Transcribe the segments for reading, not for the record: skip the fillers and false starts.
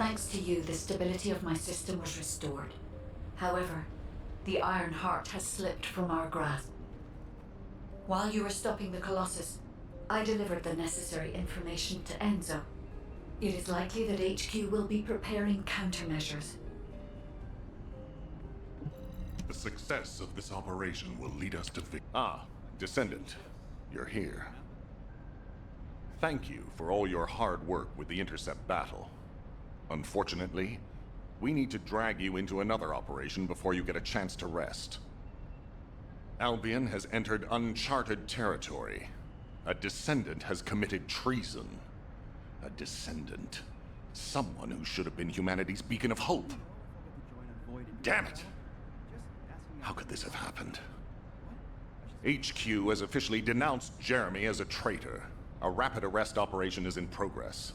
Thanks to you, the stability of my system was restored. However, the Iron Heart has slipped from our grasp. While you were stopping the Colossus, I delivered the necessary information to Enzo. It is likely that HQ will be preparing countermeasures. The success of this operation will lead us to Descendant, you're here. Thank you for all your hard work with the intercept battle. Unfortunately, we need to drag you into another operation before you get a chance to rest. Albion has entered uncharted territory. A Descendant has committed treason. A Descendant. Someone who should have been humanity's beacon of hope. Damn it! How could this have happened? HQ has officially denounced Jeremy as a traitor. A rapid arrest operation is in progress.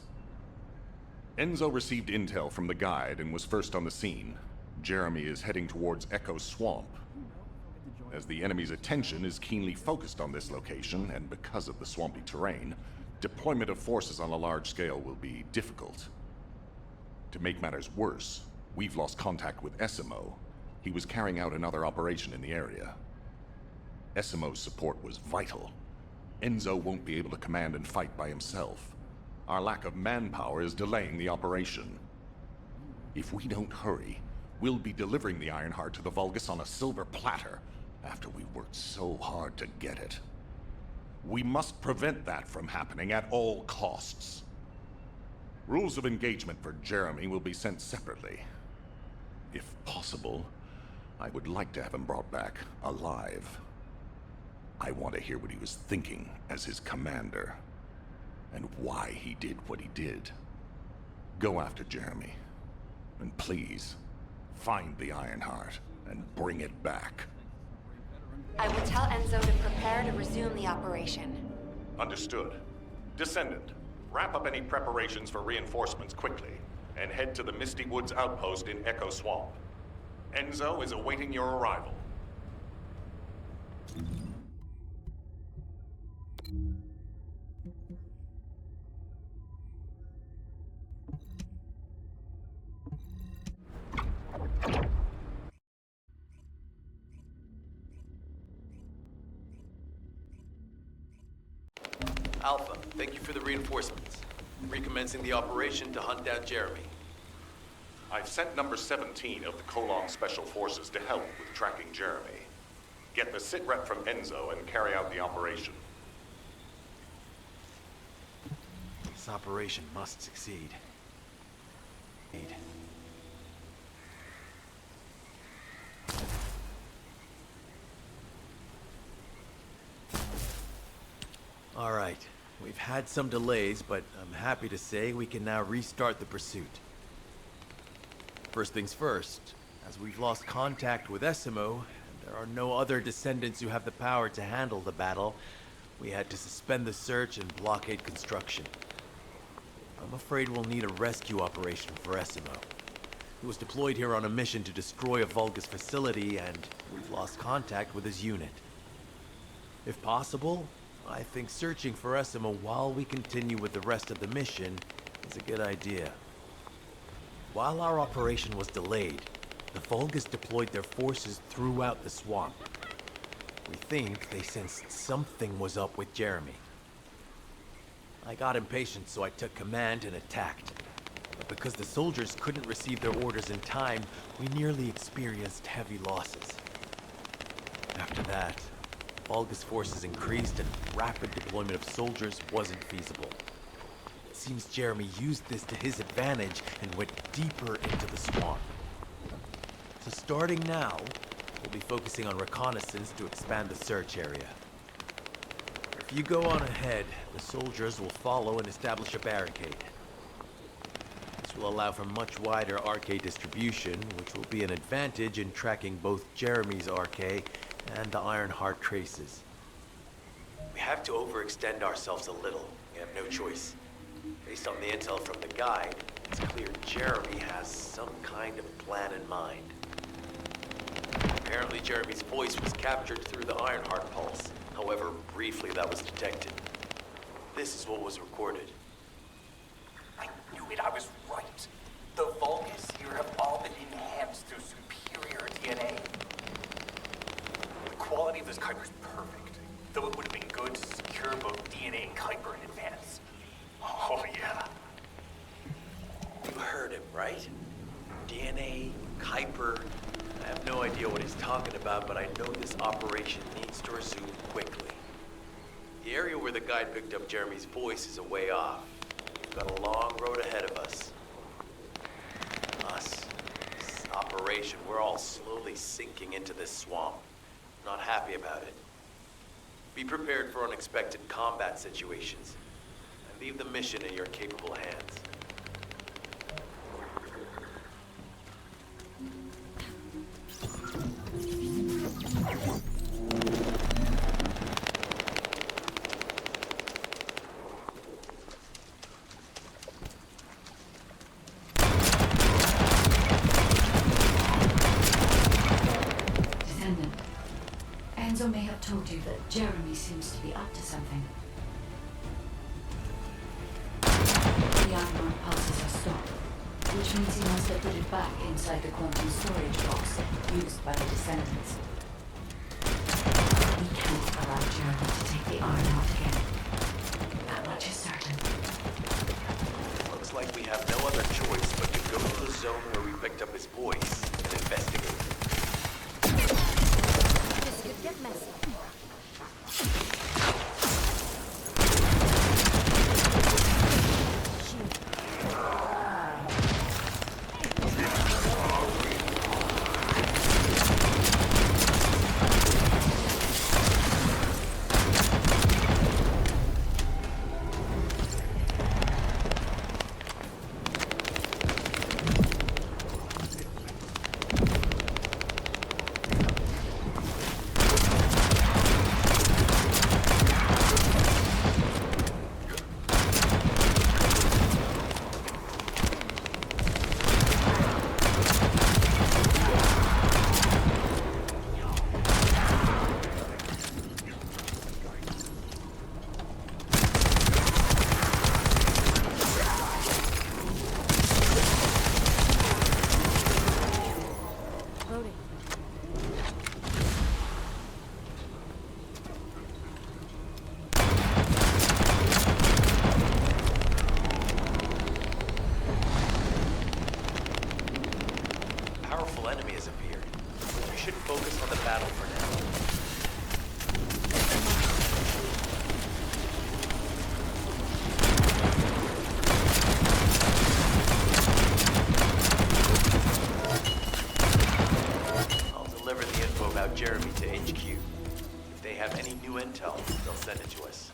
Enzo received intel from the guide and was first on the scene. Jeremy is heading towards Echo Swamp. As the enemy's attention is keenly focused on this location, and because of the swampy terrain, deployment of forces on a large scale will be difficult. To make matters worse, we've lost contact with Essimo. He was carrying out another operation in the area. Essimo's support was vital. Enzo won't be able to command and fight by himself. Our lack of manpower is delaying the operation. If we don't hurry, we'll be delivering the Ironheart to the Vulgus on a silver platter after we worked so hard to get it. We must prevent that from happening at all costs. Rules of engagement for Jeremy will be sent separately. If possible, I would like to have him brought back alive. I want to hear what he was thinking as his commander, and why he did what he did. Go after Jeremy, and please, find the Ironheart and bring it back. I will tell Enzo to prepare to resume the operation. Understood. Descendant, wrap up any preparations for reinforcements quickly, and head to the Misty Woods outpost in Echo Swamp. Enzo is awaiting your arrival. Alpha, thank you for the reinforcements. Recommencing the operation to hunt down Jeremy. I've sent number 17 of the Colon Special Forces to help with tracking Jeremy. Get the sitrep from Enzo and carry out the operation. This operation must succeed. All right. We've had some delays, but I'm happy to say we can now restart the pursuit. First things first, as we've lost contact with Essimo, and there are no other Descendants who have the power to handle the battle, we had to suspend the search and blockade construction. I'm afraid we'll need a rescue operation for Essimo. He was deployed here on a mission to destroy a Vulgus facility, and we've lost contact with his unit. If possible, I think searching for Essimo while we continue with the rest of the mission is a good idea. While our operation was delayed, the Vulgus deployed their forces throughout the swamp. We think they sensed something was up with Jeremy. I got impatient, so I took command and attacked. But because the soldiers couldn't receive their orders in time, we nearly experienced heavy losses. After that, Vulgus forces increased and rapid deployment of soldiers wasn't feasible. It seems Jeremy used this to his advantage and went deeper into the swamp. So starting now, we'll be focusing on reconnaissance to expand the search area. If you go on ahead, the soldiers will follow and establish a barricade. This will allow for much wider RK distribution, which will be an advantage in tracking both Jeremy's RK and the Ironheart traces. We have to overextend ourselves a little. We have no choice. Based on the intel from the guide, it's clear Jeremy has some kind of plan in mind. Apparently Jeremy's voice was captured through the Ironheart pulse. However, briefly that was detected. This is what was recorded. I knew it, I was right. The right? DNA, Kuiper. I have no idea what he's talking about, but I know this operation needs to resume quickly. The area where the guide picked up Jeremy's voice is a way off. We've got a long road ahead of us. This operation, we're all slowly sinking into this swamp. Not happy about it. Be prepared for unexpected combat situations, and leave the mission in your capable hands. Descendant, Enzo may have told you that Jeremy seems to be up to something. The iron pulses have stopped, which means he must have put it back inside the quantum storage box used by the Descendants. We can't allow Jeremy to take the iron out again. That much is certain. Looks like we have no other choice but to go to the zone where we picked up his voice and investigate. This could get messy. Powerful enemy has appeared. We should focus on the battle for now. I'll deliver the info about Jeremy to HQ. If they have any new intel, they'll send it to us.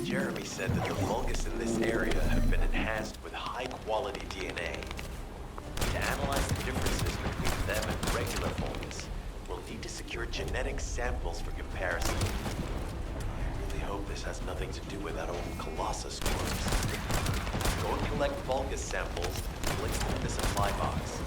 Jeremy said that the Vulgus in this area have been enhanced with high-quality DNA. To analyze the differences between them and regular Vulgus, we'll need to secure genetic samples for comparison. I really hope this has nothing to do with that old Colossus corpse. Go and collect Vulgus samples and place them in the supply box.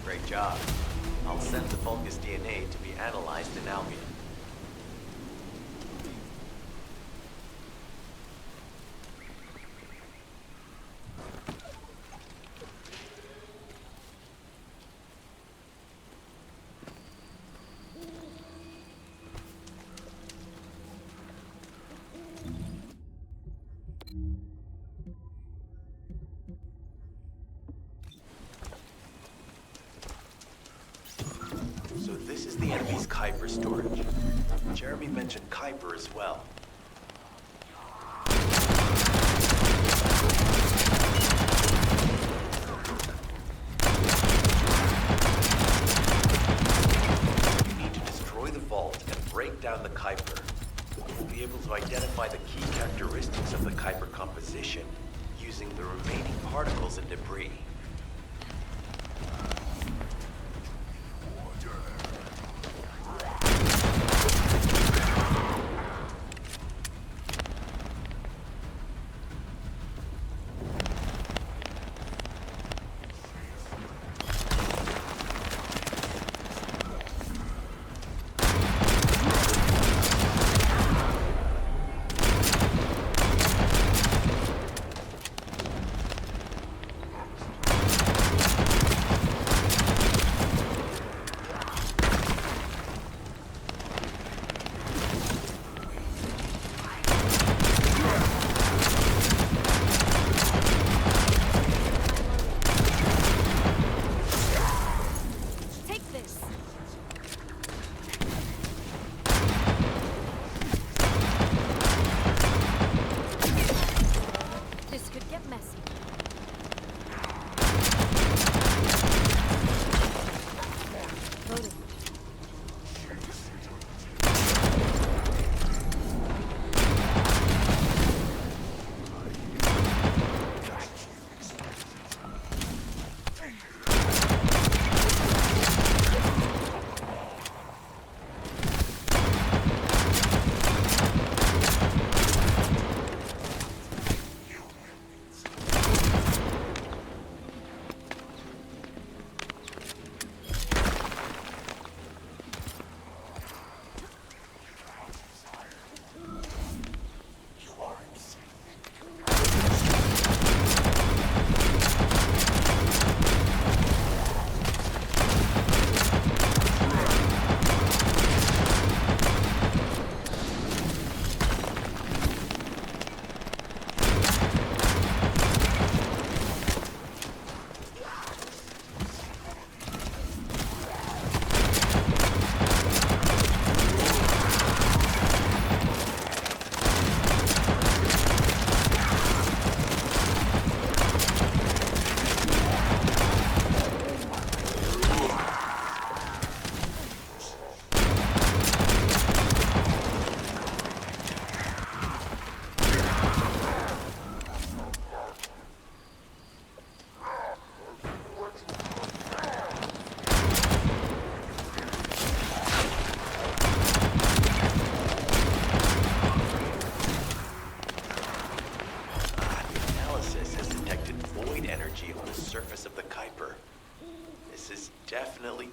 Great job. I'll send the Vulgus DNA to be analyzed in Albion. So this is the enemy's Kuiper storage. Jeremy mentioned Kuiper as well. You need to destroy the vault and break down the Kuiper. We'll be able to identify the key characteristics of the Kuiper composition using the remaining particles and debris.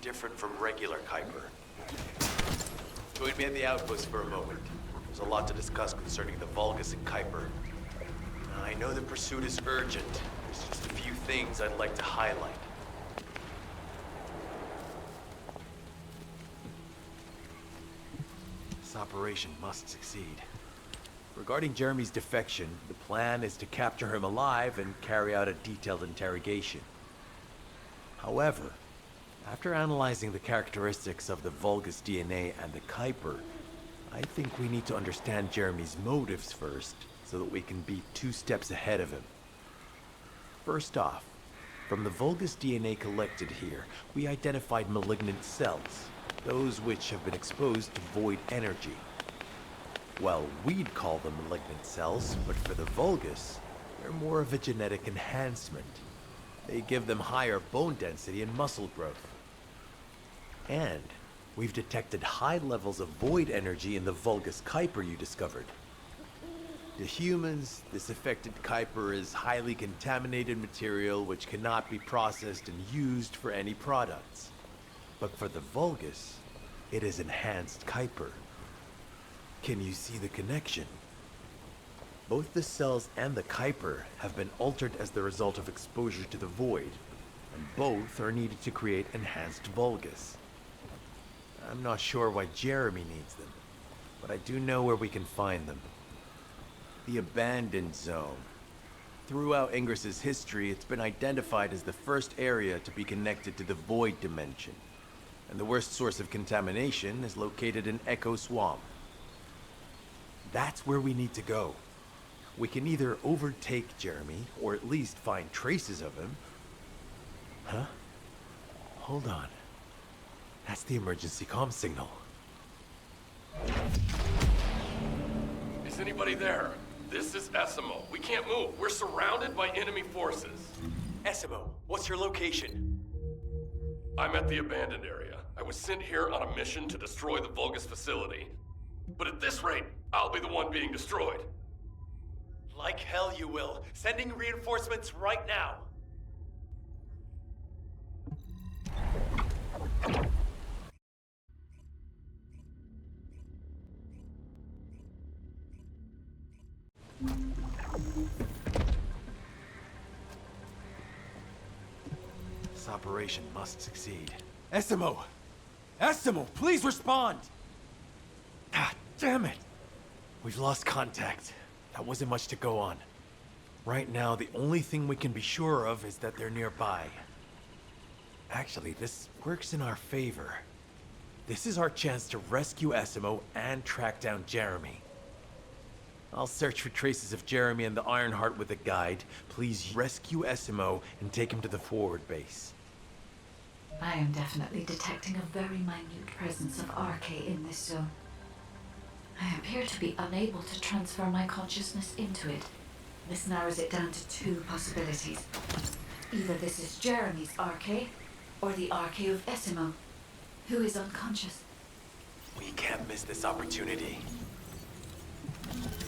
Different from regular Kuiper. Join me at the outpost for a moment. There's a lot to discuss concerning the Vulgus and Kuiper. I know the pursuit is urgent. There's just a few things I'd like to highlight. This operation must succeed. Regarding Jeremy's defection, the plan is to capture him alive and carry out a detailed interrogation. However, after analyzing the characteristics of the Vulgus DNA and the Kuiper, I think we need to understand Jeremy's motives first, so that we can be 2 steps ahead of him. First off, from the Vulgus DNA collected here, we identified malignant cells, those which have been exposed to void energy. Well, we'd call them malignant cells, but for the Vulgus, they're more of a genetic enhancement. They give them higher bone density and muscle growth. And we've detected high levels of void energy in the Vulgus Kuiper you discovered. To humans, this affected Kuiper is highly contaminated material which cannot be processed and used for any products. But for the Vulgus, it is enhanced Kuiper. Can you see the connection? Both the cells and the Kuiper have been altered as the result of exposure to the void, and both are needed to create enhanced Vulgus. I'm not sure why Jeremy needs them, but I do know where we can find them. The Abandoned Zone. Throughout Ingris's history, it's been identified as the first area to be connected to the Void Dimension, and the worst source of contamination is located in Echo Swamp. That's where we need to go. We can either overtake Jeremy, or at least find traces of him. Huh? Hold on. That's the emergency comm signal. Is anybody there? This is Essimo. We can't move. We're surrounded by enemy forces. Essimo, what's your location? I'm at the abandoned area. I was sent here on a mission to destroy the Vulgus facility. But at this rate, I'll be the one being destroyed. Like hell you will. Sending reinforcements right now. This operation must succeed. Essimo! Essimo, please respond! Ah, damn it! We've lost contact. That wasn't much to go on. Right now, the only thing we can be sure of is that they're nearby. Actually, this works in our favor. This is our chance to rescue Essimo and track down Jeremy. I'll search for traces of Jeremy and the Ironheart with a guide. Please rescue Essimo and take him to the forward base. I am definitely detecting a very minute presence of RK in this zone. I appear to be unable to transfer my consciousness into it. This narrows it down to 2 possibilities. Either this is Jeremy's RK, or the RK of Essimo, who is unconscious. We can't miss this opportunity.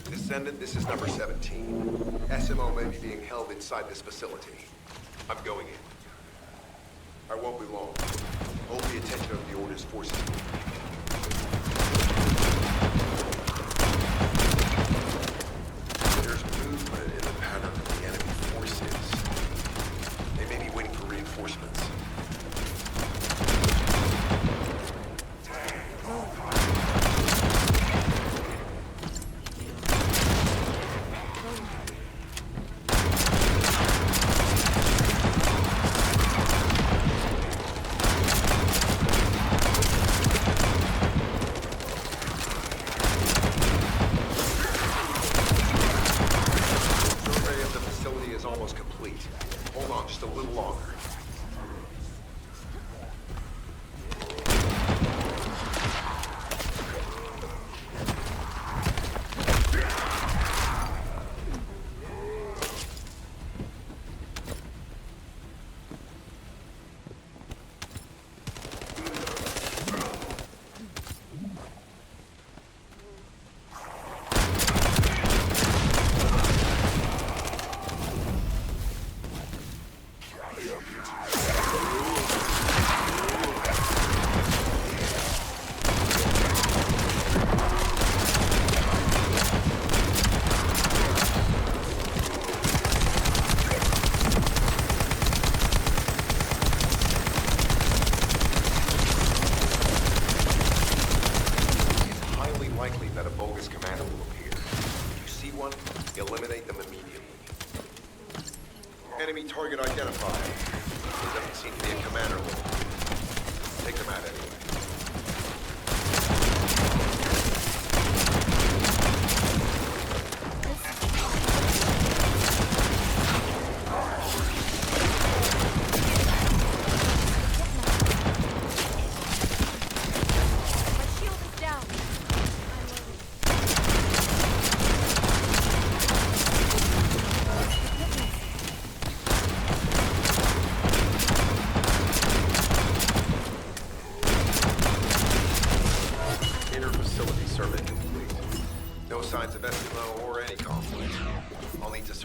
Descendant, this is number 17. SMO may be being held inside this facility. I'm going in. I won't be long. Hold the attention of the Order's forces. There's movement in the pattern of the enemy forces. They may be waiting for reinforcements.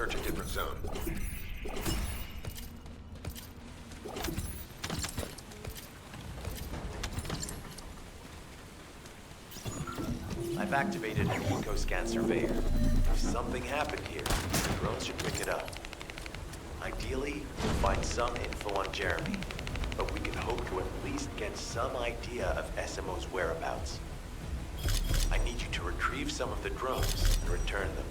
search a different zone. I've activated an eco-scan surveyor. If something happened here, the drones should pick it up. Ideally, we'll find some info on Jeremy, but we can hope to at least get some idea of SMO's whereabouts. I need you to retrieve some of the drones and return them.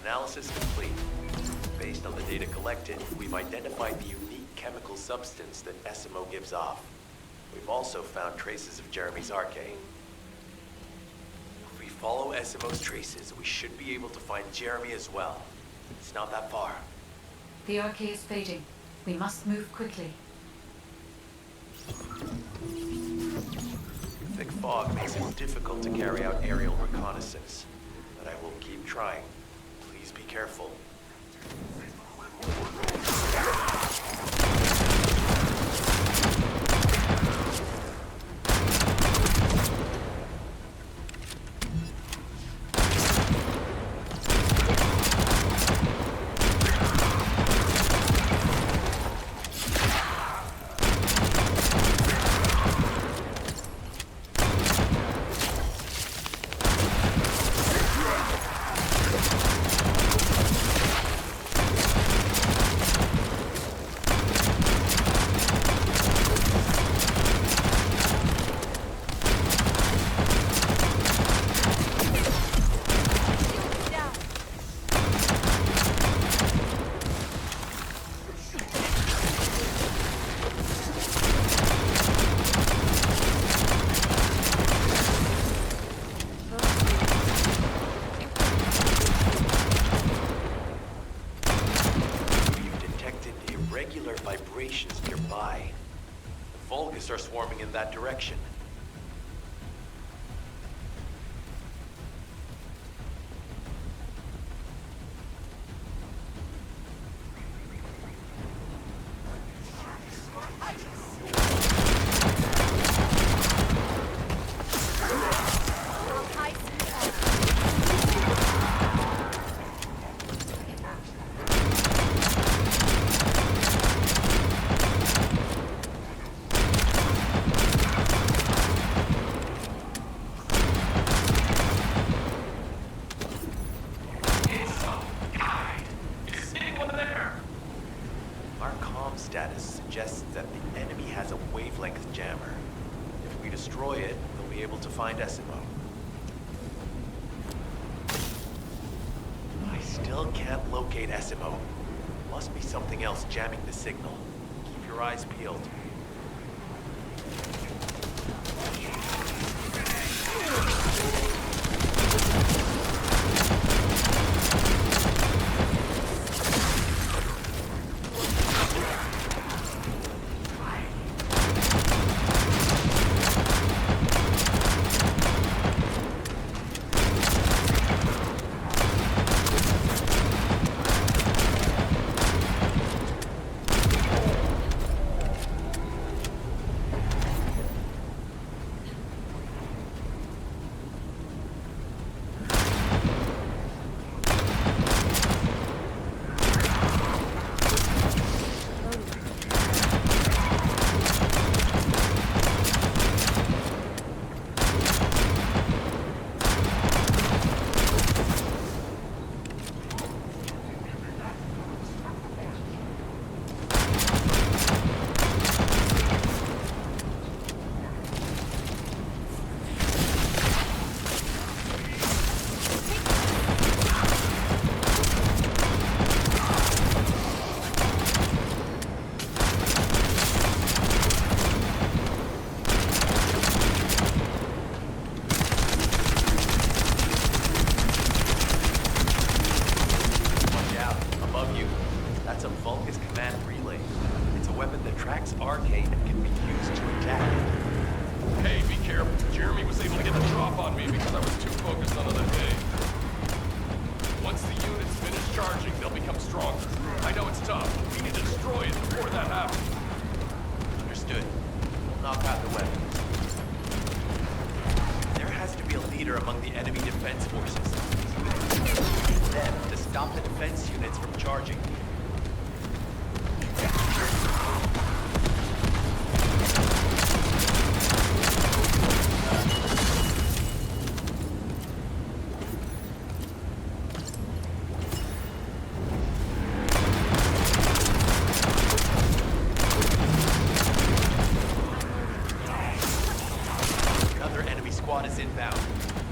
Analysis complete. Based on the data collected, we've identified the unique chemical substance that SMO gives off. We've also found traces of Jeremy's arcane. If we follow SMO's traces, we should be able to find Jeremy as well. It's not that far. The arcade is fading. We must move quickly. Thick fog makes it difficult to carry out aerial reconnaissance, but I will keep trying. Please be careful. Are swarming in that direction. Status suggests that the enemy has a wavelength jammer. If we destroy it, they'll be able to find SMO. I still can't locate SMO. Must be something else jamming the signal. Keep your eyes peeled. stockpile the weapons. There has to be a leader among the enemy defense forces. Use them to stop the defense units from charging. Another enemy squad is inbound.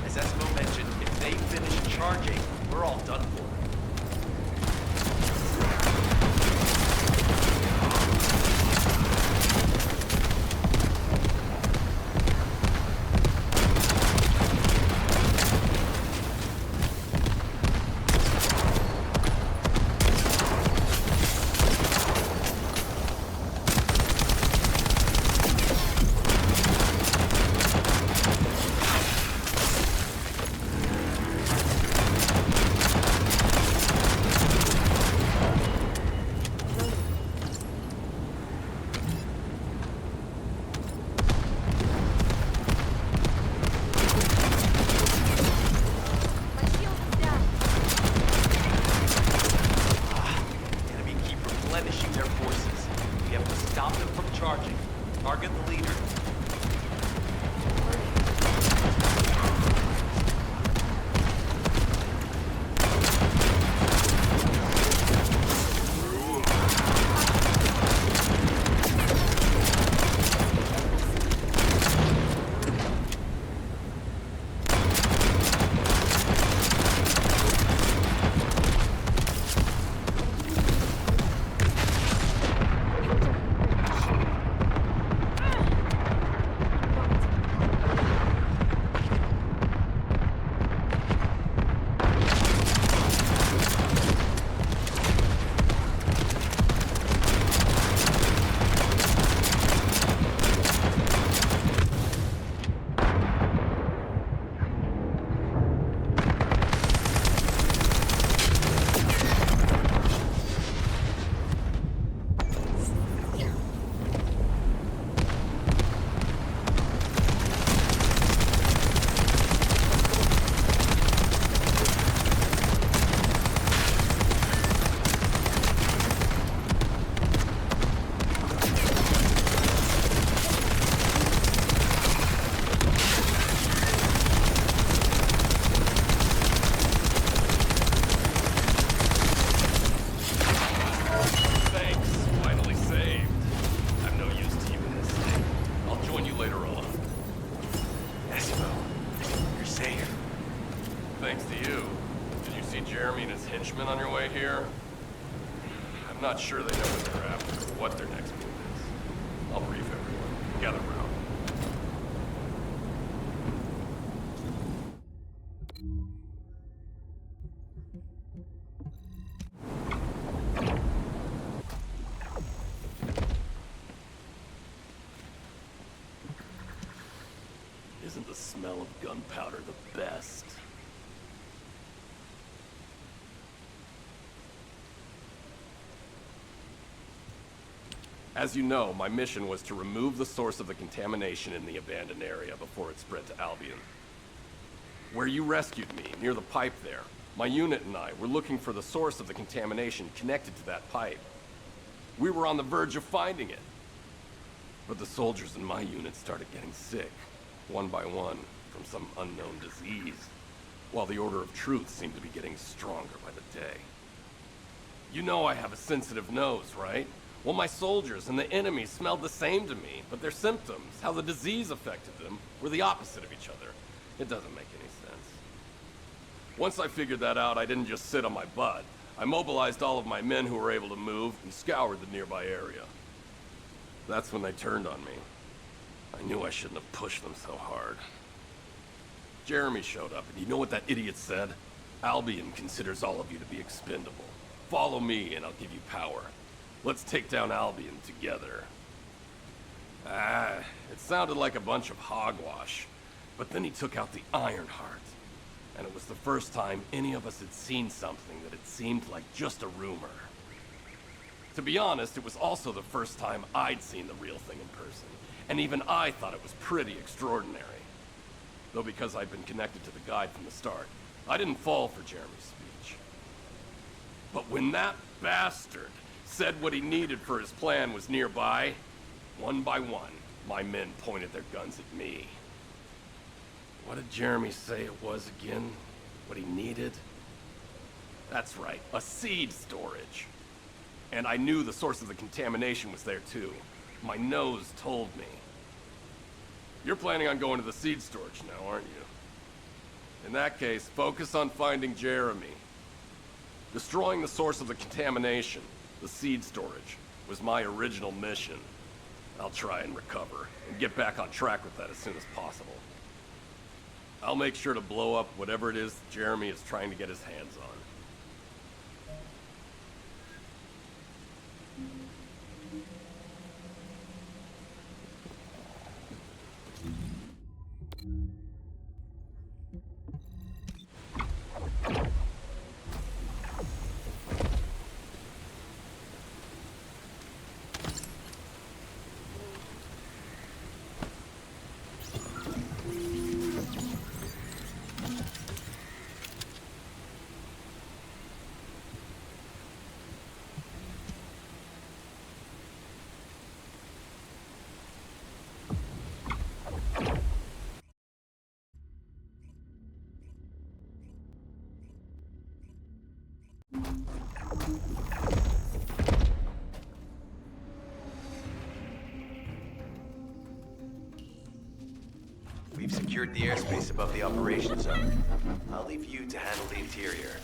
As Esmo mentioned, if they finish charging, we're all done for. Target the leader. On your way here? I'm not sure they know what they're after or what their next move is. I'll brief everyone. Gather round. Isn't the smell of gunpowder the best? As you know, my mission was to remove the source of the contamination in the abandoned area before it spread to Albion. Where you rescued me, near the pipe there, my unit and I were looking for the source of the contamination connected to that pipe. We were on the verge of finding it. But the soldiers in my unit started getting sick, one by one, from some unknown disease, while the Order of Truth seemed to be getting stronger by the day. You know I have a sensitive nose, right? Well, my soldiers and the enemy smelled the same to me, but their symptoms, how the disease affected them, were the opposite of each other. It doesn't make any sense. Once I figured that out, I didn't just sit on my butt. I mobilized all of my men who were able to move and scoured the nearby area. That's when they turned on me. I knew I shouldn't have pushed them so hard. Jeremy showed up, and you know what that idiot said? Albion considers all of you to be expendable. Follow me, and I'll give you power. Let's take down Albion together. It sounded like a bunch of hogwash. But then he took out the Ironheart. And it was the first time any of us had seen something that had seemed like just a rumor. To be honest, it was also the first time I'd seen the real thing in person. and even I thought it was pretty extraordinary. Though because I'd been connected to the guide from the start, I didn't fall for Jeremy's speech. But when that bastard said what he needed for his plan was nearby, one by one, my men pointed their guns at me. What did Jeremy say it was again? What he needed? That's right, a seed storage. And I knew the source of the contamination was there too. My nose told me. You're planning on going to the seed storage now, aren't you? In that case, focus on finding Jeremy. Destroying the source of the contamination, the seed storage, was my original mission. I'll try and recover, and get back on track with that as soon as possible. I'll make sure to blow up whatever it is Jeremy is trying to get his hands on. We've secured the airspace above the operations zone. I'll leave you to handle the interior.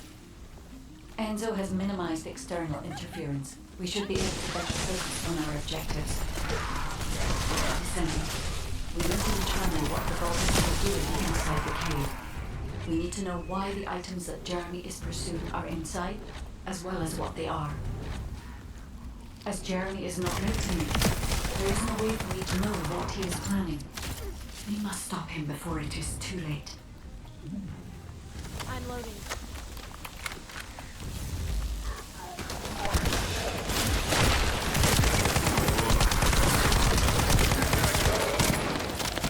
Enzo has minimized external interference. We should be able to better focus on our objectives. Descendant, we need to determine what the Vulcans are doing inside the cave. We need to know why the items that Jeremy is pursuing are inside, as well as what they are. As Jeremy is not linked to me, there is no way for me to know what he is planning. We must stop him before it is too late. I'm loading.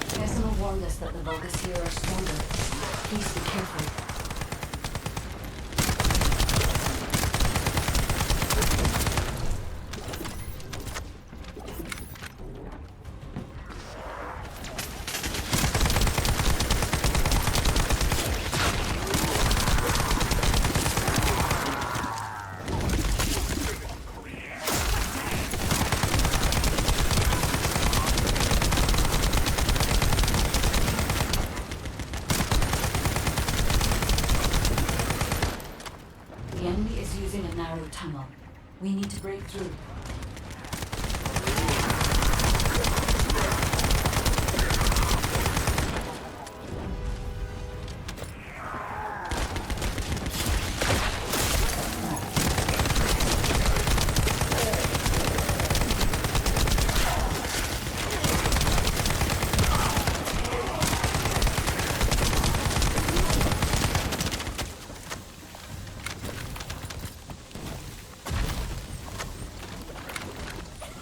Decimal warned us that the Vulgus here are stronger. Please be careful. The enemy is using a narrow tunnel. We need to break through.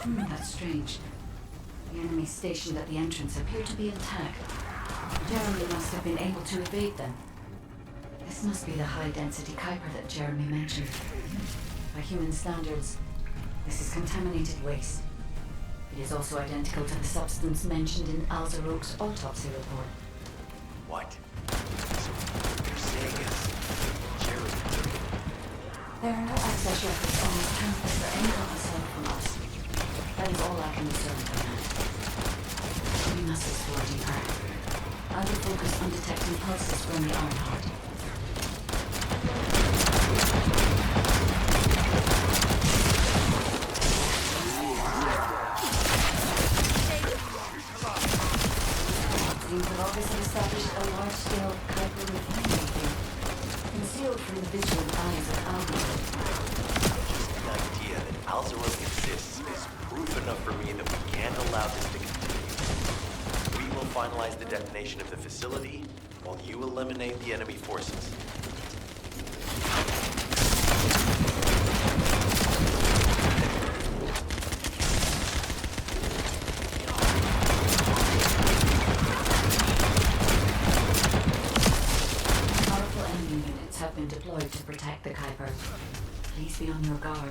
That's strange. The enemies stationed at the entrance appear to be intact. Jeremy must have been able to evade them. This must be the high-density Kuiper that Jeremy mentioned. By human standards, this is contaminated waste. It is also identical to the substance mentioned in Alzarok's autopsy report. What? So, you're saying it's Jeremy? There are no access records on this campus for anyone aside from us. That is all I can discern from that. We must explore deeper. I will focus on detecting pulses from the Ironheart. Seems the Vulgus have established a large-scale Kuiper refinery here, concealed from the vigilant eyes of Agna. The idea that Alzarok exists is proof enough for me that we can't allow this to continue. We will finalize the detonation of the facility while you eliminate the enemy forces. been deployed to protect the Kuiper. Please be on your guard.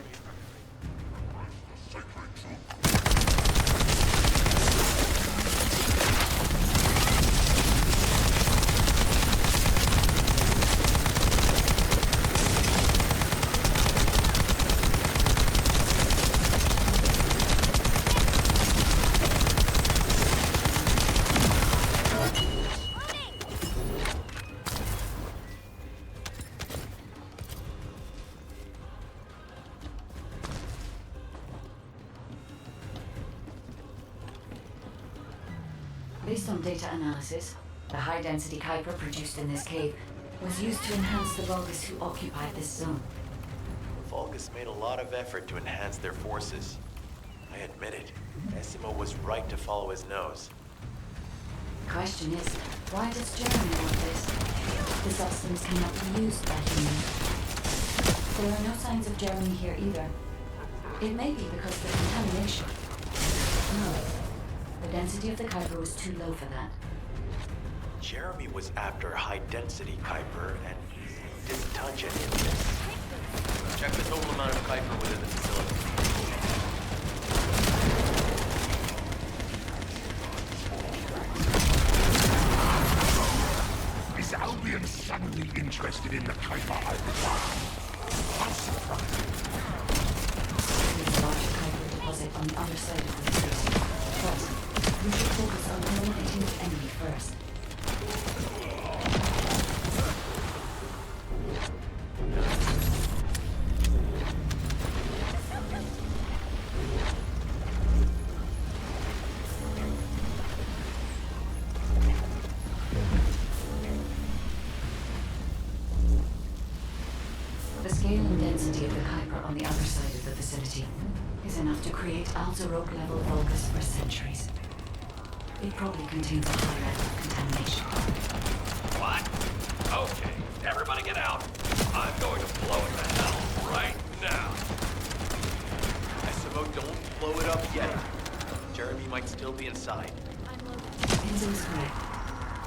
Based on data analysis, the high-density Kuiper produced in this cave was used to enhance the Vulgus who occupied this zone. Vulgus made a lot of effort to enhance their forces. I admit it. Essimo was right to follow his nose. Question is, why does Jeremy want this? The substance cannot be used by humans. There are no signs of Jeremy here either. It may be because of the contamination. No. The density of the Kuiper was too low for that. Jeremy was after high-density Kuiper, and he didn't touch any of this. Check the total amount of Kuiper within the facility. Is Albion suddenly interested in the Kuiper I require? How surprising. There's a large Kuiper deposit on the other side of the city. First, we should focus on eliminating the enemy first. The scale and density of the Kuiper on the other side of the facility is enough to create Alzeroke-level Vulgus for centuries. It probably contains a high level of contamination. What? Okay, everybody get out. I'm going to blow it to hell right now. Essimo, don't blow it up yet. Jeremy might still be inside. Enzo is correct.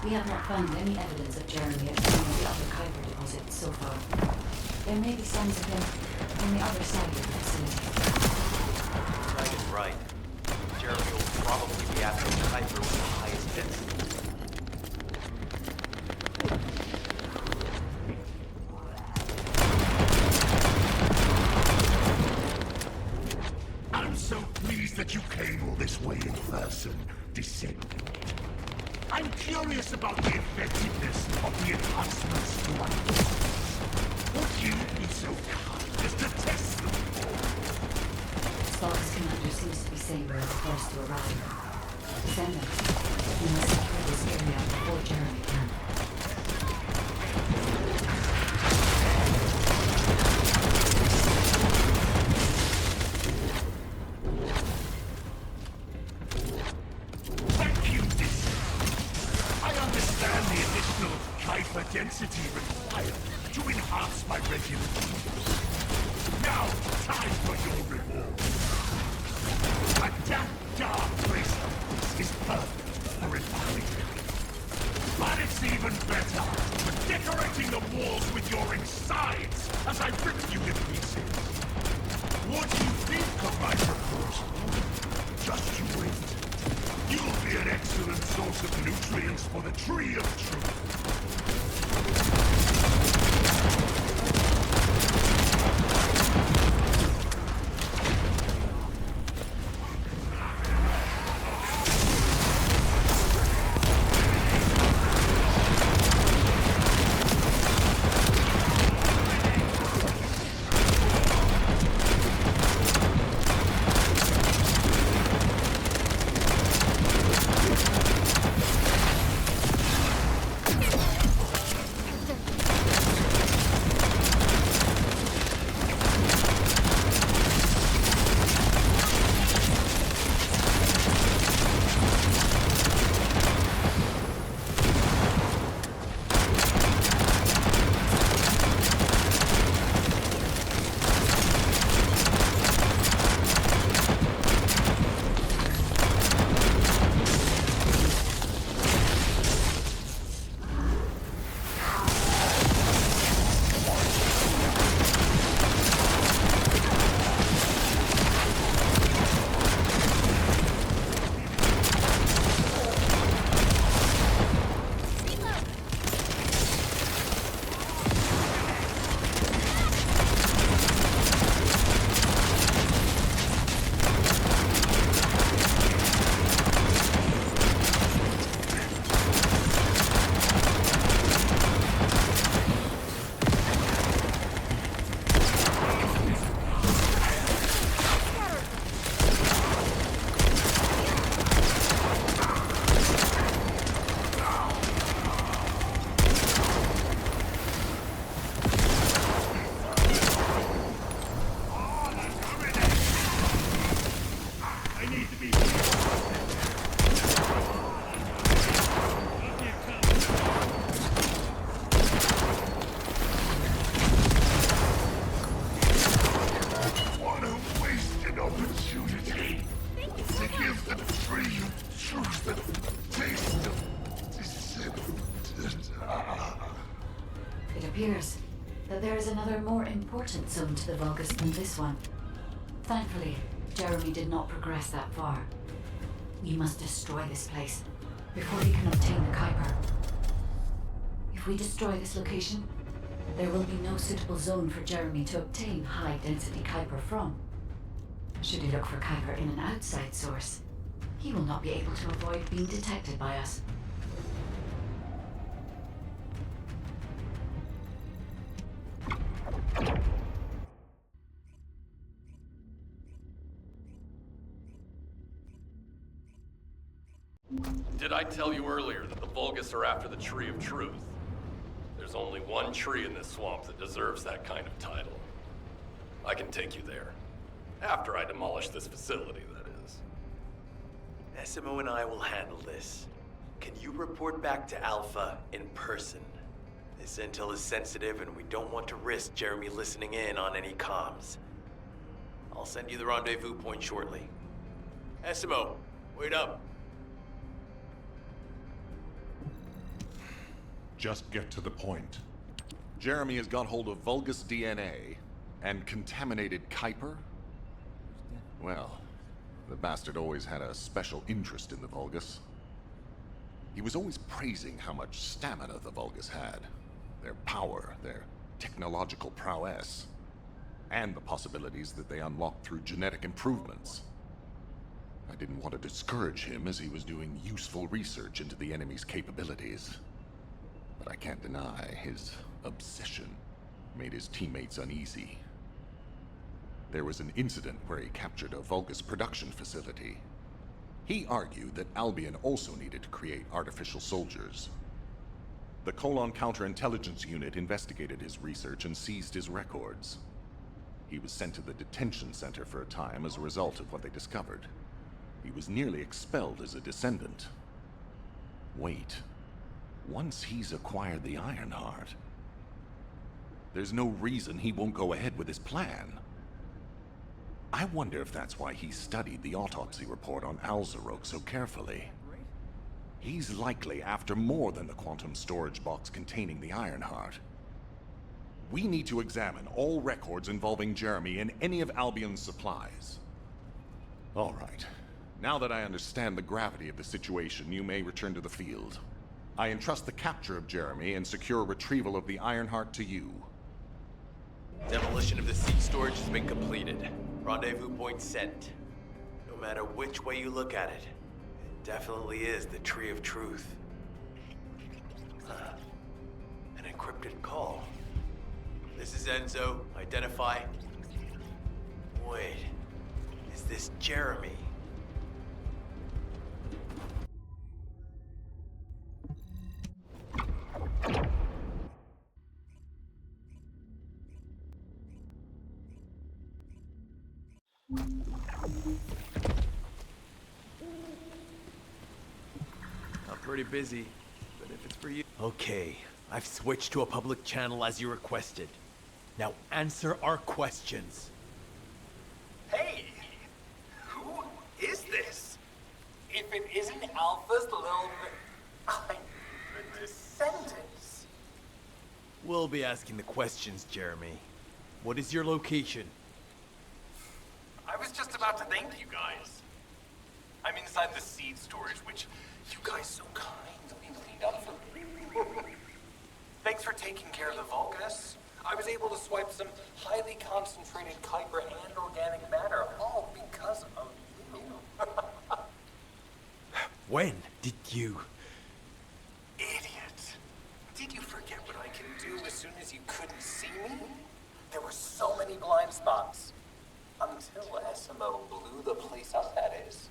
We have not found any evidence of Jeremy at any of the other Kuiper deposits so far. There may be signs of him on the other side of the facility. Dragon's right. Jeremy will probably be after the Kuiper with the highest density. I'm so pleased that you came all this way in person, Descendant. I'm curious about the effectiveness of the enhancements to my forces. Would you be so kind as to test them? Spark's commander seems to be saying we're the first to arrive. Descendant, we must secure this area before Jeremy can. Thank you, Descendant. I understand the additional Kuiper density required to enhance my regulations. Now, time for your reward. A dark place like this is perfect for refining. But it's even better for decorating the walls with your insides as I rip you to pieces. What do you think of my proposal? Just you wait. You'll be an excellent source of nutrients for the Tree of Truth. appears that there is another more important zone to the Vulgus than this one. Thankfully, Jeremy did not progress that far. We must destroy this place before he can obtain the Kuiper. If we destroy this location, there will be no suitable zone for Jeremy to obtain high-density Kuiper from. Should he look for Kuiper in an outside source, he will not be able to avoid being detected by us. Did I tell you earlier that the Vulgus are after the Tree of Truth? There's only one tree in this swamp that deserves that kind of title. I can take you there. After I demolish this facility, that is. SMO and I will handle this. Can you report back to Alpha in person? This intel is sensitive and we don't want to risk Jeremy listening in on any comms. I'll send you the rendezvous point shortly. SMO, wait up. Just get to the point. Jeremy has got hold of Vulgus DNA and contaminated Kuiper? Well, the bastard always had a special interest in the Vulgus. He was always praising how much stamina the Vulgus had, their power, their technological prowess, and the possibilities that they unlocked through genetic improvements. I didn't want to discourage him as he was doing useful research into the enemy's capabilities. But I can't deny his obsession made his teammates uneasy. There was an incident where he captured a Vulgus production facility. He argued that Albion also needed to create artificial soldiers. The Colon Counterintelligence Unit investigated his research and seized his records. He was sent to the detention center for a time as a result of what they discovered. He was nearly expelled as a Descendant. Wait. Once he's acquired the Ironheart, there's no reason he won't go ahead with his plan. I wonder if that's why he studied the autopsy report on Alzarok so carefully. He's likely after more than the quantum storage box containing the Ironheart. We need to examine all records involving Jeremy and any of Albion's supplies. All right. Now that I understand the gravity of the situation, you may return to the field. I entrust the capture of Jeremy and secure retrieval of the Ironheart to you. Demolition of the seed storage has been completed. Rendezvous point sent. No matter which way you look at it, it definitely is the Tree of Truth. An encrypted call. This is Enzo. Identify. Wait, is this Jeremy? I'm pretty busy, but if it's for you... Okay, I've switched to a public channel as you requested. Now answer our questions. Hey! Who is this? If it isn't Alpha's little... the Descendants. We'll be asking the questions, Jeremy. What is your location? I was just about to thank you guys. I'm inside the seed storage, which you guys so kindly cleaned up for me. Thanks for taking care of the Vulgus. I was able to swipe some highly concentrated Kuiper and organic matter, all because of you. When did you... Idiot. Did you forget what I can do as soon as you couldn't see me? There were so many blind spots. Until SMO blew the place up, that is.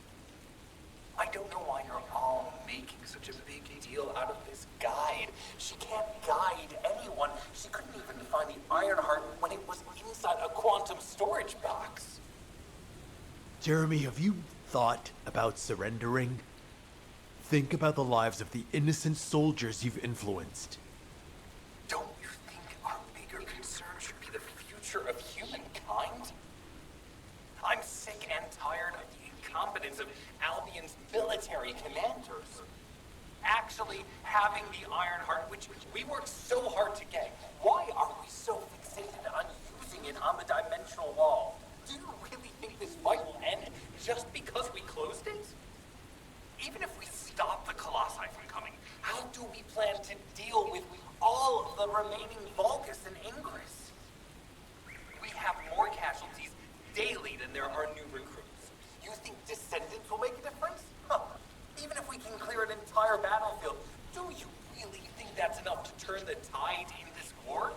I don't know why you're all making such a big deal out of this guide. She can't guide anyone. She couldn't even find the Ironheart when it was inside a quantum storage box. Jeremy, have you thought about surrendering? Think about the lives of the innocent soldiers you've influenced. Don't you think our bigger concern should be the future of humankind? I'm sick and tired of the incompetence of Albion's military commanders. Actually actually having the Iron Heart, which we worked so hard to get. Why are we so fixated on using it on the dimensional wall? Do you really think this fight will end just because we closed it? Even if we stop the Colossi from coming, how do we plan to deal with all of the remaining Vulgus and Ingress? We have more casualties daily than there are new recruits. You think Descendants will make a difference? Huh. Even if we can clear an entire battlefield, do you really think that's enough to turn the tide in this war?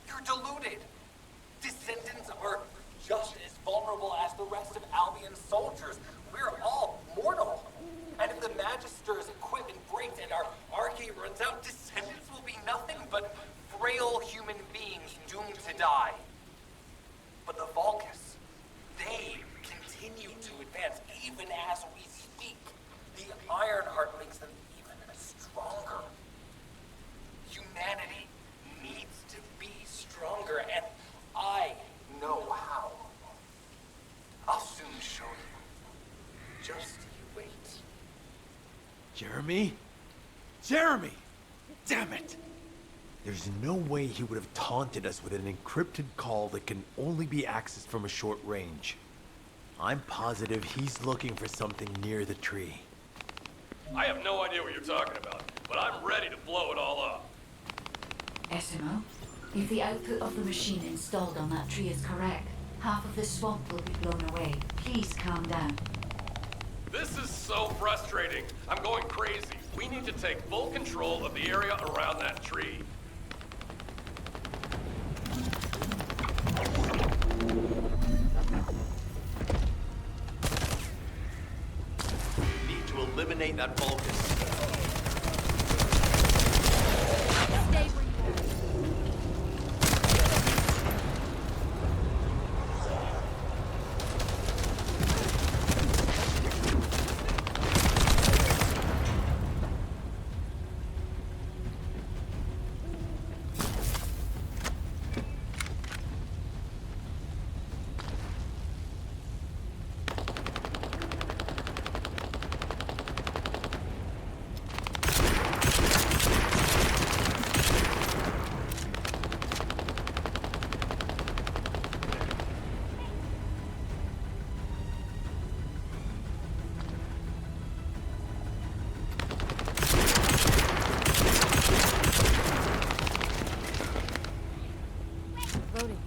You're deluded. Descendants are just as vulnerable as the rest of Albion's soldiers. We're all mortal. And if the Magister's equipment breaks and our arcade runs out, Descendants will be nothing but frail human beings doomed to die. But the Vulgus, they continue to advance even as we speak. The Ironheart makes them even stronger. Humanity needs to be stronger, and I know how. I'll soon show you. Just you wait. Jeremy? Jeremy! Damn it! There's no way he would have taunted us with an encrypted call that can only be accessed from a short range. I'm positive he's looking for something near the tree. I have no idea what you're talking about, but I'm ready to blow it all up. SMO, if the output of the machine installed on that tree is correct, half of the swamp will be blown away. Please calm down. This is so frustrating. I'm going crazy. We need to take full control of the area around that tree. Need to eliminate that Vulgus. Stay where you are. Loading.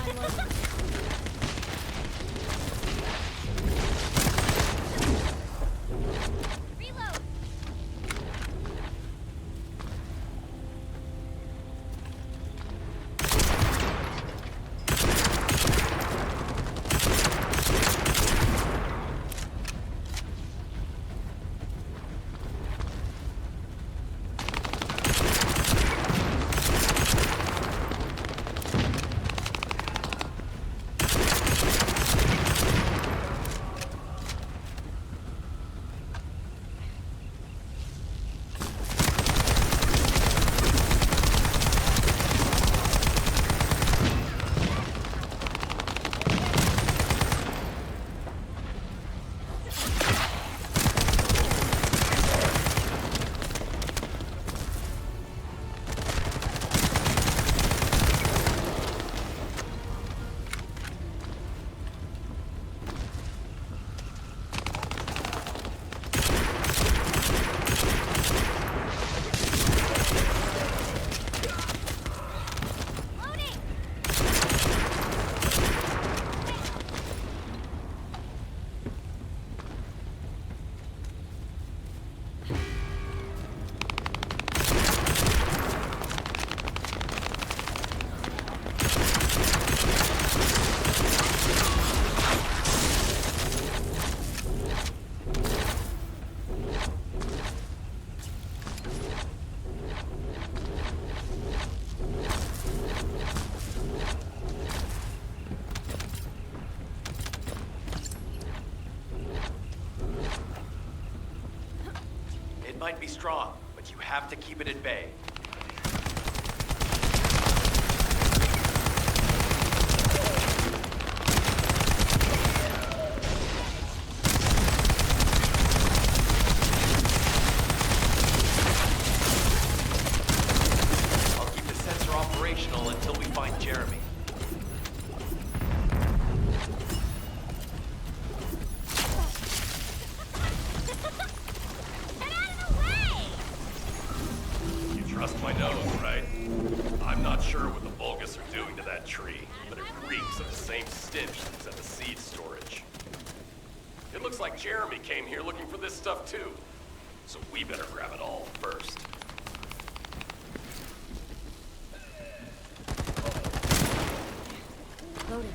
I'm loading. Reload. It might be strong, but but you have to keep it at bay. I'll keep the sensor operational until we find Jeremy. Trust my nose, right? I'm not sure what the Vulgus are doing to that tree, but it reeks of the same stench that's at the seed storage. It looks like Jeremy came here looking for this stuff too, so we better grab it all first. Loaded.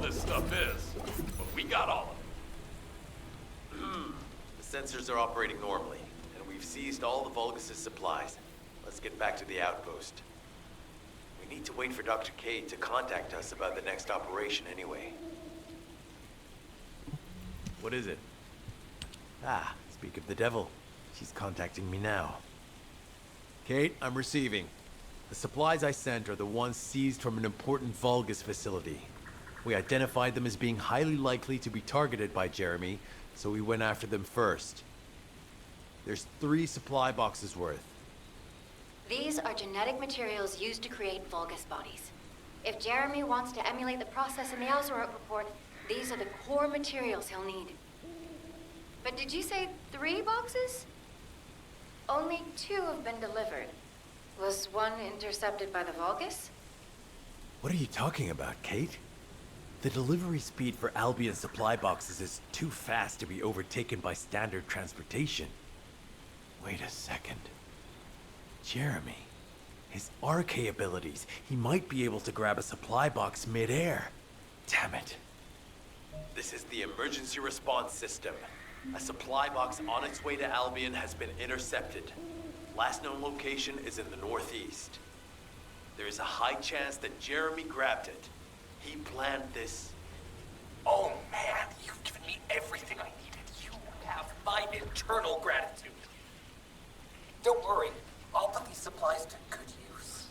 this stuff is, but we got all of it. The sensors are operating normally, and we've seized all the Vulgus' supplies. Let's get back to the outpost. We need to wait for Dr. K to contact us about the next operation anyway. What is it? Ah, speak of the devil. She's contacting me now. Kate, I'm receiving. The supplies I sent are the ones seized from an important Vulgus facility. We identified them as being highly likely to be targeted by Jeremy, so we went after them first. There's 3 supply boxes worth. These are genetic materials used to create Vulgus bodies. If Jeremy wants to emulate the process in the Alzarot report, these are the core materials he'll need. But did you say 3 boxes? Only 2 have been delivered. Was one intercepted by the Vulgus? What are you talking about, Kate? The delivery speed for Albion supply boxes is too fast to be overtaken by standard transportation. Wait a second. Jeremy. His RK abilities. He might be able to grab a supply box mid-air. Damn it. This is the emergency response system. A supply box on its way to Albion has been intercepted. Last known location is in the northeast. There is a high chance that Jeremy grabbed it. He planned this. Oh man, you've given me everything I needed. You eternal gratitude. Don't worry, I'll put these supplies to good use.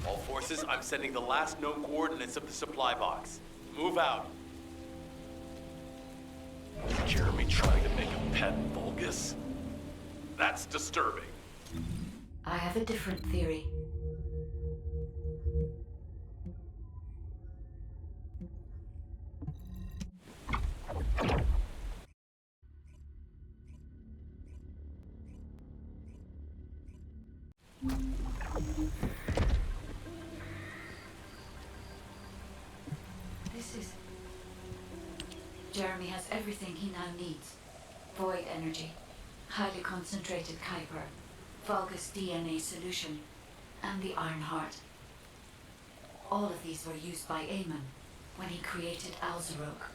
All forces, I'm sending the last known coordinates of the supply box. Move out. Jeremy trying to make a pet Vulgus? That's disturbing. I have a different theory. This is... Jeremy has everything he now needs. Void energy, highly concentrated Kuiper, Vulgus DNA solution, and the Iron Heart. All of these were used by Aemon when he created Alzarok.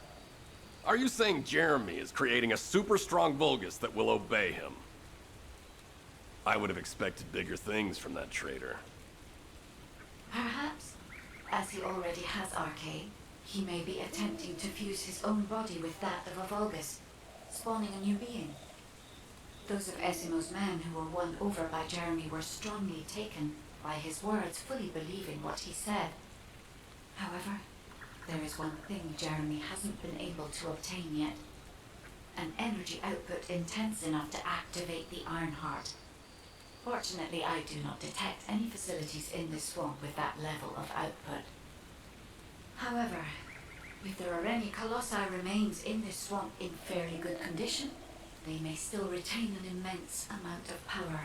Are you saying Jeremy is creating a super strong Vulgus that will obey him? I would have expected bigger things from that traitor. Perhaps, as he already has Arcane, he may be attempting to fuse his own body with that of a Vulgus, spawning a new being. Those of Esimo's men who were won over by Jeremy were strongly taken by his words, fully believing what he said. However, there is one thing Jeremy hasn't been able to obtain yet. An energy output intense enough to activate the Iron Heart. Fortunately, I do not detect any facilities in this swamp with that level of output. However, if there are any Colossi remains in this swamp in fairly good condition, they may still retain an immense amount of power.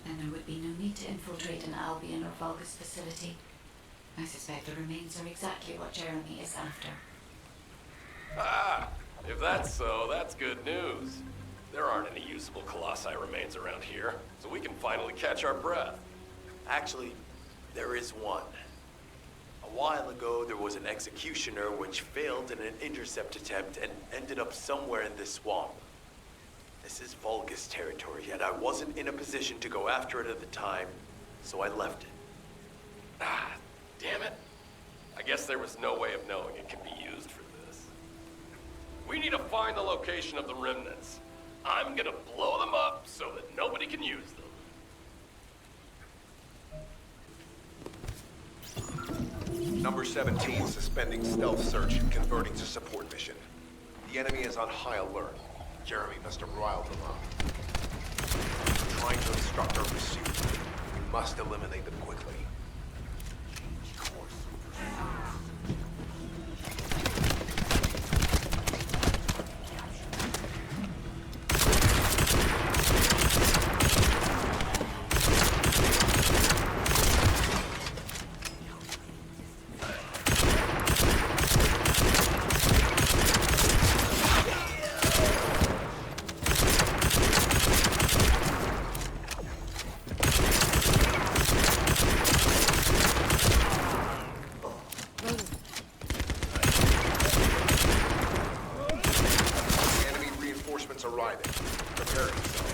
And there would be no need to infiltrate an Albion or Vulgus facility. I suspect the remains are exactly what Jeremy is after. Ah! If that's so, that's good news. There aren't any usable Colossi remains around here, so we can finally catch our breath. Actually, there is one. A while ago, there was an executioner which failed in an intercept attempt and ended up somewhere in this swamp. This is Vulgus territory, yet I wasn't in a position to go after it at the time, so I left it. Ah, damn it. I guess there was no way of knowing it could be used for this. We need to find the location of the remnants. I'm gonna blow them up so that nobody can use them. Number 17, suspending stealth search and converting to support mission. The enemy is on high alert. Jeremy must have riled them up. Trying to obstruct our pursuit. We must eliminate them quickly. Arriving. Prepare yourselves.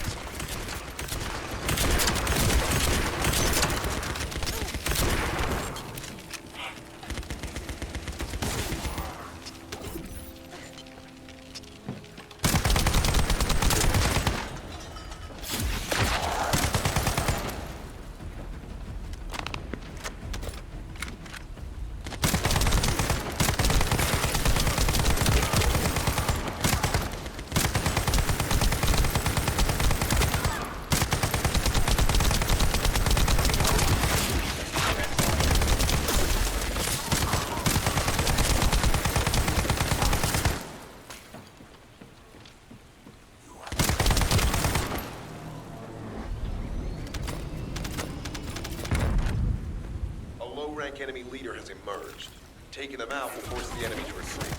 Low-rank enemy leader has emerged. Taking them out will force the enemy to retreat.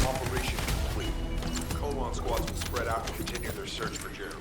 Operation complete. Colon squads will spread out and continue their search for Jeremy.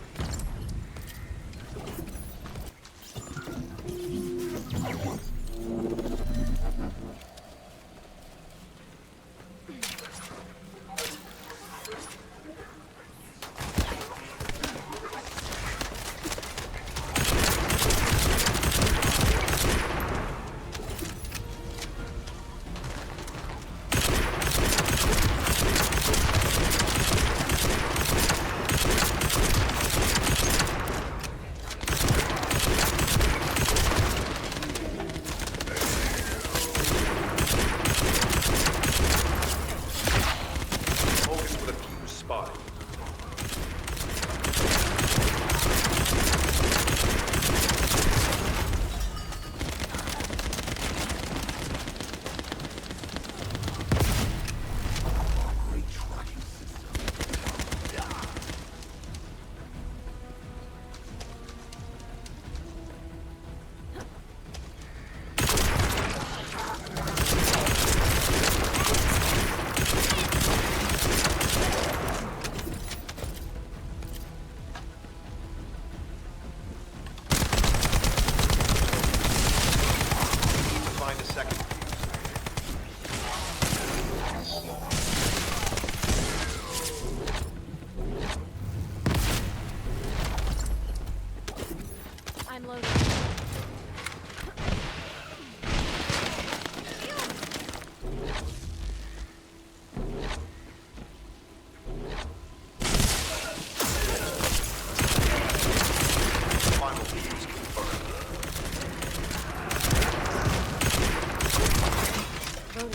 A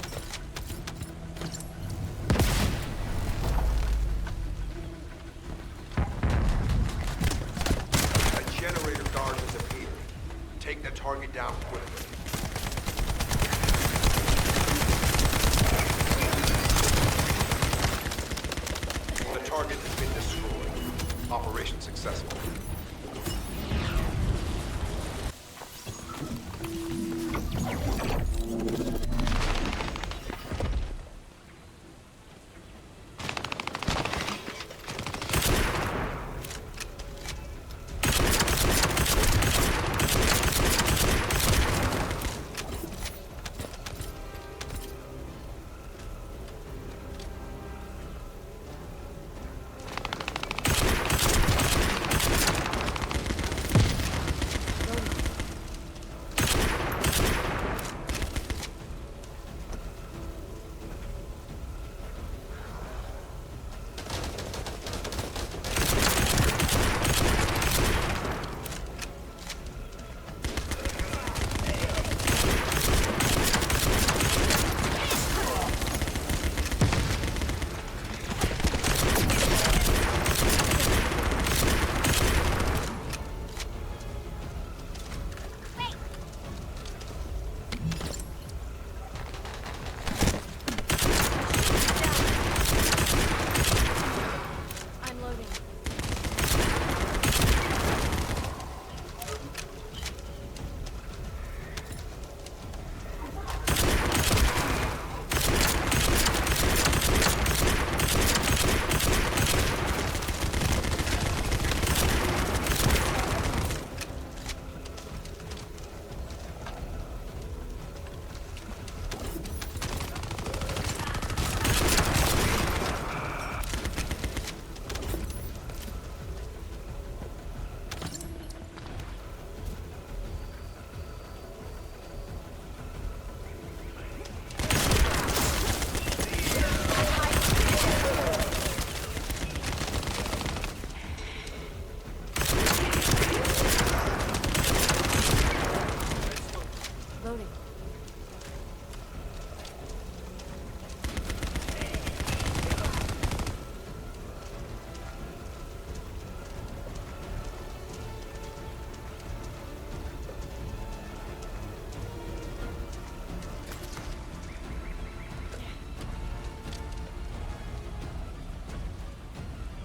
generator guard has appeared. Take the target down quickly. The target has been destroyed. Operation successful.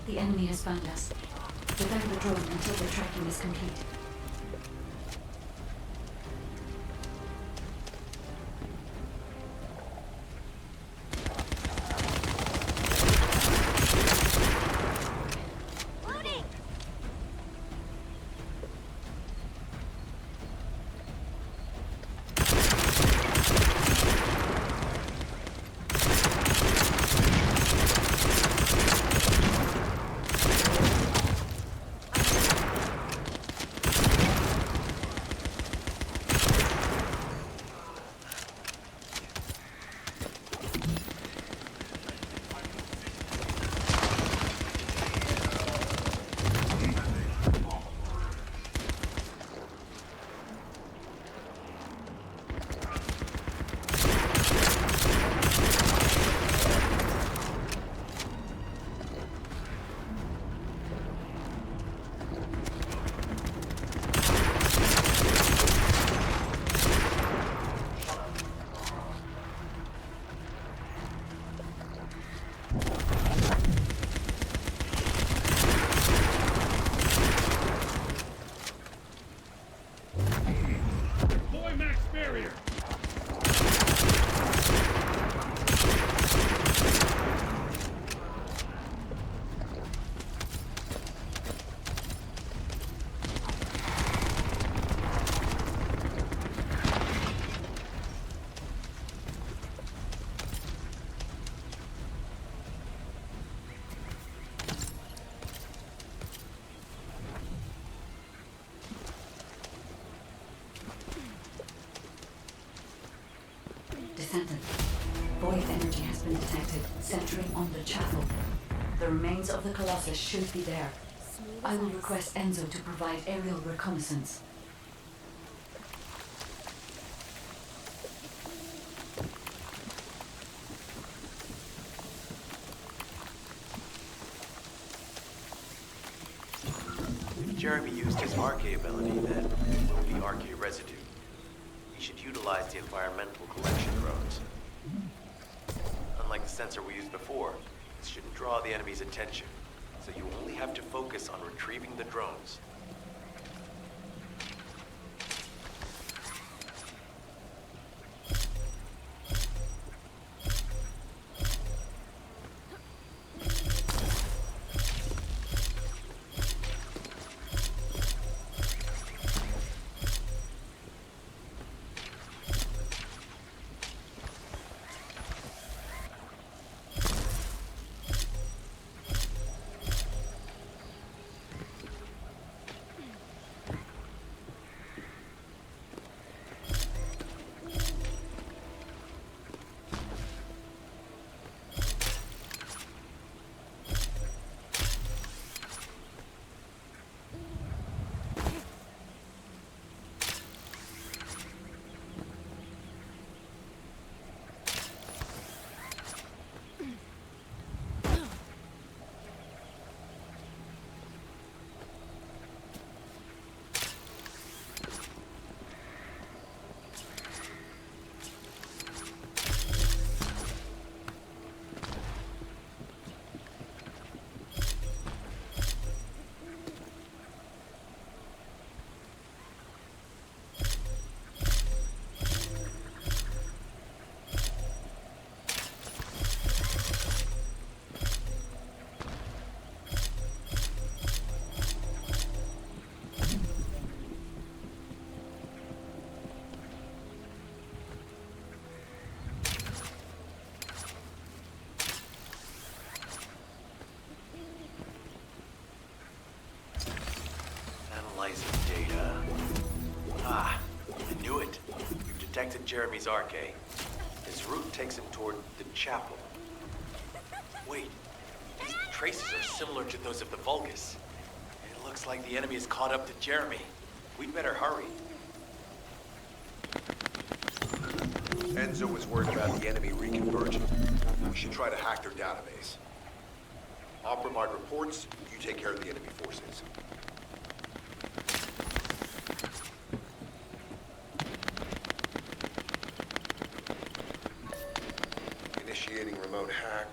The enemy has found us. Defend the drone until the tracking is complete. Descendant. Void energy has been detected, centering on the chapel. The remains of the Colossus should be there. I will request Enzo to provide aerial reconnaissance. lost his RK ability, then it will be RK residue. We should utilize the environmental collection drones. Unlike the sensor we used before, this shouldn't draw the enemy's attention, so you only have to focus on retrieving the drones. Analyzing data. Ah, I knew it. We've detected Jeremy's RK. His route takes him toward the chapel. Wait, these traces are similar to those of the Vulgus. It looks like the enemy is caught up to Jeremy. We'd better hurry. Enzo was worried about the enemy reconverging. We should try to hack their database. I'll provide reports, you take care of the enemy forces. Initiating remote hack.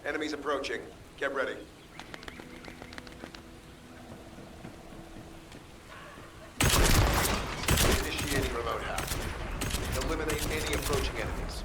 Enemies approaching. Get ready. Initiating remote hack. Eliminate any approaching enemies.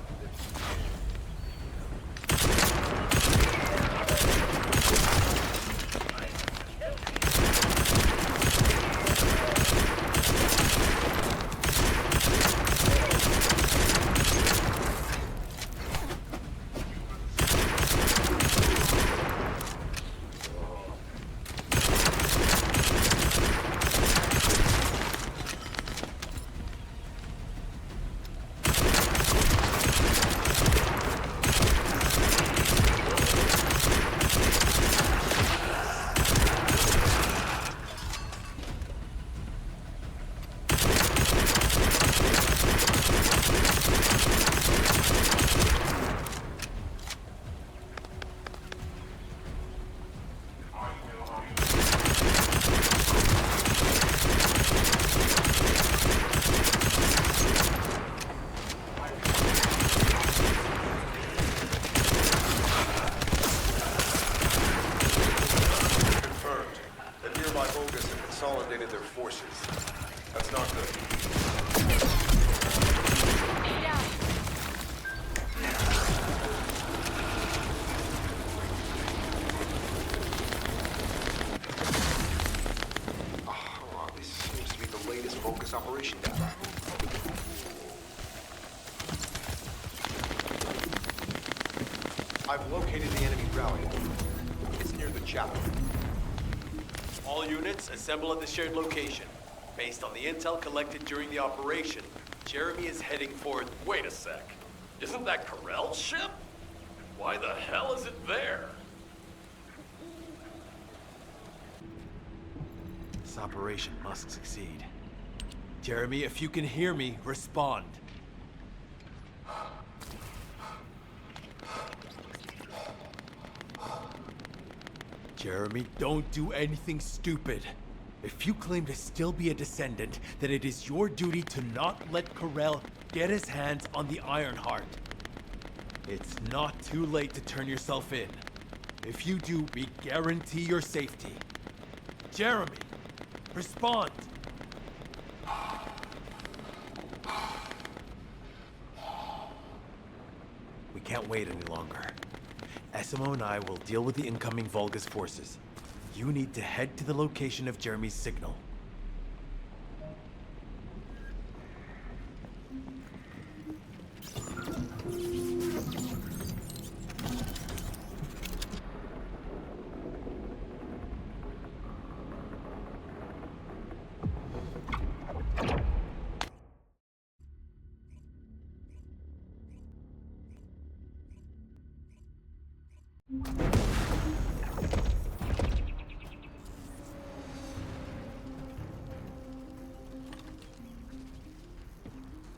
Consolidated their forces. That's not good. Oh, this seems to be the latest focus operation data. I've located the enemy rally. It's near the chapel. All units, assemble at the shared location. Based on the intel collected during the operation, Jeremy is heading for... Wait a sec. Isn't that Corell's ship? Why the hell is it there? This operation must succeed. Jeremy, if you can hear me, respond. Jeremy, don't do anything stupid. If you claim to still be a Descendant, then it is your duty to not let Corell get his hands on the Ironheart. It's not too late to turn yourself in. If you do, we guarantee your safety. Jeremy, respond! We can't wait any longer. Essimo and I will deal with the incoming Vulgus forces. You need to head to the location of Jeremy's signal.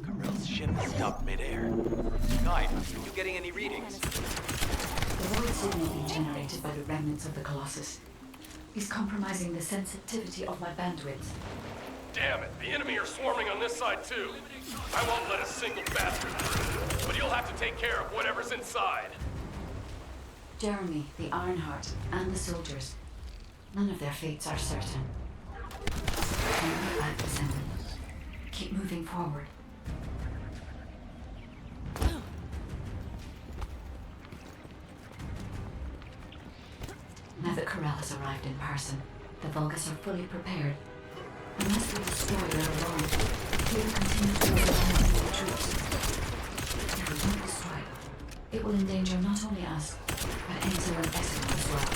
Corell's ship has stopped midair. Guide, are you getting any readings? The void signal being generated by the remnants of the Colossus is compromising the sensitivity of my bandwidth. Damn it, the enemy are swarming on this side too. I won't let a single bastard through, but you'll have to take care of whatever's inside. Jeremy, the Ironheart, and the soldiers. None of their fates are certain. Remember that, Descendant. Keep moving forward. Now that Corell has arrived in person, the Vulgus are fully prepared. Unless we destroy their alone, they will continue to overwhelm the troops. If we don't destroy it will endanger not only us, but Enzo and Essimo as well.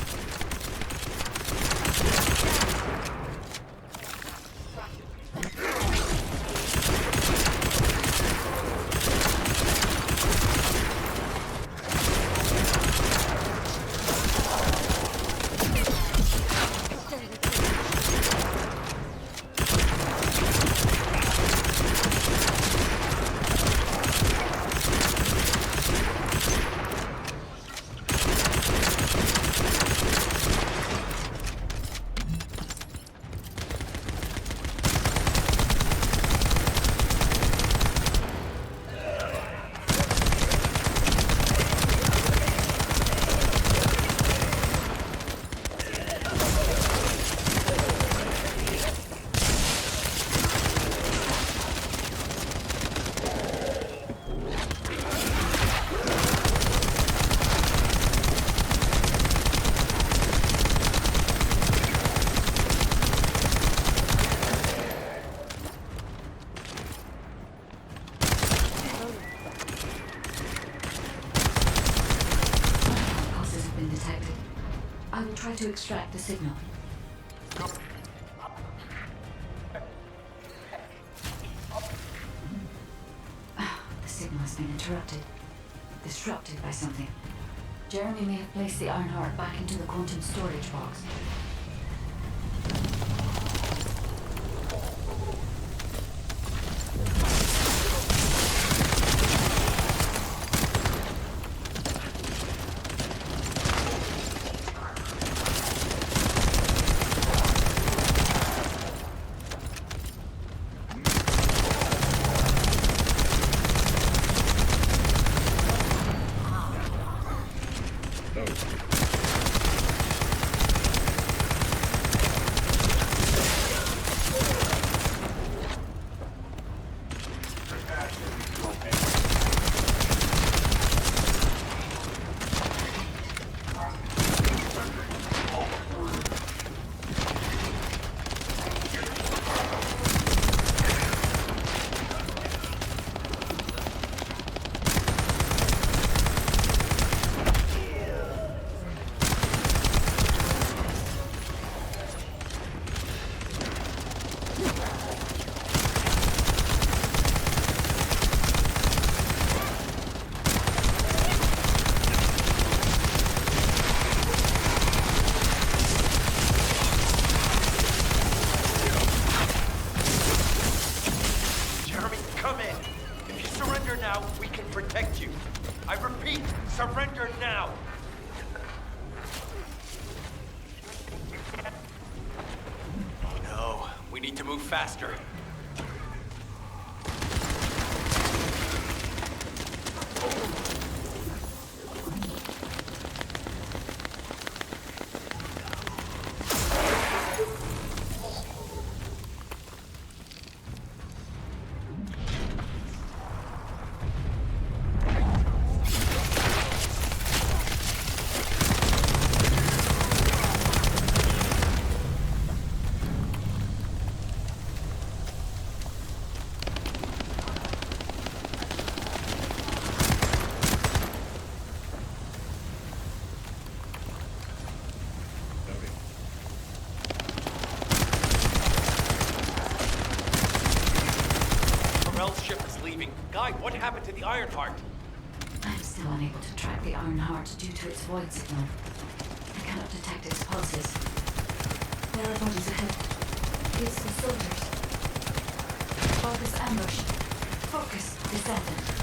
Try to extract the signal. The signal has been interrupted. Disrupted by something. Jeremy may have placed the Ironheart back into the quantum storage box. Surrender now! No. need to move faster. Guide, what happened to the Ironheart? I'm still unable to track the Ironheart due to its void signal. I cannot detect its pulses. There are bodies ahead. It's the soldiers. Focus ambush. Focus Descendant.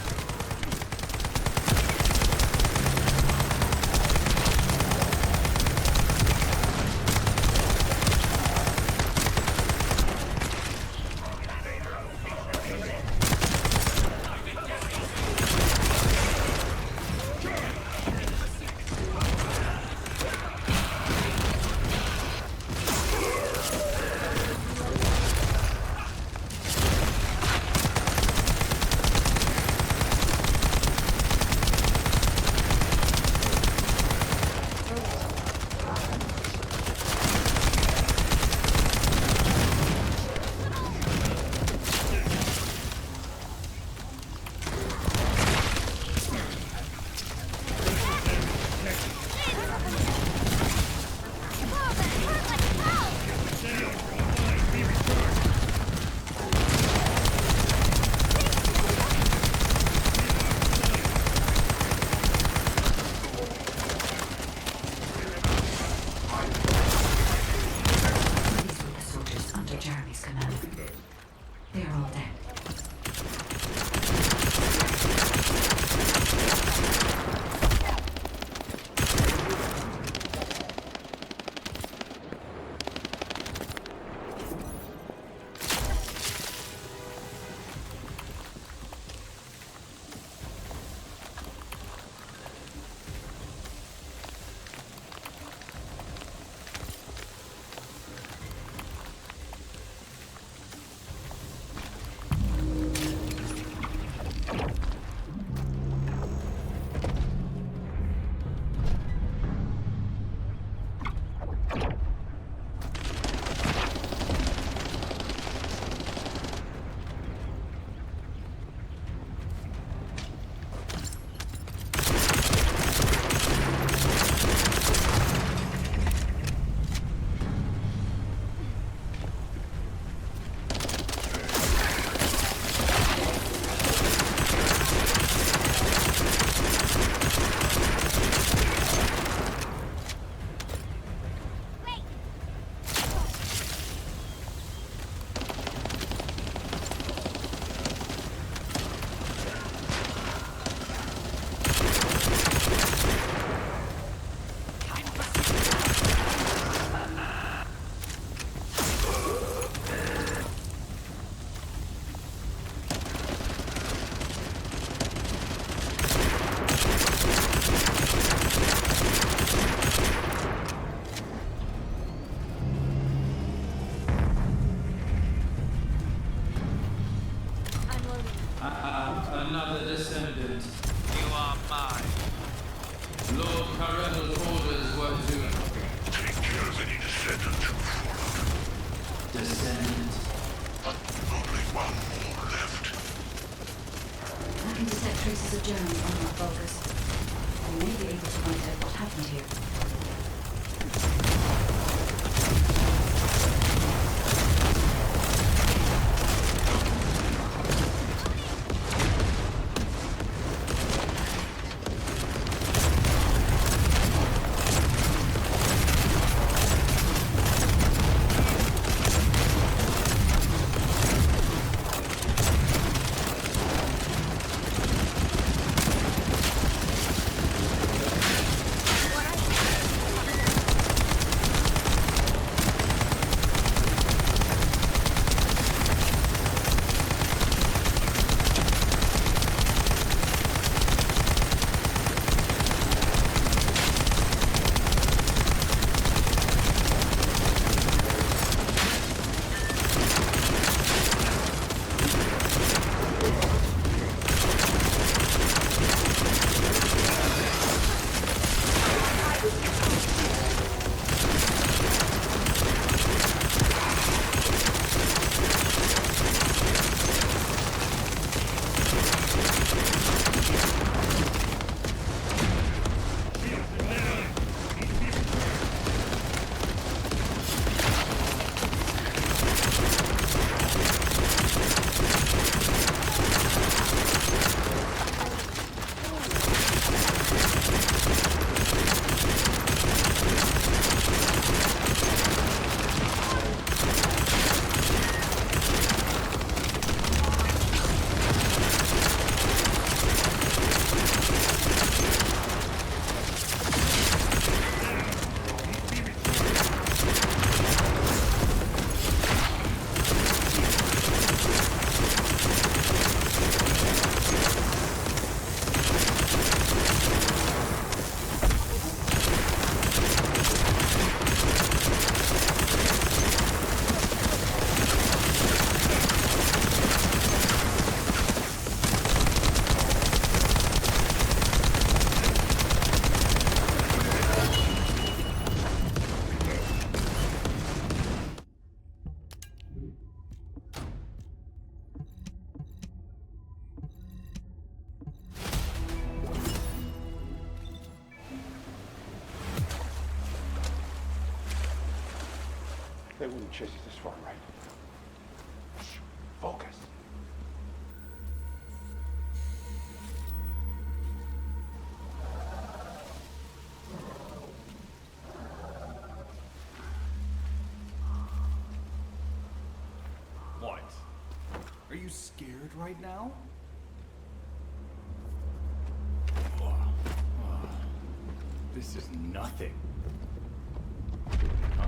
Another descendant. You are mine. Lord Parental's orders were to Take care of any descendant who followed. descend. Only one more left. I can detect traces of Jeremy on my focus. I may be able to find out what happened here. They wouldn't chase us this far, right? Shh. Focus. What? Are you scared right now? This is nothing. Huh?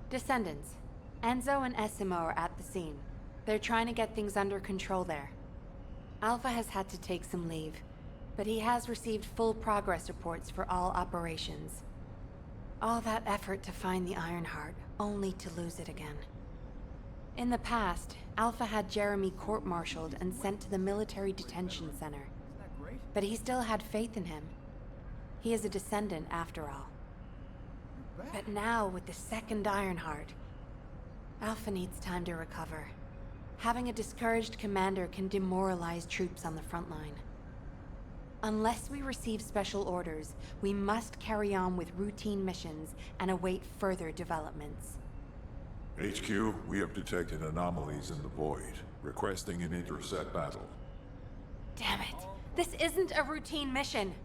Descendants. Enzo and Essimo are at the scene. They're trying to get things under control there. Alpha has had to take some leave, but he has received full progress reports for all operations. All that effort to find the Ironheart, only to lose it again. In the past, Alpha had Jeremy court-martialed and sent to the military detention center. But he still had faith in him. He is a Descendant after all. But now, with the second Ironheart, Alpha needs time to recover. Having a discouraged commander can demoralize troops on the front line. Unless we receive special orders, we must carry on with routine missions and await further developments. HQ, we have detected anomalies in the void, requesting an intercept battle. Damn it. This isn't a routine mission.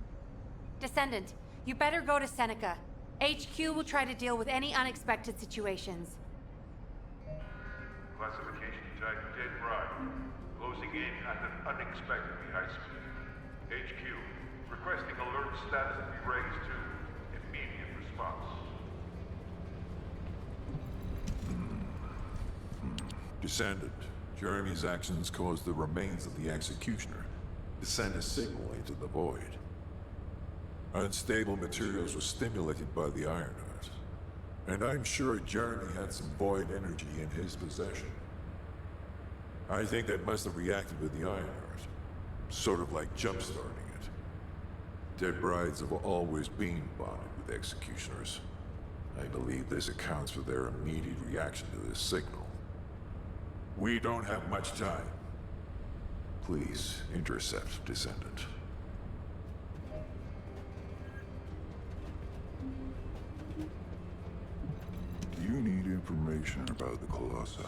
Descendant, you better go to Seneca. HQ will try to deal with any unexpected situations. Classification type dead bright. Closing in at an unexpectedly high speed. HQ, requesting alert status to be raised to immediate response. Descendant, Jeremy's actions caused the remains of the Executioner to send a signal into the void. Unstable materials were stimulated by the Ironheart, and I'm sure Jeremy had some void energy in his possession. I think that must have reacted with the Ironheart, sort of like jump-starting it. Dead brides have always been bonded with Executioners. I believe this accounts for their immediate reaction to this signal. We don't have much time. Please, intercept Descendant. Do you need information about the Colossi?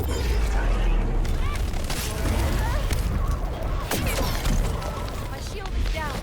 My shield is down.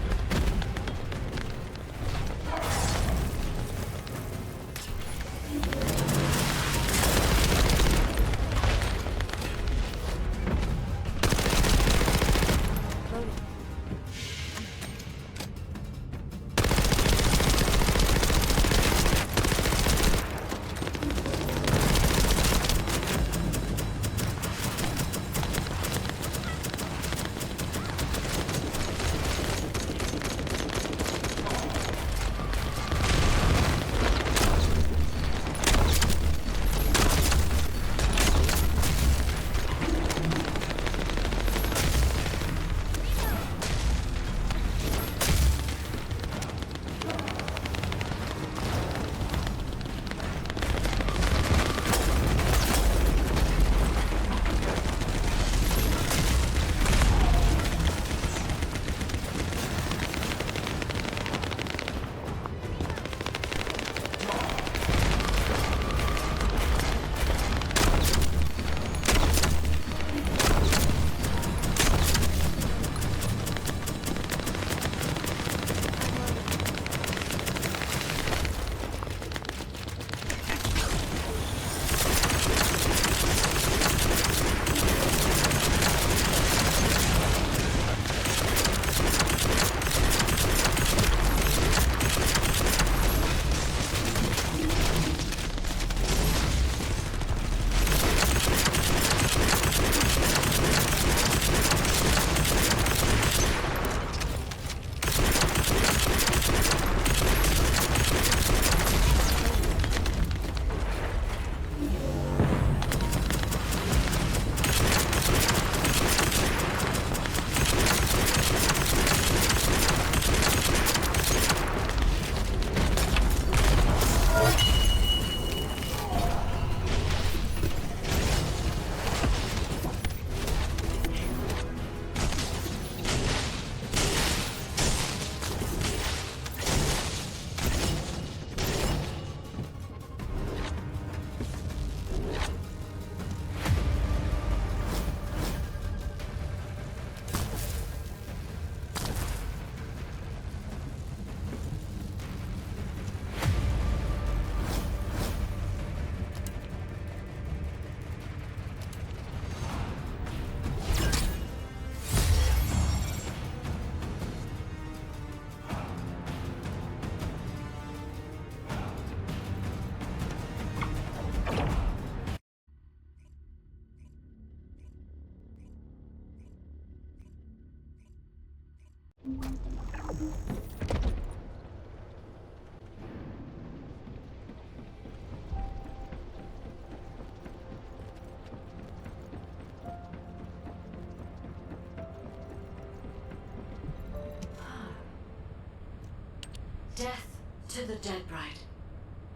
Death to the dead bride.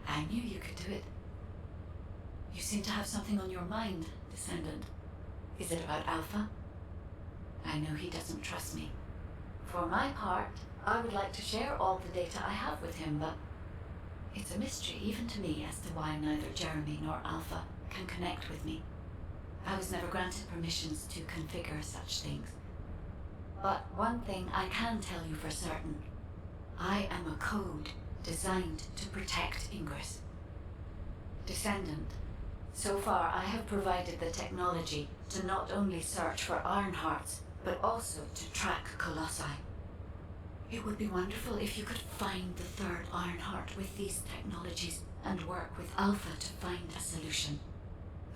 I knew you could do it. You seem to have something on your mind, Descendant. Is it about Alpha? I know he doesn't trust me. For my part, I would like to share all the data I have with him, but it's a mystery even to me as to why neither Jeremy nor Alpha can connect with me. I was never granted permissions to configure such things. But one thing I can tell you for certain. I am a code designed to protect Ingress. Descendant, so far I have provided the technology to not only search for Ironhearts, but also to track Colossi. It would be wonderful if you could find the third Ironheart with these technologies and work with Alpha to find a solution.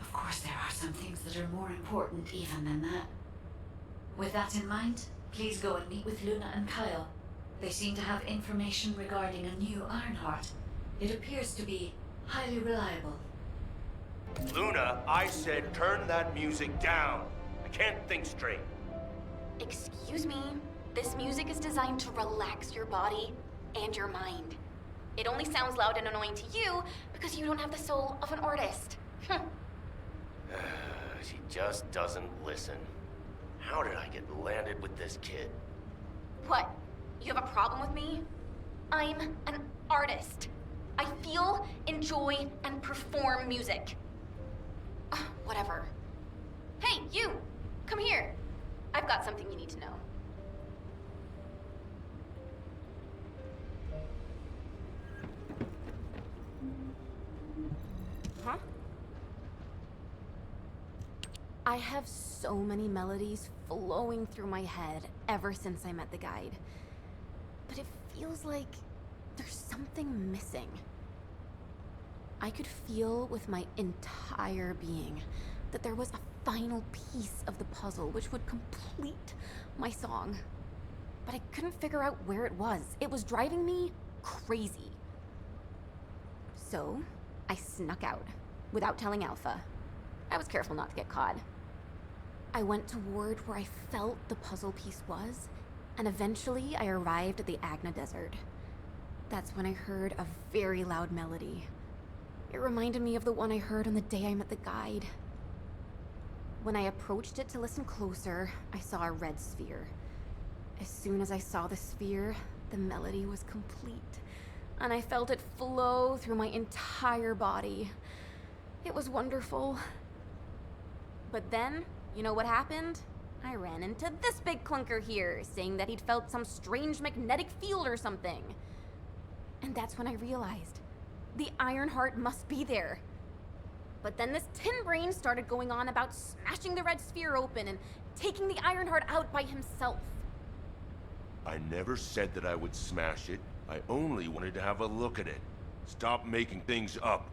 Of course, there are some things that are more important even than that. With that in mind, please go and meet with Luna and Kyle. They seem to have information regarding a new Ironheart. It appears to be highly reliable. Luna, I said turn that music down. I can't think straight. Excuse me. This music is designed to relax your body and your mind. It only sounds loud and annoying to you because you don't have the soul of an artist. She just doesn't listen. How did I get landed with this kid? What? You have a problem with me? I'm an artist. I feel, enjoy, and perform music. Whatever. need to know. Huh? I have so many melodies flowing through my head ever since I met the guide. But it feels like there's something missing. I could feel with my entire being that there was a final piece of the puzzle which would complete my song. But I couldn't figure out where it was. It was driving me crazy. So, I snuck out without telling Alpha. I was careful not to get caught. I went toward where I felt the puzzle piece was, and eventually I arrived at the Agna Desert. That's when I heard a very loud melody. It reminded me of the one I heard on the day I met the guide. When I approached it to listen closer, I saw a red sphere. As soon as I saw the sphere, the melody was complete, and I felt it flow through my entire body. It was wonderful. But then, you know what happened? I ran into this big clunker here, saying that he'd felt some strange magnetic field or something. And that's when I realized the Iron Heart must be there. But then this tin brain started going on about smashing the red sphere open and taking the Iron Heart out by himself. I never said that I would smash it. I only wanted to have a look at it. Stop making things up.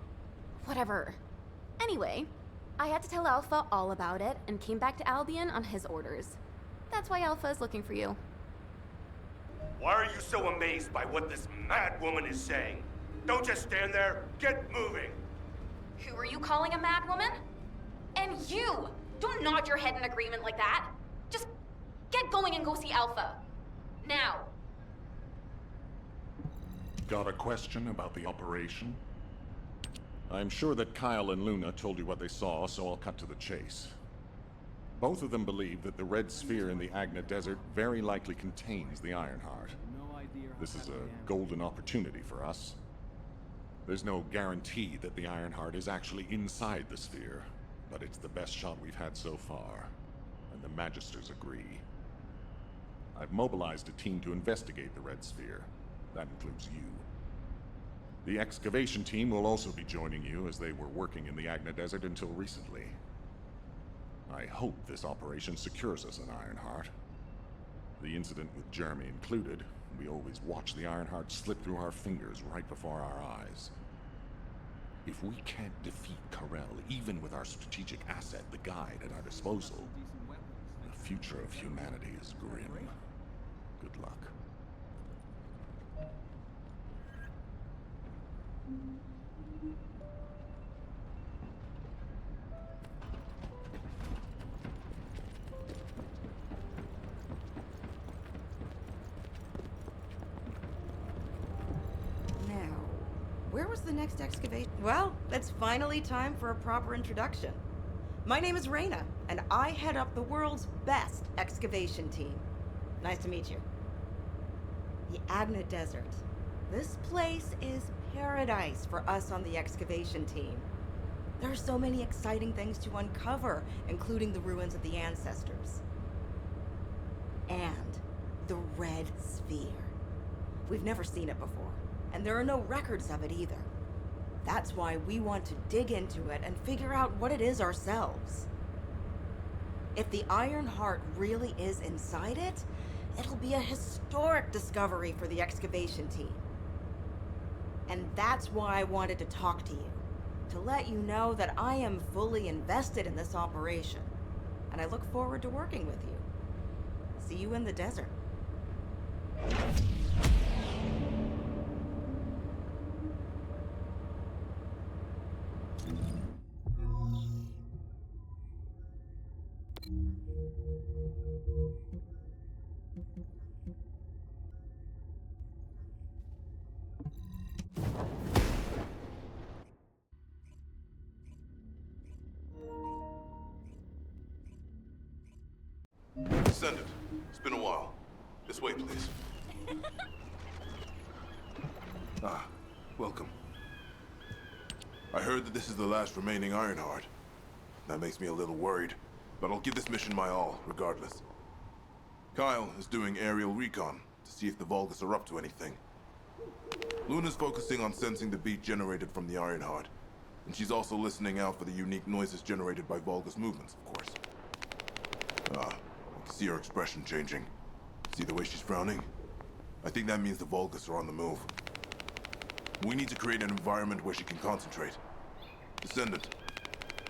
Whatever. Anyway, I had to tell Alpha all about it and came back to Albion on his orders. That's why Alpha is looking for you. Why are you so amazed by what this mad woman is saying? Don't just stand there. Get moving. Who are you calling a mad woman? And you! Don't nod your head in agreement like that. Just get going and go see Alpha. Now. Got a question about the operation? I'm sure that Kyle and Luna told you what they saw, so I'll cut to the chase. Both of them believe that the red sphere in the Agna Desert very likely contains the Iron Heart. This is a golden opportunity for us. There's no guarantee that the Iron Heart is actually inside the sphere, but it's the best shot we've had so far, and the Magisters agree. I've mobilized a team to investigate the red sphere. That includes you. The excavation team will also be joining you, as they were working in the Agna Desert until recently. I hope this operation secures us an Iron Heart. The incident with Jeremy included, we always watch the Iron Heart slip through our fingers right before our eyes. If we can't defeat Karel, even with our strategic asset, the guide, at our disposal, the future of humanity is grim. Good luck. Where was the next excavation? Well, it's finally time for a proper introduction. My name is Reyna, and I head up the world's best excavation team. Nice to meet you. The Agna Desert. This place is paradise for us on the excavation team. There are so many exciting things to uncover, including the ruins of the ancestors. And the Red Sphere. We've never seen it before. And there are no records of it either. That's why we want to dig into it and figure out what it is ourselves. If the Iron Heart really is inside it, it'll be a historic discovery for the excavation team. And that's why I wanted to talk to you, to let you know that I am fully invested in this operation, and I look forward to working with you. See you in the desert. Descendant, it's been a while. This way, please. Welcome. I heard that this is the last remaining Iron Heart. That makes me a little worried, but I'll give this mission my all, regardless. Kyle is doing aerial recon to see if the Vulgus are up to anything. Luna's focusing on sensing the beat generated from the Ironheart, and she's also listening out for the unique noises generated by Vulgus movements, of course. I can see her expression changing. See the way she's frowning? I think that means the Vulgus are on the move. We need to create an environment where she can concentrate. Descendant,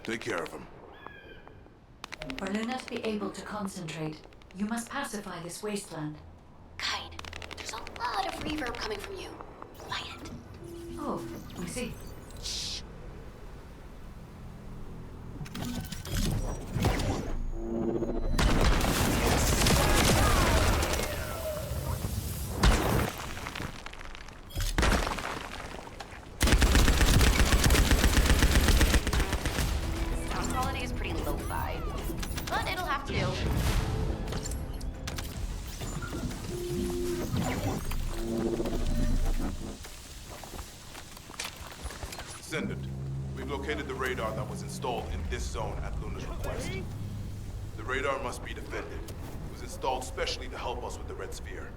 take care of him. For Luna to be able to concentrate, you must pacify this wasteland. Kite, there's a lot of reverb coming from you. Quiet. Oh, I see. Shh. Sound quality is pretty lo-fi, but it'll have to do. Descendant, we've located the radar that was installed in this zone at Luna's request. The radar must be defended. It was installed specially to help us with the Red Sphere.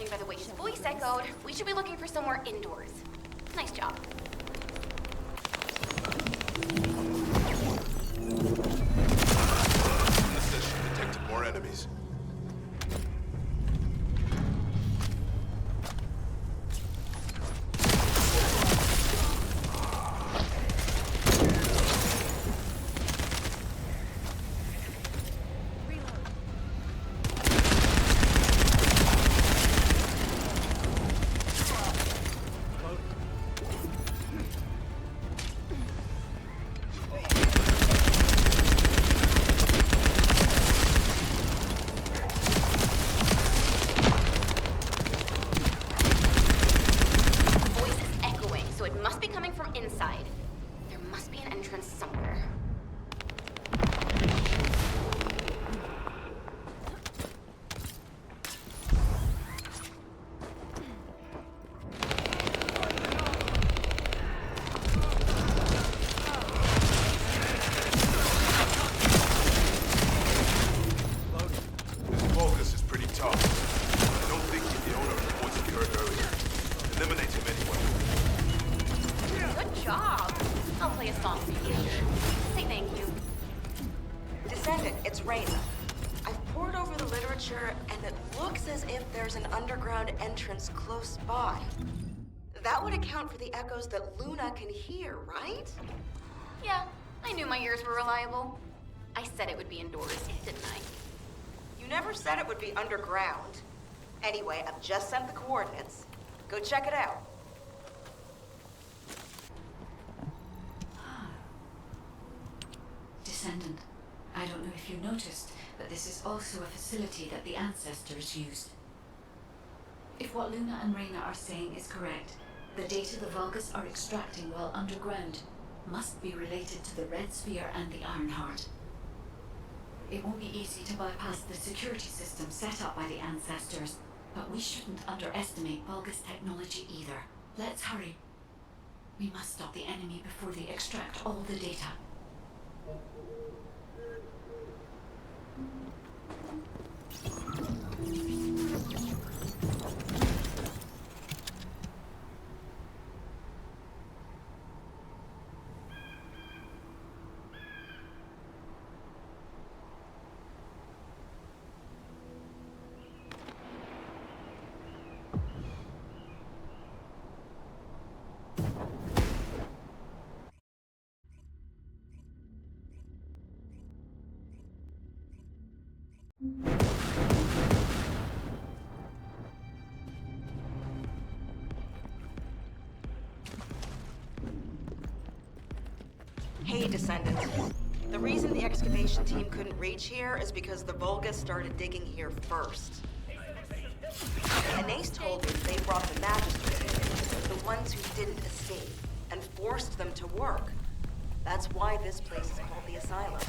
Judging by the way his voice echoed, we should be looking for somewhere indoors. Nice job. This session detected more enemies. Descendant, it's raining. I've pored over the literature, and it looks as if there's an underground entrance close by. That would account for the echoes that Luna can hear, right? Yeah, I knew my ears were reliable. I said it would be indoors, didn't I? You never said it would be underground. Anyway, I've just sent the coordinates. Go check it out. Descendant, I don't know if you noticed, but this is also a facility that the ancestors used. If what Luna and Reyna are saying is correct, the data the Vulgus are extracting while underground must be related to the Red Sphere and the Iron Heart. It won't be easy to bypass the security system set up by the ancestors, but we shouldn't underestimate Vulgus technology either. Let's hurry. We must stop the enemy before they extract all the data. Hey, Descendant. The reason the excavation team couldn't reach here is because the Vulgus started digging here first. And Ace told me they brought the Magistrates, the ones who didn't escape, and forced them to work. That's why this place is called the Asylum.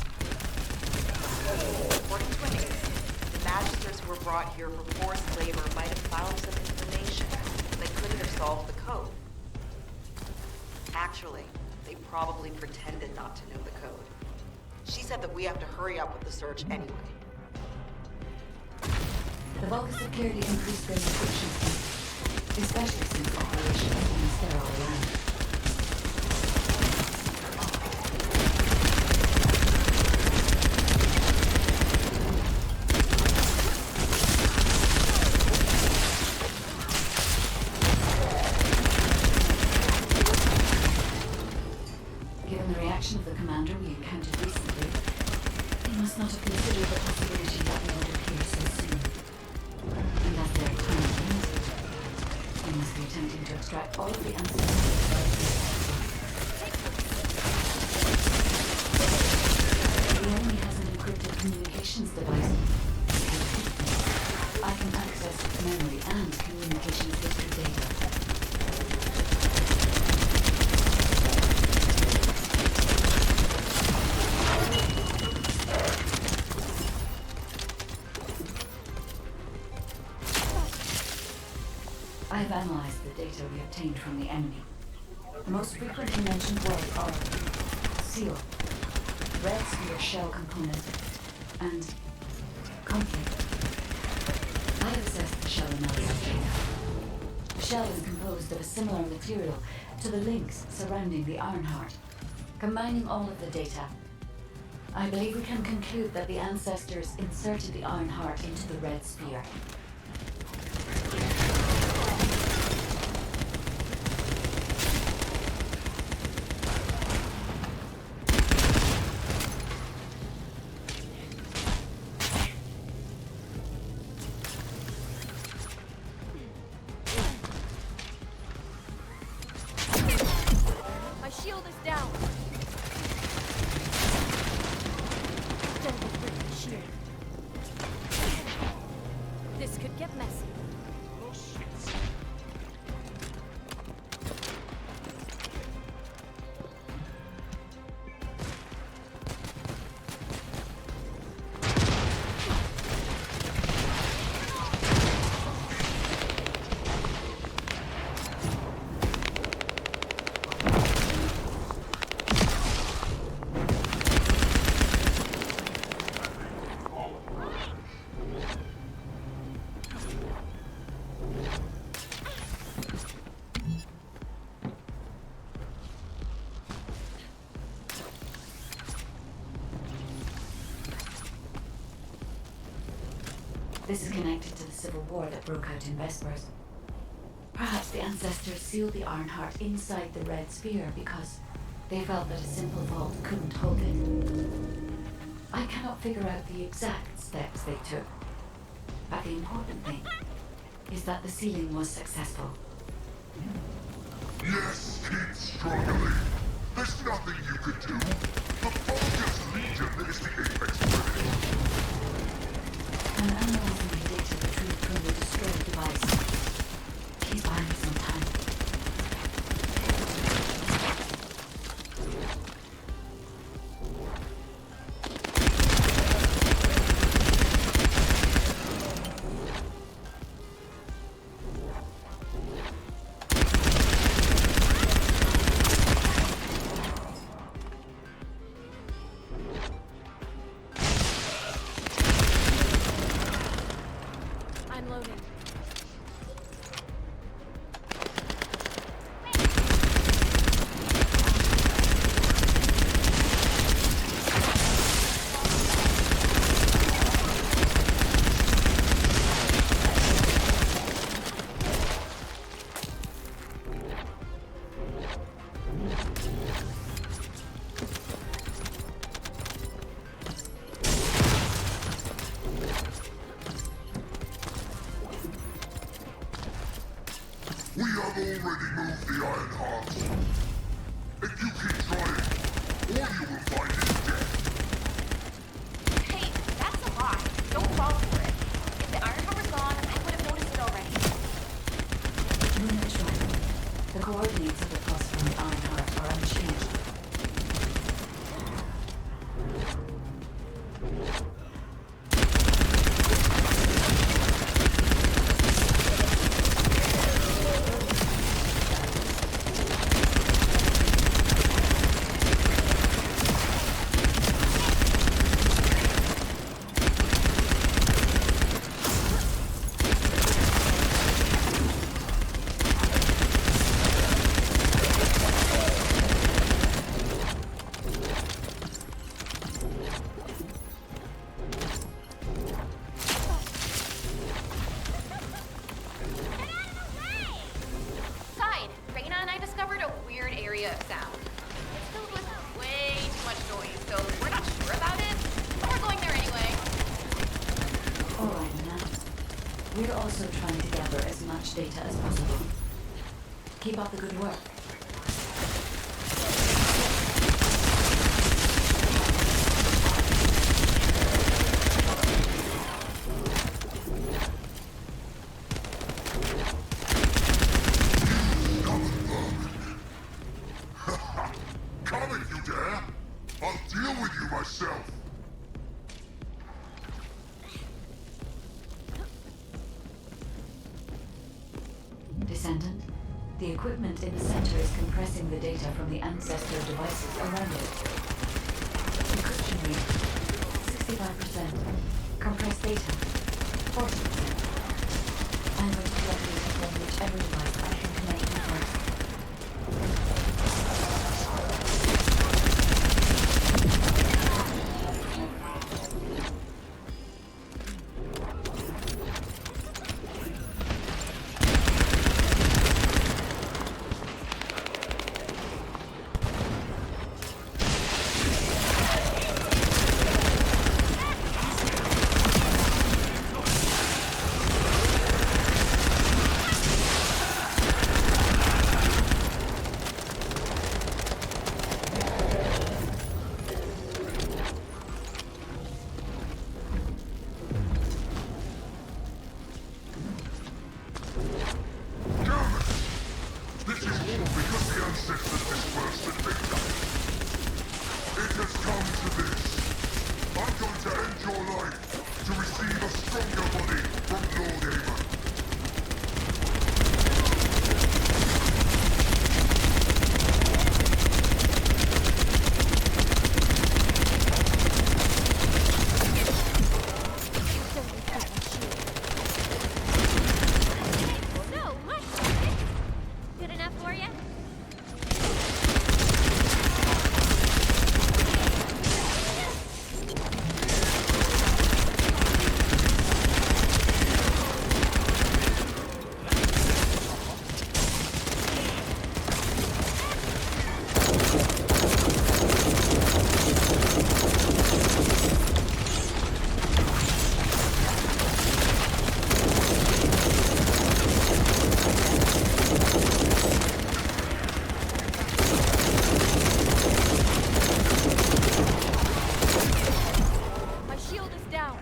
According to Ace, the Magistrates who were brought here for forced labor might have found some information, but they couldn't have solved the code. Actually, they probably pretended not to know the code. She said that we have to hurry up with the search anyway. The Vulgus have clearly increased their encryption speed, especially since Operation in sterile land. Given the reaction of the commander we encountered recently, they must not have considered the possibility that we would appear so soon. And as their time is limited, they must be attempting to extract all of the answers. The enemy has an encrypted communications device. I can access memory and communications history data. I've analyzed the data we obtained from the enemy. The most frequently mentioned words are seal, red sphere shell component, and conflict. I've assessed the shell analysis data. The shell is composed of a similar material to the links surrounding the Ironheart. Combining all of the data, I believe we can conclude that the ancestors inserted the Ironheart into the Red Sphere. My shield is down. Don't break the shield. This could get messy. Oh shit. This is connected to the civil war that broke out in Vespers. Perhaps the ancestors sealed the Ironheart inside the Red Sphere because they felt that a simple vault couldn't hold it. I cannot figure out the exact steps they took, but the important thing is that the sealing was successful. Yes, keep struggling. There's nothing you could do. The Vulgus Legion is the apex predator. I'm analyzing the data retrieved from the destroyed device. Please buy me some time. I'm loading. We have already moved the Ironheart. If you keep trying, all you will find is death. Hey, that's a lie. Don't fall for it. If the Ironheart was gone, I would have noticed it already. Luna is right. The coordinates of the pulse from the Ironheart are unchanged. Side, Reyna and I discovered a weird area of sound. It's filled with way too much noise, so we're not sure about it, but we're going there anyway. All right, now. We're also trying to gather as much data as possible. Keep up the good work. Come if you dare. I'll deal with you myself. Descendant, the equipment in the center is compressing the data from the ancestor devices around it. Encryption rate, 65%. Compressed data, 40%. Damn it! This is all because the ancestors dispersed the victim. It has come to this. I'm going to end your life to receive a stronger body from Lord Aemon. So, what? Good enough for you? My shield is down.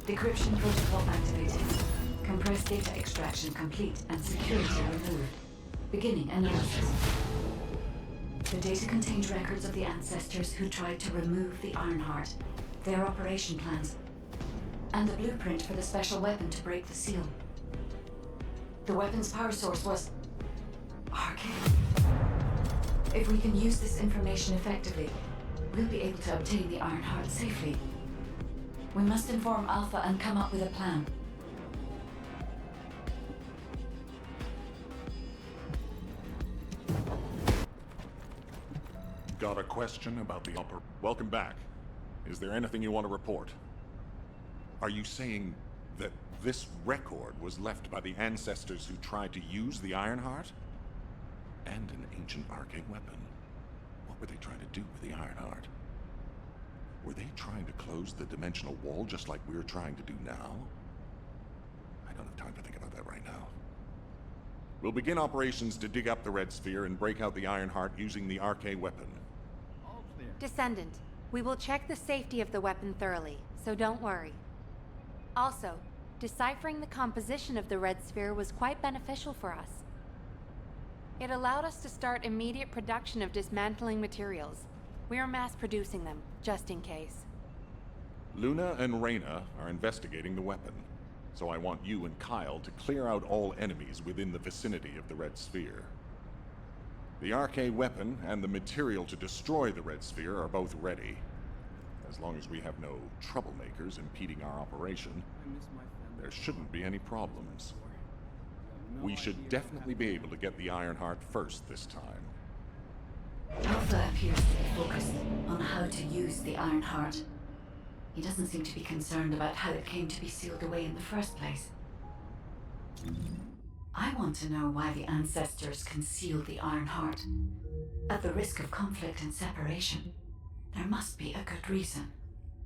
Decryption protocol activated. Compressed data extraction complete and security removed. Beginning analysis. The data contained records of the ancestors who tried to remove the Ironheart, their operation plans, and the blueprint for the special weapon to break the seal. The weapon's power source was arcane. If we can use this information effectively, we'll be able to obtain the Ironheart safely. We must inform Alpha and come up with a plan. Got a question about the upper... Welcome back. Is there anything you want to report? Are you saying that this record was left by the ancestors who tried to use the Ironheart? And an ancient arcane weapon. What were they trying to do with the Ironheart? Were they trying to close the dimensional wall just like we're trying to do now? I don't have time to think about that right now. We'll begin operations to dig up the Red Sphere and break out the Ironheart using the arcane weapon. Descendant, we will check the safety of the weapon thoroughly, so don't worry. Also, deciphering the composition of the Red Sphere was quite beneficial for us. It allowed us to start immediate production of dismantling materials. We are mass producing them, just in case. Luna and Reyna are investigating the weapon, so I want you and Kyle to clear out all enemies within the vicinity of the Red Sphere. The arcane weapon and the material to destroy the Red Sphere are both ready. As long as we have no troublemakers impeding our operation, there shouldn't be any problems. We should definitely be able to get the Ironheart first this time. Alpha appears to be focused on how to use the Ironheart. He doesn't seem to be concerned about how it came to be sealed away in the first place. I want to know why the ancestors concealed the Ironheart. At the risk of conflict and separation, there must be a good reason.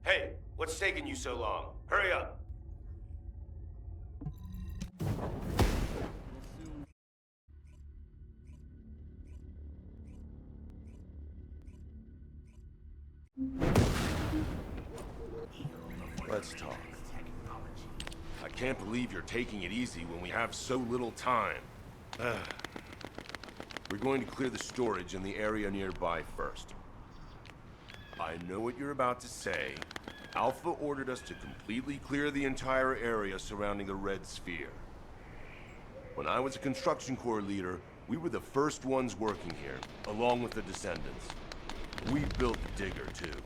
Hey, what's taking you so long? Hurry up! Let's talk. I can't believe you're taking it easy when we have so little time. We're going to clear the storage in the area nearby first. I know what you're about to say. Alpha ordered us to completely clear the entire area surrounding the Red Sphere. When I was a construction corps leader, We were the first ones working here, along with the Descendants. We built the digger, too.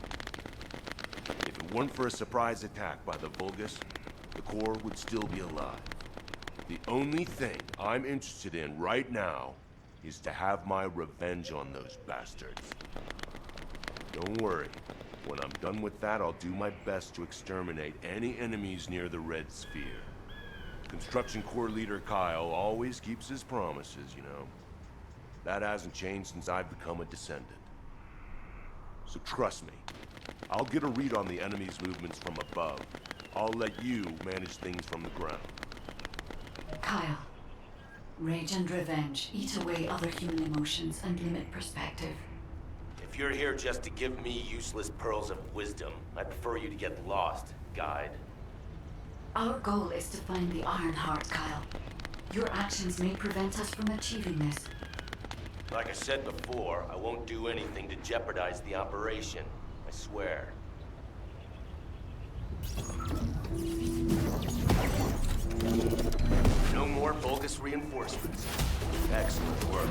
If it weren't for a surprise attack by the Vulgus, the core would still be alive. The only thing I'm interested in right now is to have my revenge on those bastards. Don't worry. When I'm done with that, I'll do my best to exterminate any enemies near the Red Sphere. Construction Corps leader Kyle always keeps his promises, you know. That hasn't changed since I've become a Descendant. So trust me, I'll get a read on the enemy's movements from above. I'll let you manage things from the ground. Kyle, rage and revenge eat away other human emotions and limit perspective. If you're here just to give me useless pearls of wisdom, I prefer you to get lost, guide. Our goal is to find the Iron Heart, Kyle. Your actions may prevent us from achieving this. Like I said before, I won't do anything to jeopardize the operation. I swear. No more Vulgus reinforcements. Excellent work.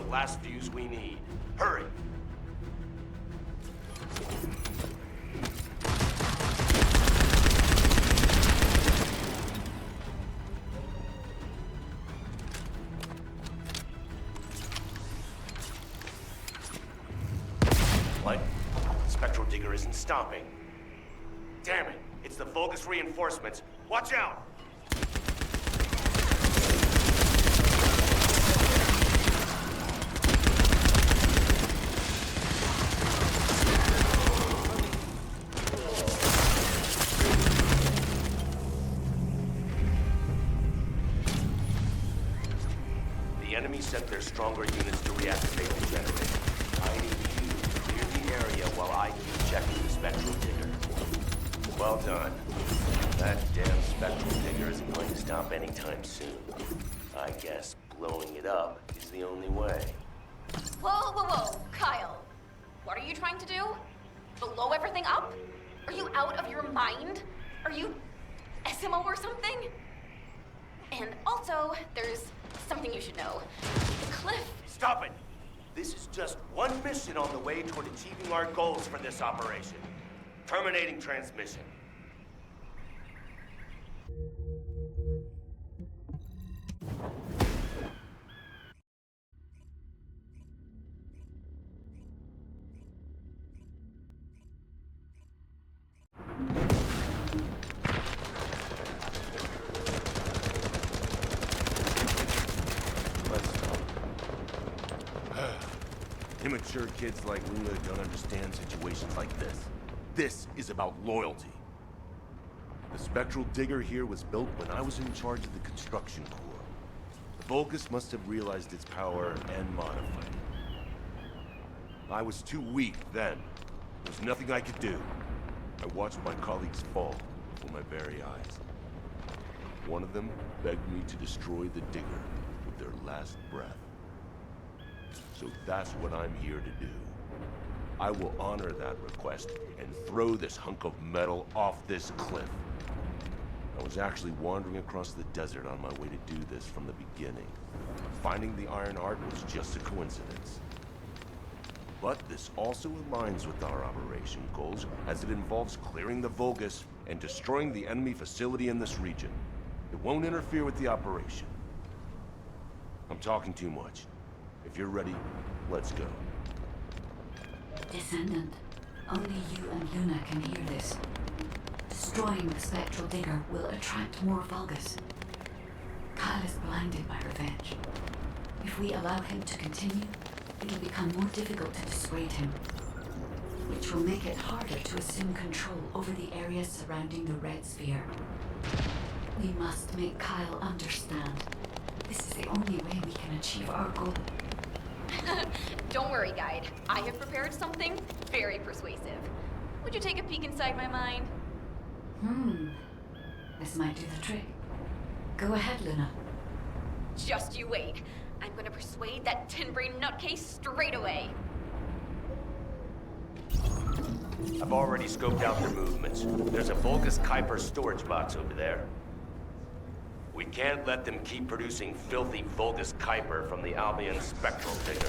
Last fuse we need. Hurry! What? Spectral Digger isn't stopping. Damn it! It's the Vulgus reinforcements. Watch out! Sent their stronger units to reactivate the generator. I need you to clear the area while I keep checking the Spectral Digger. Well done. That damn Spectral Digger isn't going to stop anytime soon. I guess blowing it up is the only way. Whoa, whoa, whoa, Kyle. What are you trying to do? Blow everything up? Are you out of your mind? Are you SMO or something? And also, there's something you should know. The cliff... Stop it! This is just one mission on the way toward achieving our goals for this operation. Terminating transmission. Immature kids like Luna don't understand situations like this. This is about loyalty. The spectral digger here was built when I was in charge of the construction corps. The Vulgus must have realized its power and modified it. I was too weak then. There's nothing I could do. I watched my colleagues fall before my very eyes. One of them begged me to destroy the digger with their last breath. So that's what I'm here to do. I will honor that request and throw this hunk of metal off this cliff. I was actually wandering across the desert on my way to do this from the beginning. Finding the Iron Heart was just a coincidence. But this also aligns with our operation goals, as it involves clearing the Vulgus and destroying the enemy facility in this region. It won't interfere with the operation. I'm talking too much. If you're ready, let's go. Descendant, only you and Luna can hear this. Destroying the spectral digger will attract more Vulgus. Kyle is blinded by revenge. If we allow him to continue, it'll become more difficult to dissuade him, which will make it harder to assume control over the areas surrounding the Red Sphere. We must make Kyle understand. This is the only way we can achieve our goal. Don't worry, Guide. I have prepared something very persuasive. Would you take a peek inside my mind? This might do the trick. Go ahead, Luna. Just you wait. I'm gonna persuade that tin-brain nutcase straight away. I've already scoped out their movements. There's a Vulgus Kuiper storage box over there. We can't let them keep producing filthy Vulgus Kuiper from the Albion spectral digger.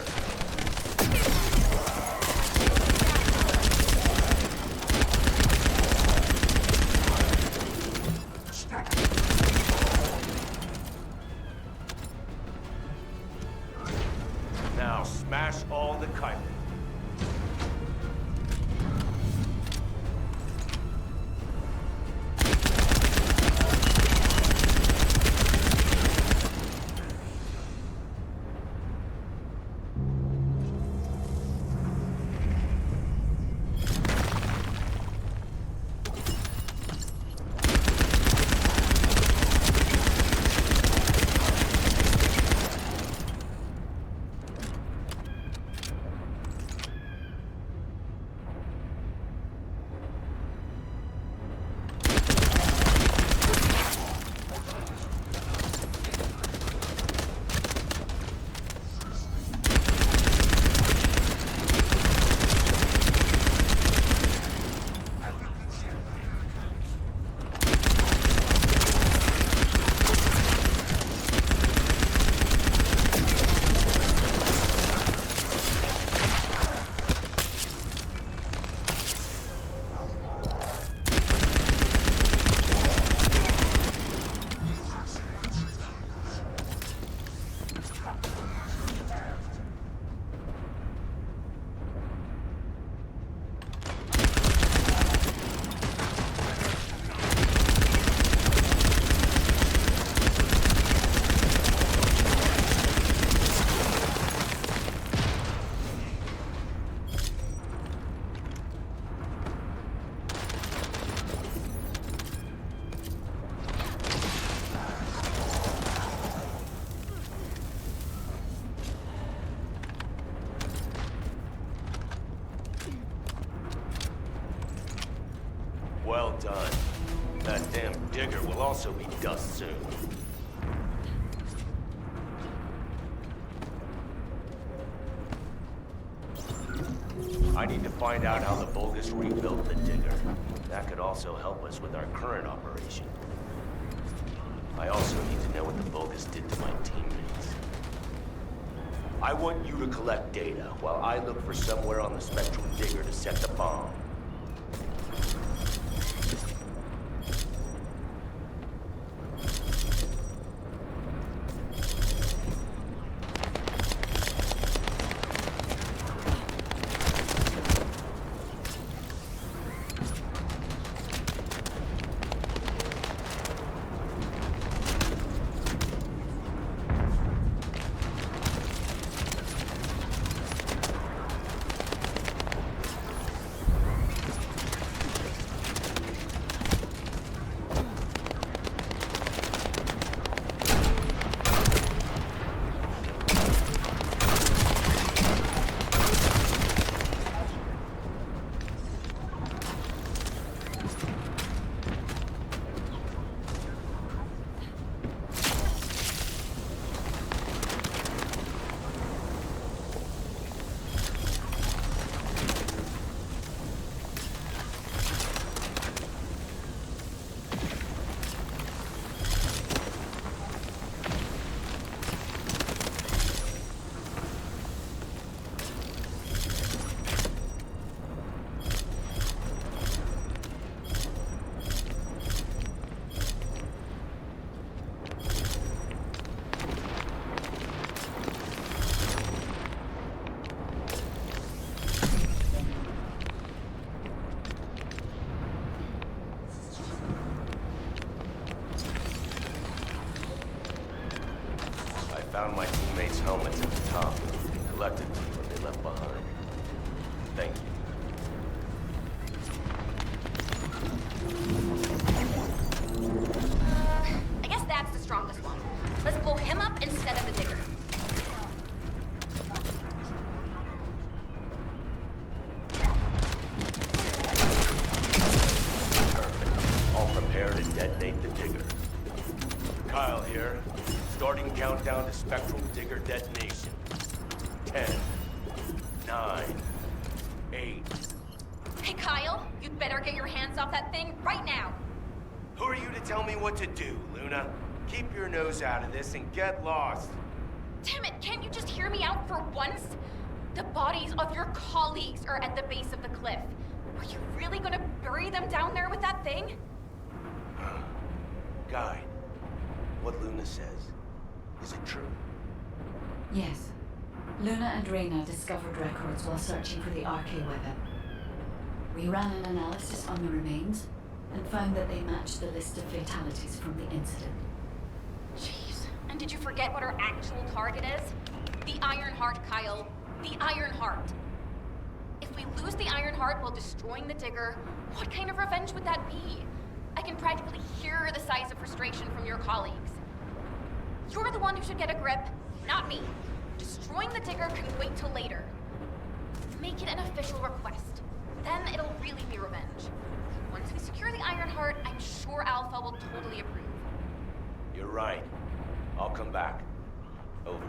Now smash all the Kuiper. Well done. That damn digger will also be dust soon. I need to find out how the Vulgus rebuilt the digger. That could also help us with our current operation. I also need to know what the Vulgus did to my teammates. I want you to collect data while I look for somewhere on the spectral digger to set the bomb. found my teammates' helmets at the top. Collected what they left behind. Thank you. I guess that's the strongest one. Let's blow him up instead of the digger. Perfect. I'll prepare to detonate the digger. Kyle here. Starting countdown to spectral digger detonation. 10, 9, 8. Hey, Kyle, you'd better get your hands off that thing right now. Who are you to tell me what to do, Luna? Keep your nose out of this and get lost. Damn it, can't you just hear me out for once? The bodies of your colleagues are at the base of the cliff. Are you really gonna bury them down there with that thing? Guy, what Luna says, is it true? Yes. Luna and Reyna discovered records while searching for the RK weapon. We ran an analysis on the remains and found that they matched the list of fatalities from the incident. Jeez. And did you forget what our actual target is? The Iron Heart, Kyle. The Iron Heart. If we lose the Iron Heart while destroying the digger, what kind of revenge would that be? I can practically hear the sighs of frustration from your colleagues. You're the one who should get a grip, not me. Destroying the digger can wait till later. Make it an official request. Then it'll really be revenge. Once we secure the Iron Heart, I'm sure Alpha will totally approve. You're right. I'll come back. Over.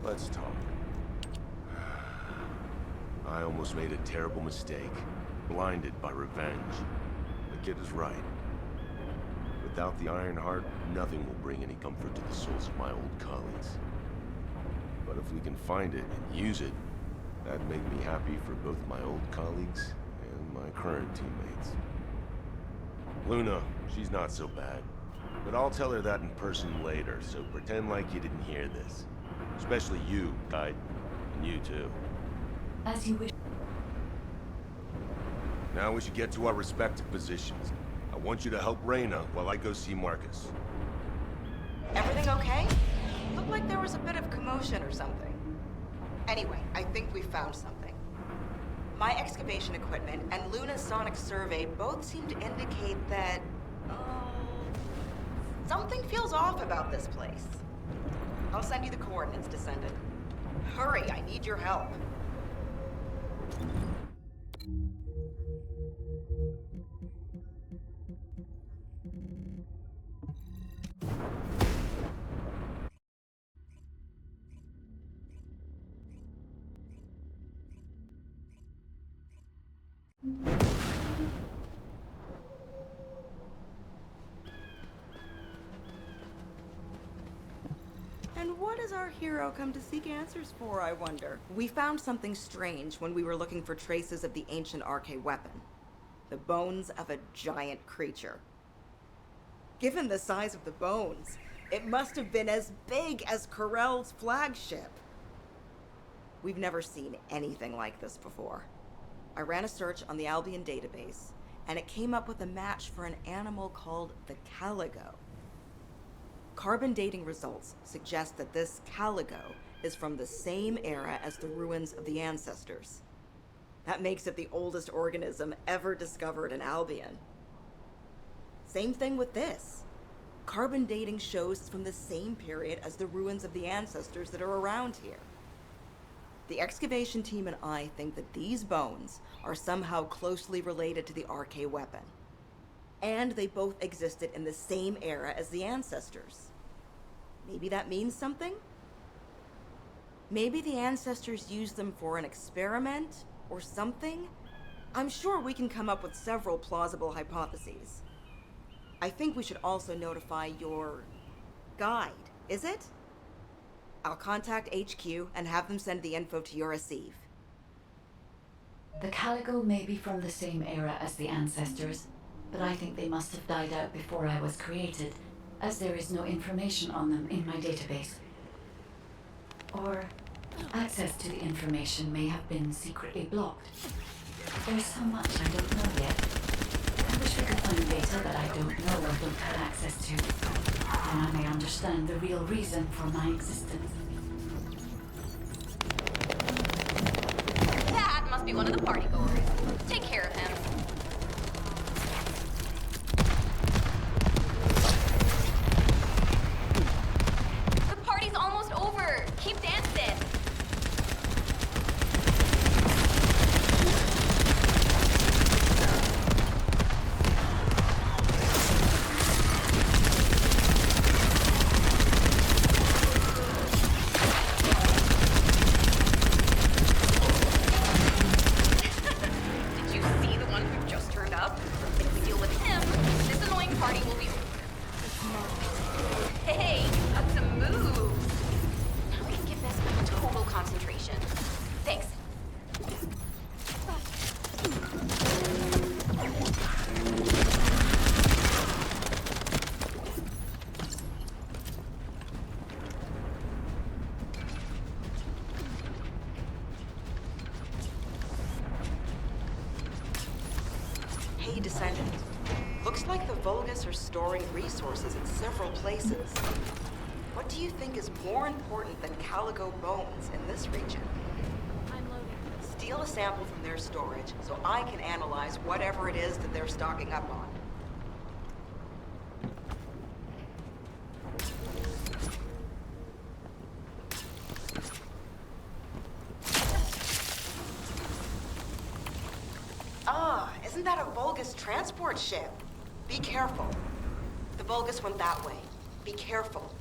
Let's talk. I almost made a terrible mistake. Blinded by revenge. The kid is right. Without the Iron Heart, nothing will bring any comfort to the souls of my old colleagues. But if we can find it and use it, that'd make me happy for both my old colleagues and my current teammates. Luna, she's not so bad. But I'll tell her that in person later, so pretend like you didn't hear this. Especially you, Guide. And you too. As you wish. Now we should get to our respective positions. I want you to help Reyna while I go see Marcus. Everything okay? Looked like there was a bit of commotion or something. Anyway, I think we found something. My excavation equipment and Luna's sonic survey both seem to indicate that... something feels off about this place. I'll send you the coordinates, Descendant. Hurry, I need your help. And what does our hero come to seek answers for, I wonder? We found something strange when we were looking for traces of the ancient RK weapon. The bones of a giant creature. Given the size of the bones, it must have been as big as Corell's flagship. We've never seen anything like this before. I ran a search on the Albion database, and it came up with a match for an animal called the caligo. Carbon dating results suggest that this caligo is from the same era as the ruins of the ancestors. That makes it the oldest organism ever discovered in Albion. Same thing with this. Carbon dating shows it's from the same period as the ruins of the ancestors that are around here. The excavation team and I think that these bones are somehow closely related to the RK weapon. And they both existed in the same era as the ancestors. Maybe that means something? Maybe the ancestors used them for an experiment or something? I'm sure we can come up with several plausible hypotheses. I think we should also notify your guide, is it? I'll contact HQ and have them send the info to your receive. The caligo may be from the same era as the ancestors, but I think they must have died out before I was created, as there is no information on them in my database. Or access to the information may have been secretly blocked. There's so much I don't know yet. I wish we could find data that I don't know or don't have access to. Then I may understand the real reason for my existence. That must be one of the partygoers. Take care of him. The party's almost over. Keep dancing. Did you see the one who just turned up? If we deal with him, this annoying party will be... Hey, got some moves. Now we can give this total concentration. Thanks. Hey, Descendant. Looks like the Vulgus are storing resources in several places. What do you think is more important than Caligo bones in this region? I'm loading. Steal a sample from their storage so I can analyze whatever it is that they're stocking up on. Ah, isn't that a Vulgus transport ship? Be careful. The Vulgus went that way. Be careful.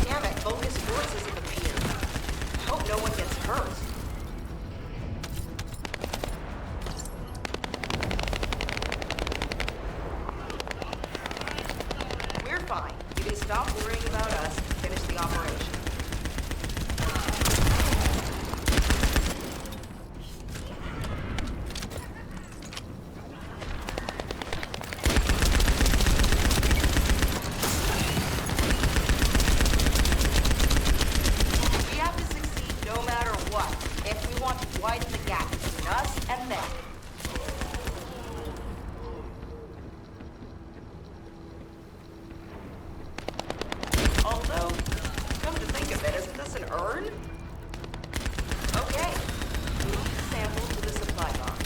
Damn it, Vulgus forces have appeared. I hope no one gets hurt. We're fine. You can stop worrying about us and finish the operation. We have to succeed no matter what, if we want to widen the gap between us and them. Although, come to think of it, isn't this an urn? Okay. Move the sample to the supply box.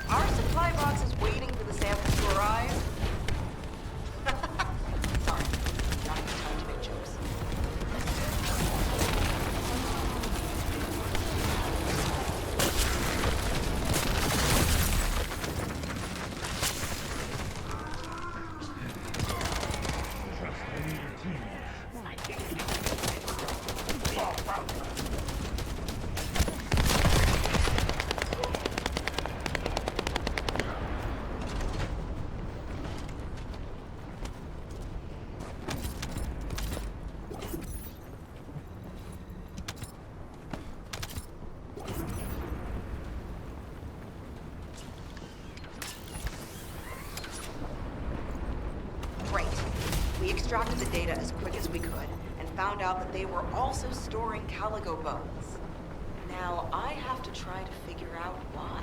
Our supply box is waiting for the samples to arrive. Sorry, not enough time to make jokes. Great. We extracted the data as quick as we could and found out that they were also storing Caligo bones. Now, I have to try to figure out why.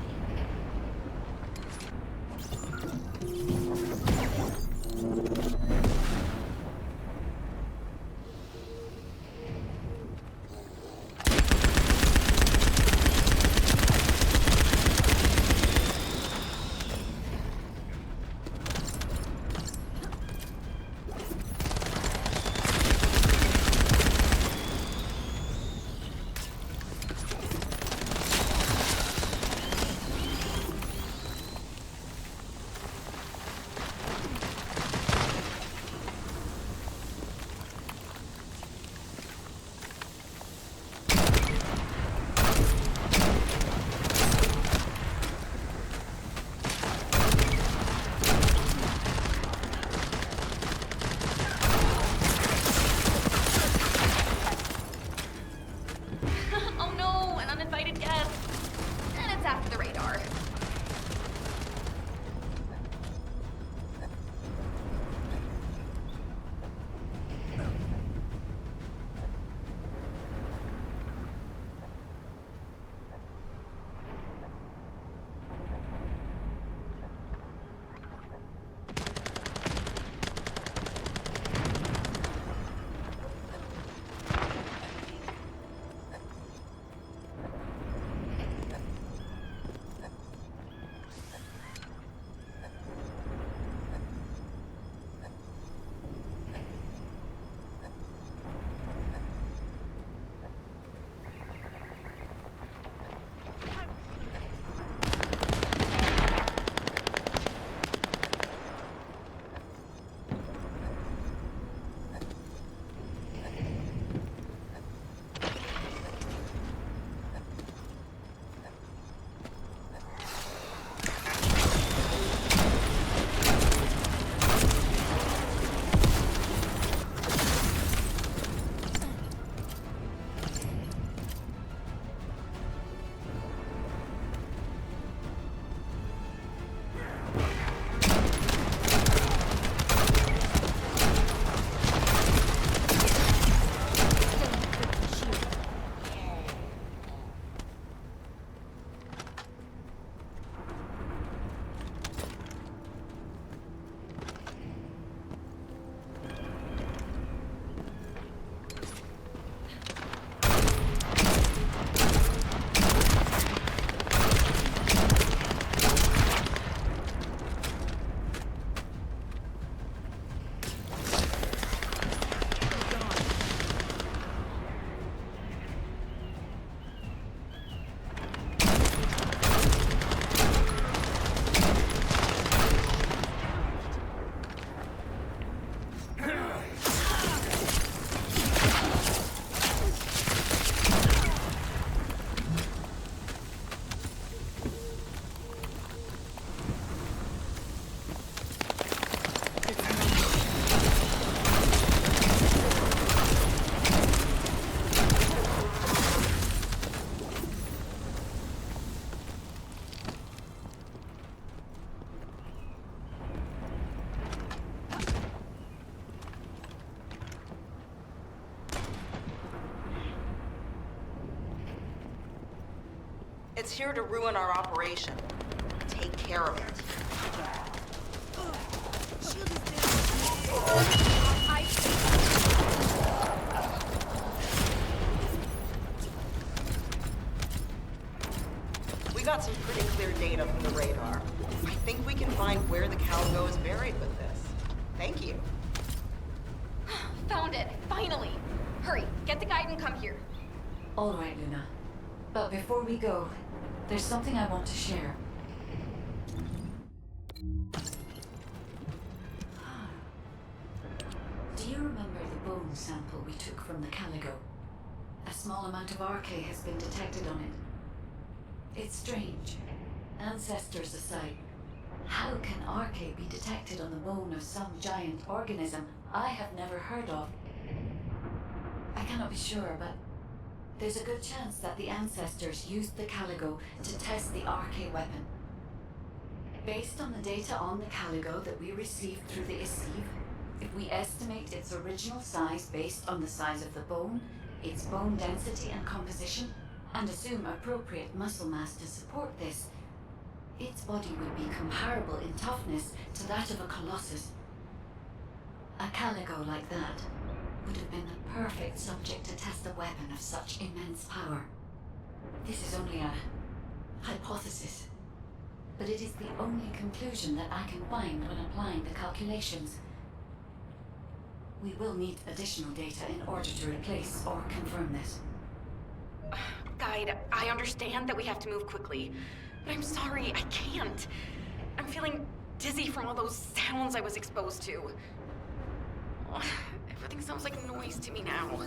It's here to ruin our operation. Take care of it. We got some pretty clear data from the radar. I think we can find where the Caligo is buried with this. Thank you. Found it, finally. Hurry, get the guide and come here. All right, Luna. But before we go, there's something I want to share. Do you remember the bone sample we took from the Caligo? A small amount of RK has been detected on it. It's strange. Ancestors aside, how can RK be detected on the bone of some giant organism I have never heard of? I cannot be sure, but there's a good chance that the ancestors used the Caligo to test the RK weapon. Based on the data on the Caligo that we received through the Isiv, if we estimate its original size based on the size of the bone, its bone density and composition, and assume appropriate muscle mass to support this, its body would be comparable in toughness to that of a Colossus. A Caligo like that would have been the perfect subject to test a weapon of such immense power. This is only a hypothesis, but it is the only conclusion that I can find when applying the calculations. We will need additional data in order to replace or confirm this. Guide, I understand that we have to move quickly, but I'm sorry, I can't. I'm feeling dizzy from all those sounds I was exposed to. Everything sounds like noise to me now.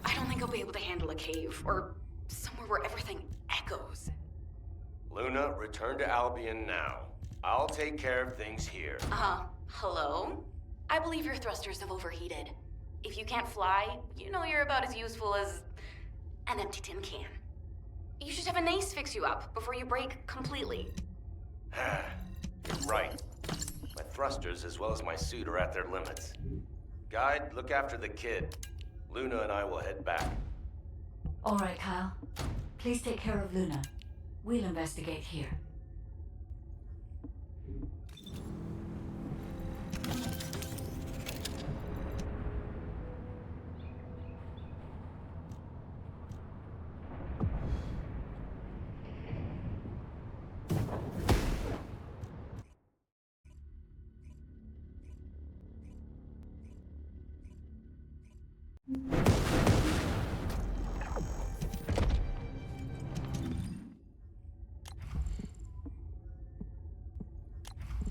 I don't think I'll be able to handle a cave, or somewhere where everything echoes. Luna, return to Albion now. I'll take care of things here. Hello? I believe your thrusters have overheated. If you can't fly, you know you're about as useful as an empty tin can. You should have an ace fix you up before you break completely. You're right. My thrusters as well as my suit are at their limits. Guide, look after the kid. Luna and I will head back. All right, Kyle. Please take care of Luna. We'll investigate here.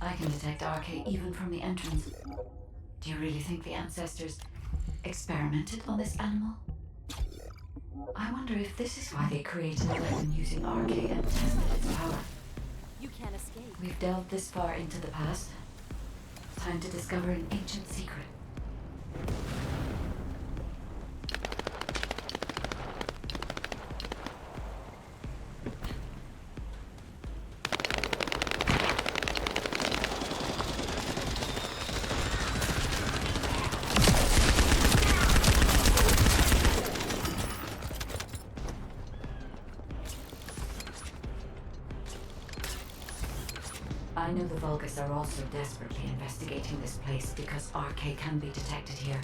I can detect RK even from the entrance. Do you really think the ancestors experimented on this animal? I wonder if this is why they created a weapon using RK and tested its power. You can't escape. We've delved this far into the past. Time to discover an ancient secret. I know the Vulgus are also desperately investigating this place because RK can be detected here.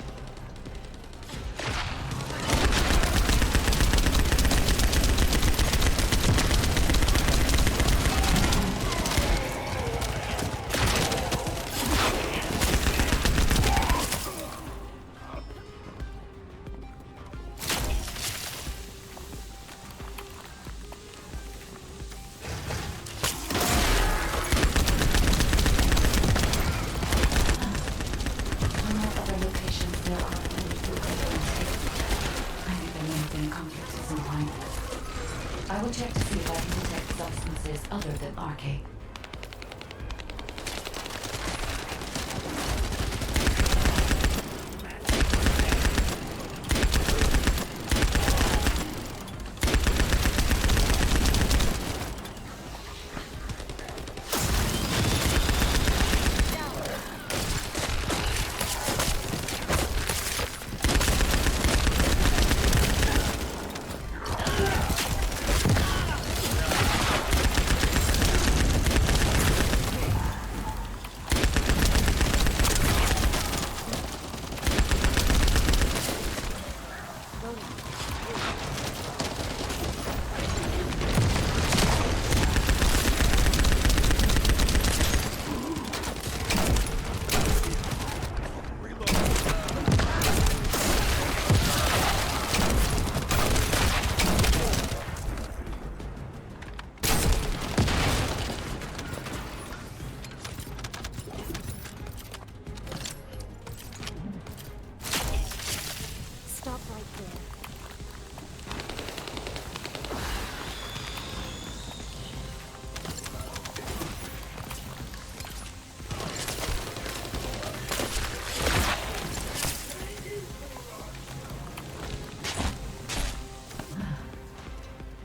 I will check to see if I can detect substances other than RK. Stop right there.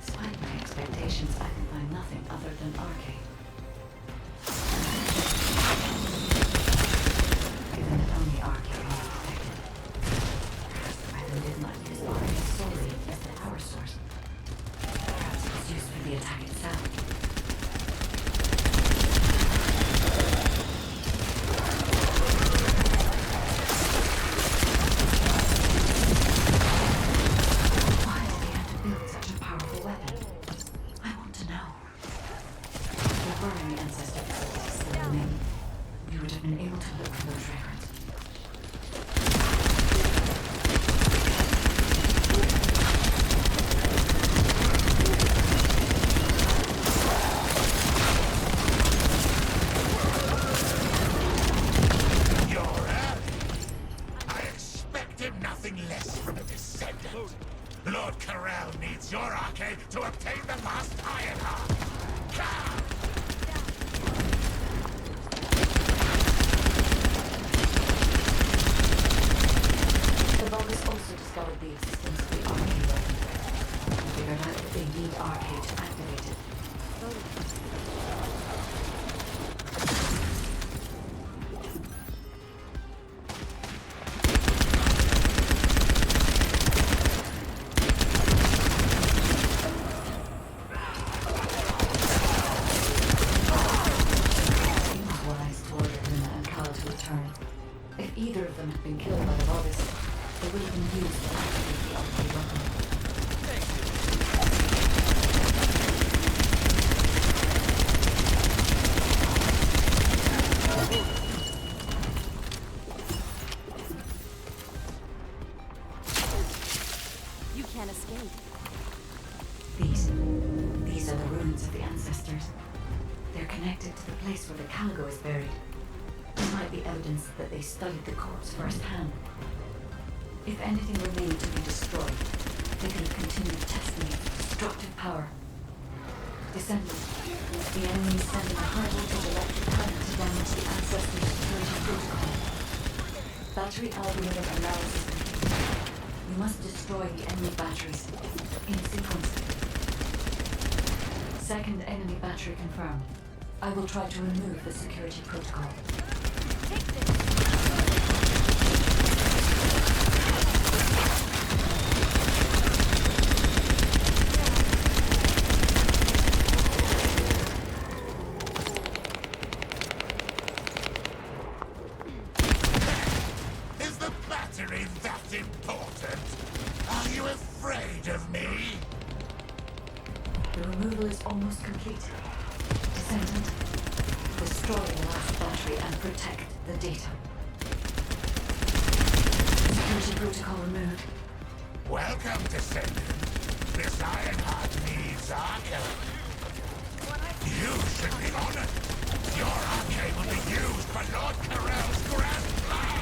Despite my expectations, I can find nothing other than arcade. Given that only arcade is protected, perhaps the weapon did not use arcade solely as the power source. Perhaps it was used for the attack itself. Why did they have to build such a powerful weapon? I want to know. If there were any ancestor facilities still remaining, we would have been able to look for those records. You're early. I expected nothing less from a descendant. Lord Corell needs your arcade to obtain the last iron heart. Come! The Vulgus also discovered the existence of the arcade weapon. I figured out that they need arcade to activate it. Seems wise to order Luna and Cal to return. If either of them had been killed by the Vulgus, they would have been used to activate the arcade weapon. You can't escape. These are the ruins of the ancestors. They're connected to the place where the Caligo is buried. There might be evidence that they studied the corpse firsthand. If anything remained to be destroyed, they could have continued testing its destructive power. Descendant, the enemy is sending a high voltage electric current to damage the ancestors' security protocol. Battery algorithm analysis complete. We must destroy the enemy batteries in sequence. Second enemy battery confirmed. I will try to remove the security protocol. Is the battery that important? Are you afraid of me? The removal is almost complete. Descendant, destroy the last battery and protect the data. Security protocol removed. Welcome, Descendant. This Ironheart needs arcade. You should be honored. Your arcade will be used for Lord Corell's grand plan.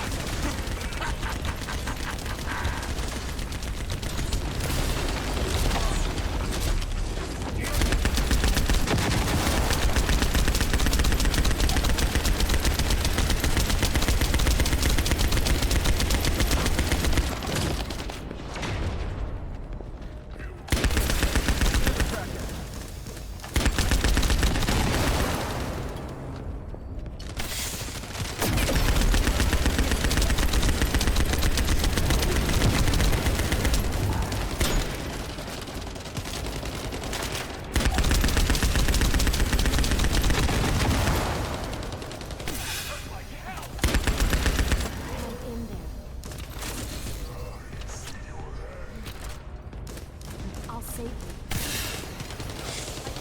saved me. I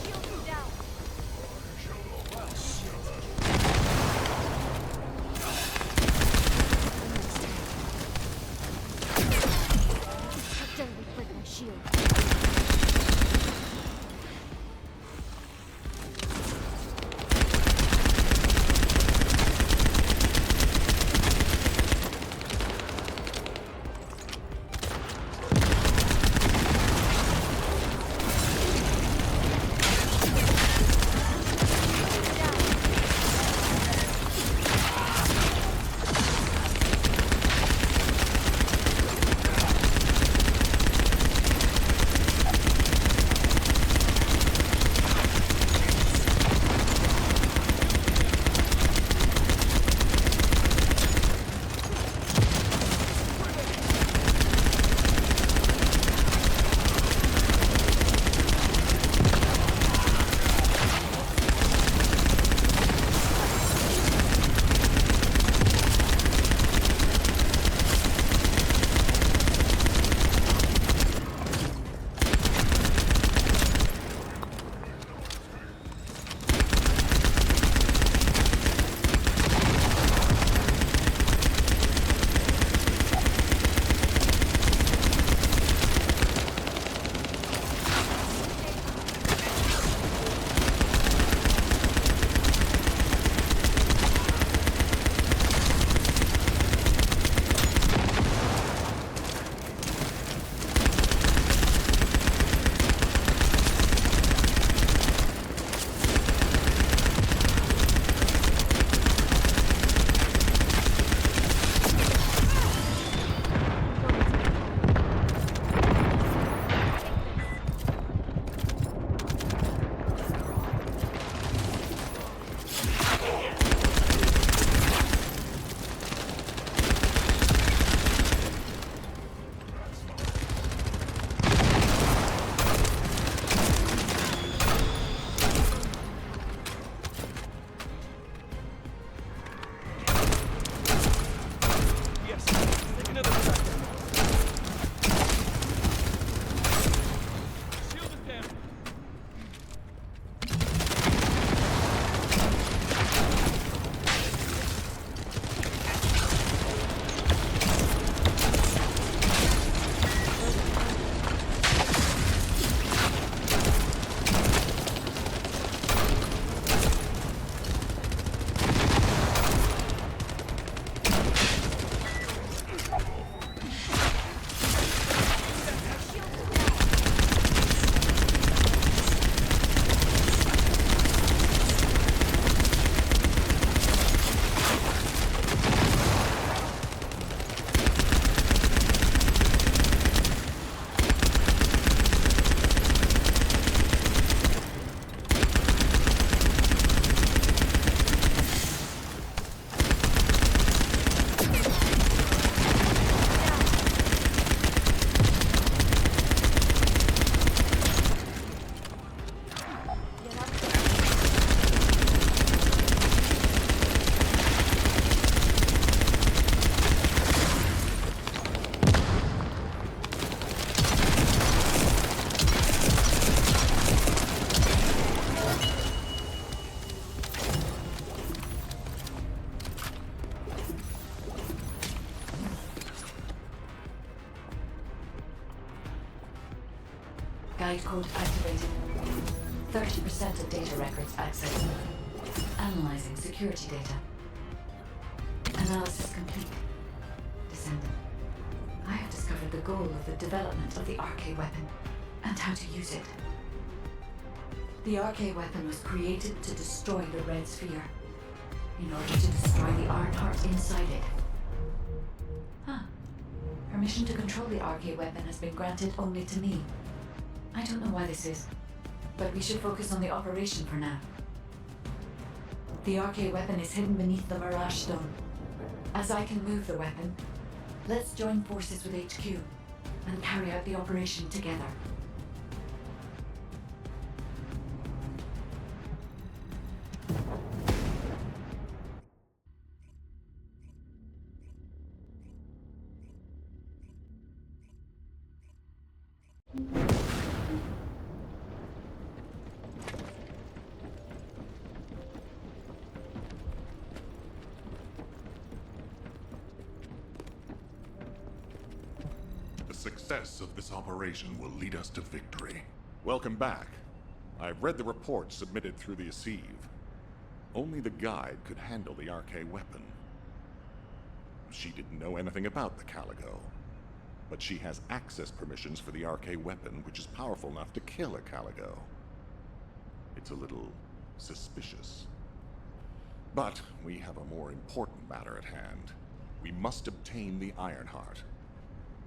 shield you down. How dare they break my shield? Guide code activated. 30% of data records accessed. Analyzing security data. Analysis complete. Descendant. I have discovered the goal of the development of the RK weapon, and how to use it. The RK weapon was created to destroy the Red Sphere, in order to destroy the Ironheart inside it. Huh. Permission to control the RK weapon has been granted only to me. I don't know why this is, but we should focus on the operation for now. The RK weapon is hidden beneath the Mirage Stone. As I can move the weapon, let's join forces with HQ and carry out the operation together. success of this operation will lead us to victory. Welcome back. I've read the report submitted through the Assive. Only the guide could handle the RK weapon. She didn't know anything about the Caligo, but she has access permissions for the RK weapon, which is powerful enough to kill a Caligo. It's a little suspicious. But we have a more important matter at hand. We must obtain the Ironheart.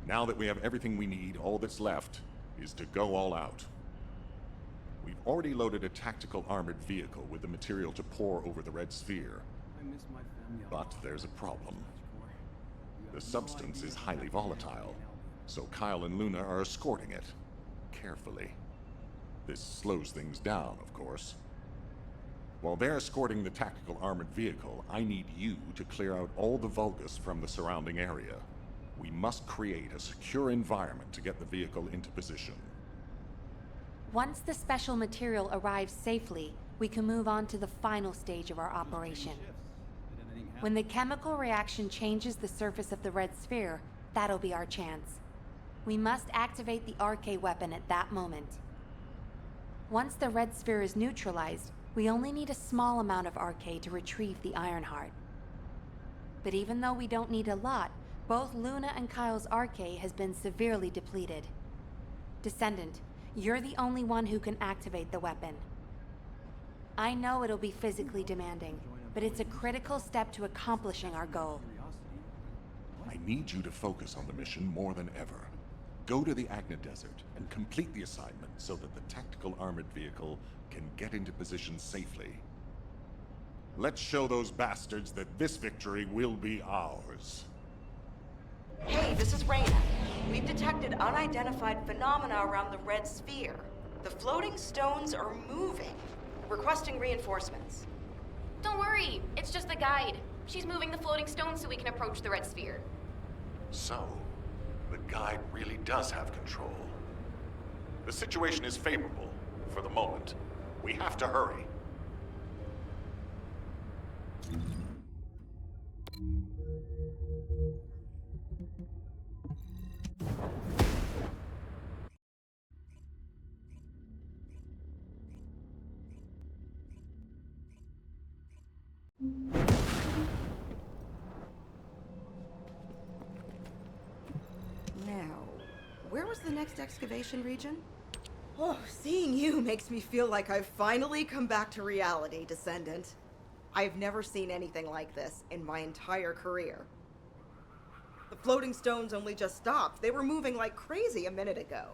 Now that we have everything we need, all that's left is to go all out. We've already loaded a tactical armored vehicle with the material to pour over the Red Sphere. But there's a problem. The substance is highly volatile, so Kyle and Luna are escorting it carefully. This slows things down, of course. While they're escorting the tactical armored vehicle, I need you to clear out all the Vulgus from the surrounding area. We must create a secure environment to get the vehicle into position. Once the special material arrives safely, we can move on to the final stage of our operation. When the chemical reaction changes the surface of the Red Sphere, that'll be our chance. We must activate the RK weapon at that moment. Once the Red Sphere is neutralized, we only need a small amount of RK to retrieve the Ironheart. But even though we don't need a lot, both Luna and Kyle's RK has been severely depleted. Descendant, you're the only one who can activate the weapon. I know it'll be physically demanding, but it's a critical step to accomplishing our goal. I need you to focus on the mission more than ever. Go to the Agna Desert and complete the assignment so that the tactical armored vehicle can get into position safely. Let's show those bastards that this victory will be ours. Hey, this is Reyna. We've detected unidentified phenomena around the Red Sphere. The floating stones are moving. Requesting reinforcements. Don't worry, it's just the guide. She's moving the floating stones so we can approach the Red Sphere. So, the guide really does have control. The situation is favorable for the moment. We have to hurry. Now, where was the next excavation region? Oh, seeing you makes me feel like I've finally come back to reality, Descendant. I've never seen anything like this in my entire career. The floating stones only just stopped. They were moving like crazy a minute ago.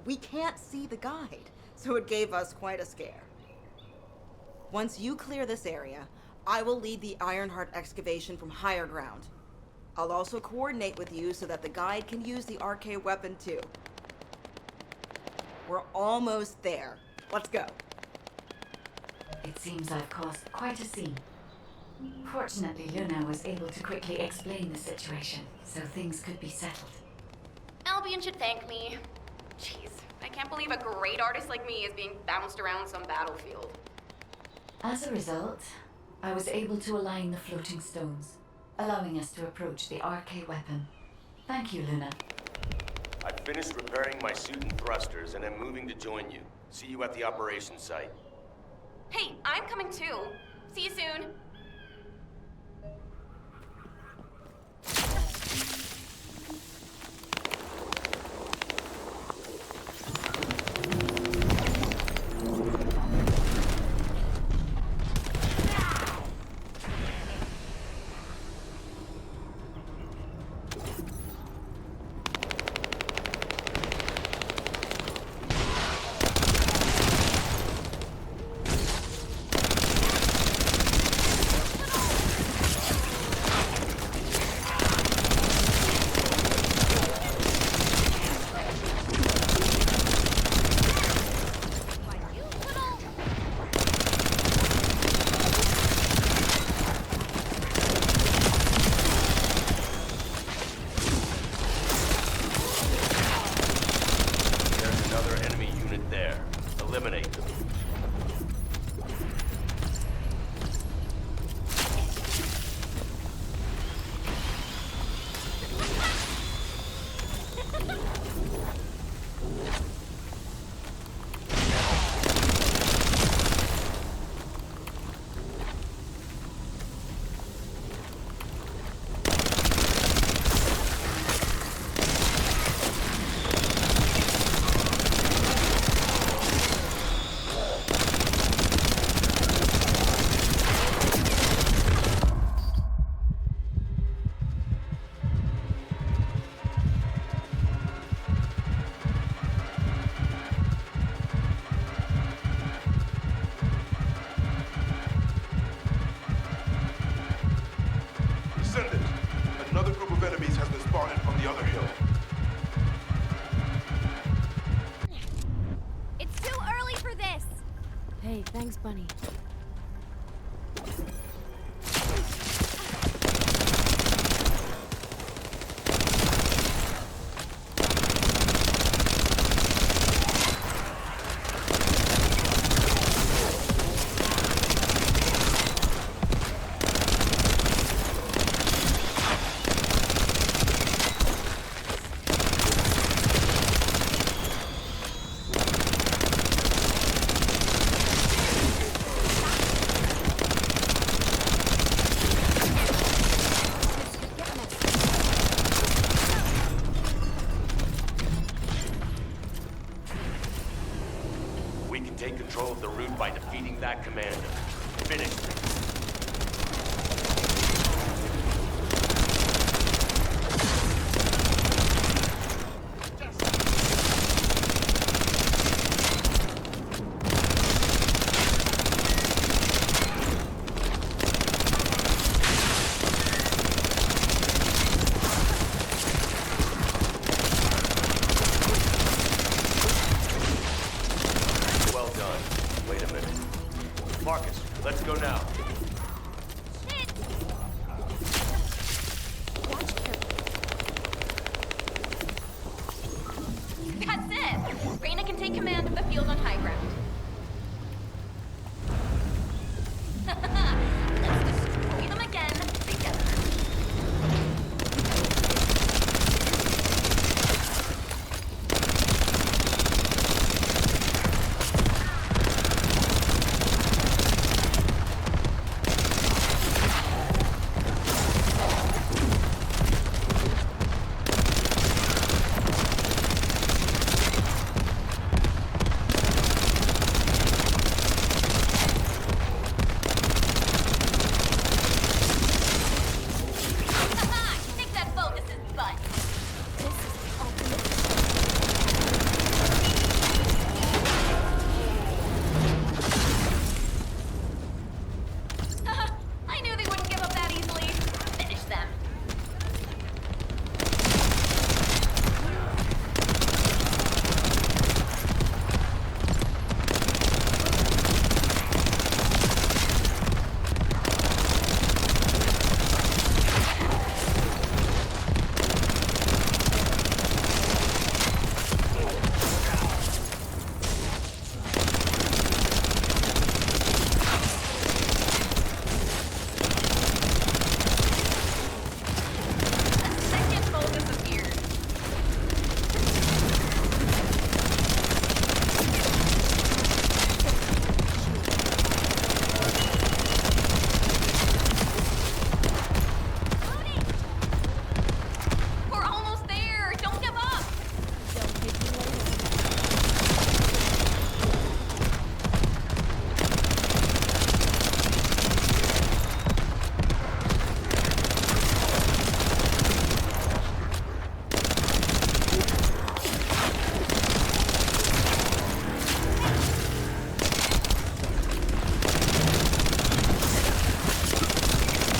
We can't see the guide, so it gave us quite a scare. Once you clear this area, I will lead the Ironheart excavation from higher ground. I'll also coordinate with you so that the guide can use the RK weapon too. We're almost there. Let's go. It seems I've caused quite a scene. Fortunately, Luna was able to quickly explain the situation, so things could be settled. Albion should thank me. Jeez, I can't believe a great artist like me is being bounced around some battlefield. As a result, I was able to align the floating stones, allowing us to approach the RK weapon. Thank you, Luna. I've finished repairing my suit and thrusters and am moving to join you. See you at the operations site. Hey, I'm coming too. See you soon. Thanks, Bunny. We can take control of the route by defeating that commander. Finish them. Well done. Wait a minute. Marcus, let's go now. That's it! Reyna can take command of the field on high ground. Let's destroy them again together. Take that Vulgus' butt. I knew they wouldn't give up that easily. Finish them. Second Vulgus appeared. We're almost there. Don't give up.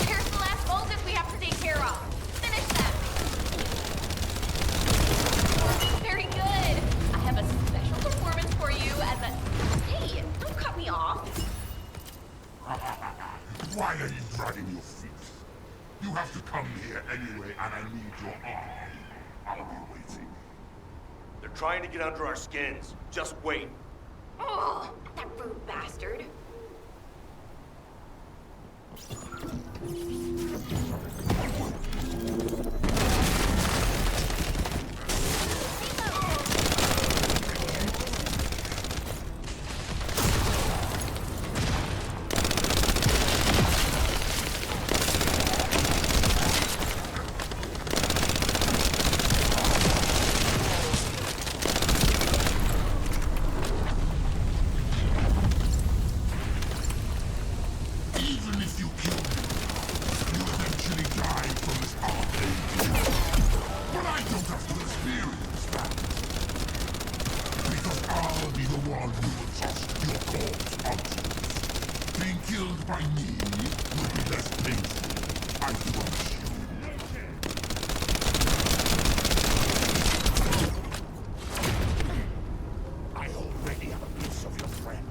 Here's the last Vulgus we have to take care of. Finish them. Very good. I have a special performance for you as a... Hey, don't cut me off. Why are you dragging your feet? You have to come here anyway, and I need your arm. I'll be waiting. They're trying to get under our skins. Just wait. Oh, that rude bastard. Even if you kill me, you eventually die from this arcane. But I don't have to experience that. Because I'll be the one who will toss your corpse onto it. Being killed by me will be less painful, I promise you. I already have a piece of your friend.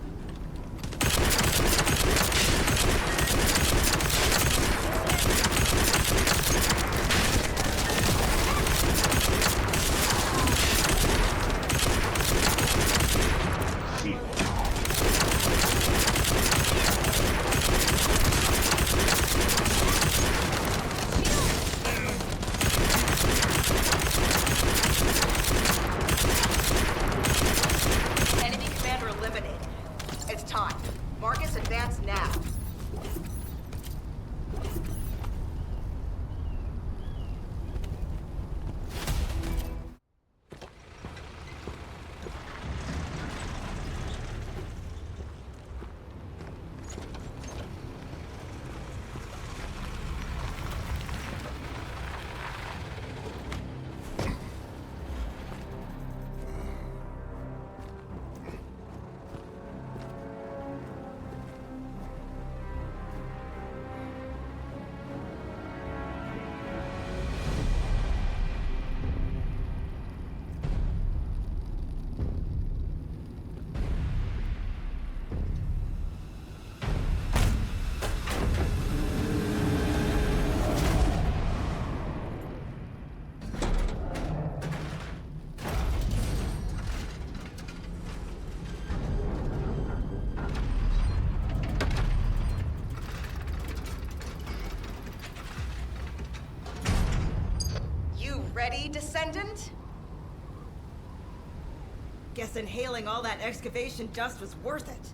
Descendant? Guess inhaling all that excavation dust was worth it.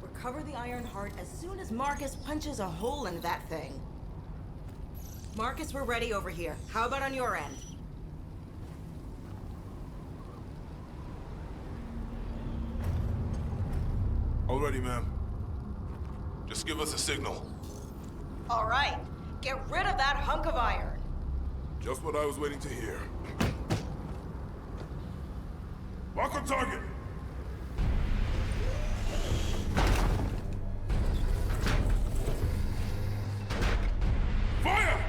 Recover the Iron Heart as soon as Marcus punches a hole in that thing. Marcus, we're ready over here. How about on your end? All ready, ma'am. Just give us a signal. All right. Get rid of that hunk of iron. Just what I was waiting to hear. Lock on target! Fire!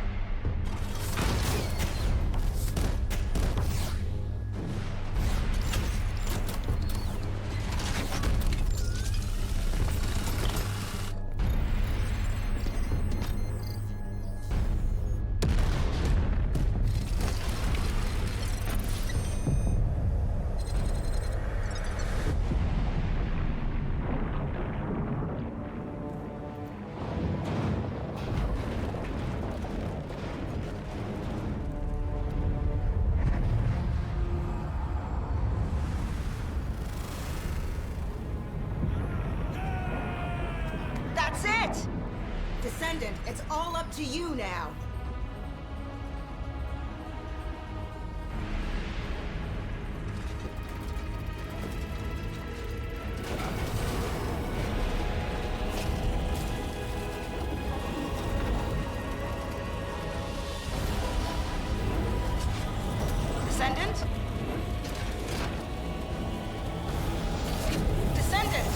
That's it! Descendant, it's all up to you now. Descendant? Descendant!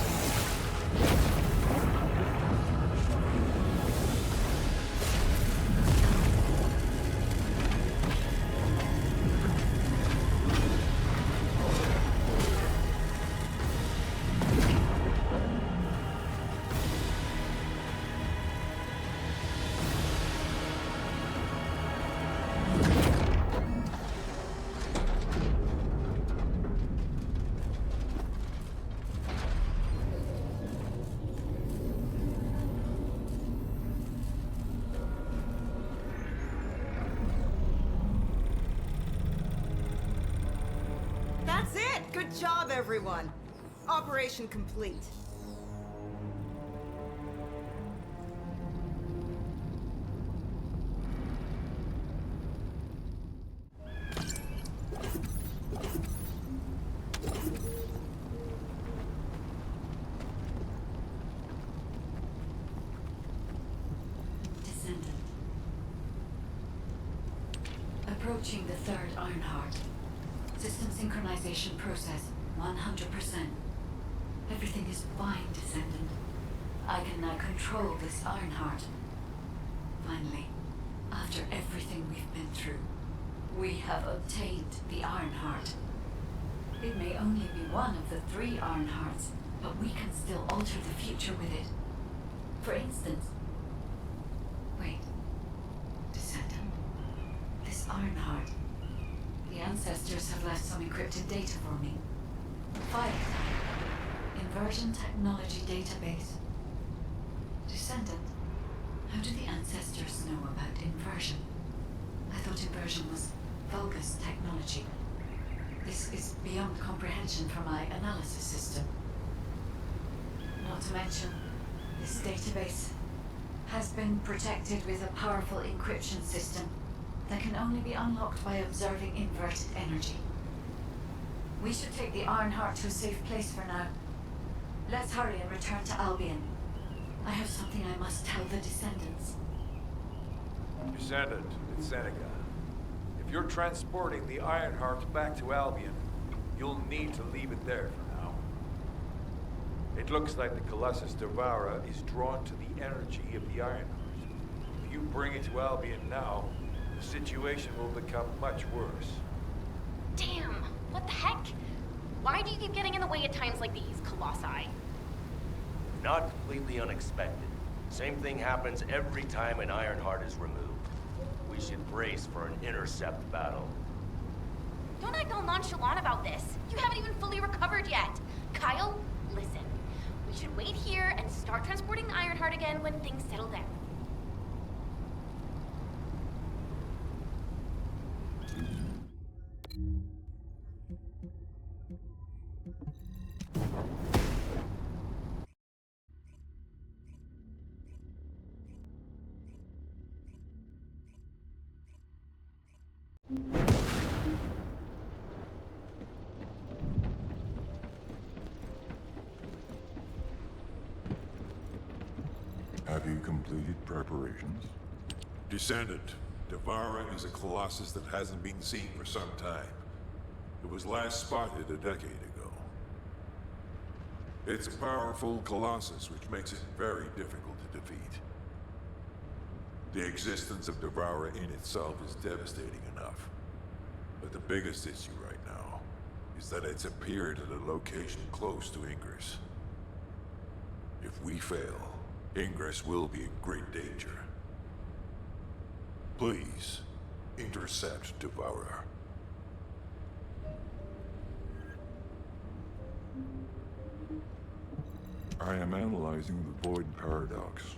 That's it! Good job, everyone. Operation complete. Descendant. Approaching the third Iron Heart. System synchronization process 100%. Everything is fine, Descendant. I can now control this Iron Heart. Finally, after everything we've been through, we have obtained the Iron Heart. It may only be one of the 3 Iron Hearts, but we can still alter the future with it. For instance... Wait. Descendant. This Iron Heart... The ancestors have left some encrypted data for me. File type. Inversion technology database. Descendant. How do the ancestors know about inversion? I thought inversion was Vulgus technology. This is beyond comprehension for my analysis system. Not to mention, this database has been protected with a powerful encryption system that can only be unlocked by observing inverted energy. We should take the Iron Heart to a safe place for now. Let's hurry and return to Albion. I have something I must tell the Descendants. Descendant, it's Seneca. If you're transporting the Iron Heart back to Albion, you'll need to leave it there for now. It looks like the Colossus Devourer is drawn to the energy of the Iron Heart. If you bring it to Albion now, the situation will become much worse. Damn, what the heck? Why do you keep getting in the way at times like these, Colossi? Not completely unexpected. Same thing happens every time an Iron Heart is removed. We should brace for an intercept battle. Don't act all nonchalant about this. You haven't even fully recovered yet. Kyle, listen. We should wait here and start transporting the Iron Heart again when things settle down. Have you completed preparations? Descendant, Devourer is a Colossus that hasn't been seen for some time. It was last spotted a decade ago. It's a powerful Colossus, which makes it very difficult to defeat. The existence of Devourer in itself is devastating enough. But the biggest issue right now is that it's appeared at a location close to Ingress. If we fail, Ingress will be in great danger. Please, intercept Devourer. I am analyzing the Void Paradox.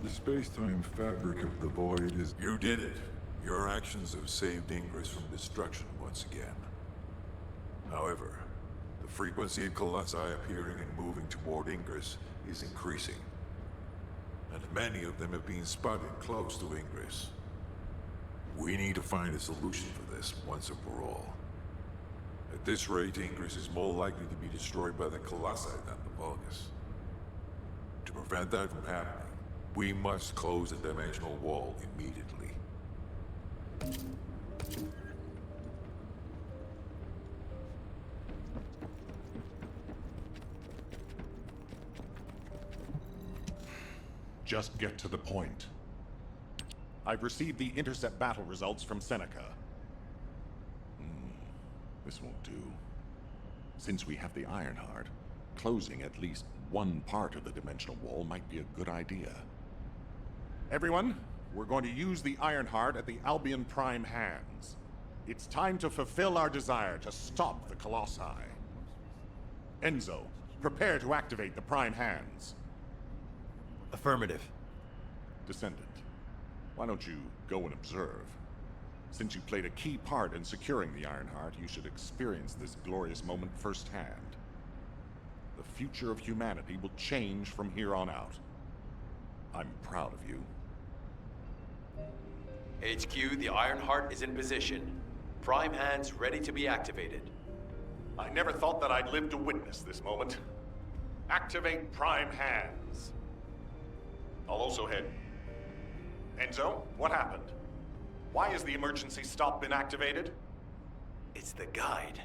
The space-time fabric of the void is... You did it! Your actions have saved Ingress from destruction once again. However, the frequency of Colossi appearing and moving toward Ingress is increasing. And many of them have been spotted close to Ingress. We need to find a solution for this once and for all. At this rate, Ingress is more likely to be destroyed by the Colossi than the Vulgus. To prevent that from happening, we must close the dimensional wall immediately. Just get to the point. I've received the intercept battle results from Seneca. This won't do. Since we have the Ironheart, closing at least one part of the dimensional wall might be a good idea. Everyone, we're going to use the Ironheart at the Albion Prime hands. It's time to fulfill our desire to stop the Colossi. Enzo, prepare to activate the Prime hands. Affirmative. Descendant, why don't you go and observe? Since you played a key part in securing the Ironheart, you should experience this glorious moment firsthand. The future of humanity will change from here on out. I'm proud of you. HQ, the Ironheart is in position. Prime hands ready to be activated. I never thought that I'd live to witness this moment. Activate Prime hands. I'll also head... Enzo, what happened? Why has the emergency stop been activated? It's the guide.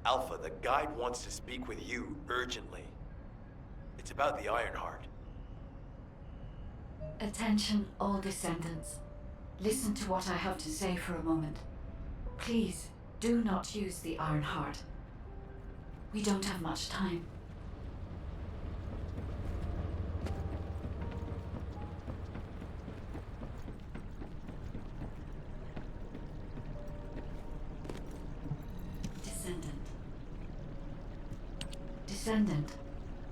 Alpha, the guide wants to speak with you urgently. It's about the Ironheart. Attention, all descendants. Listen to what I have to say for a moment. Please, do not use the Ironheart. We don't have much time. Descendant,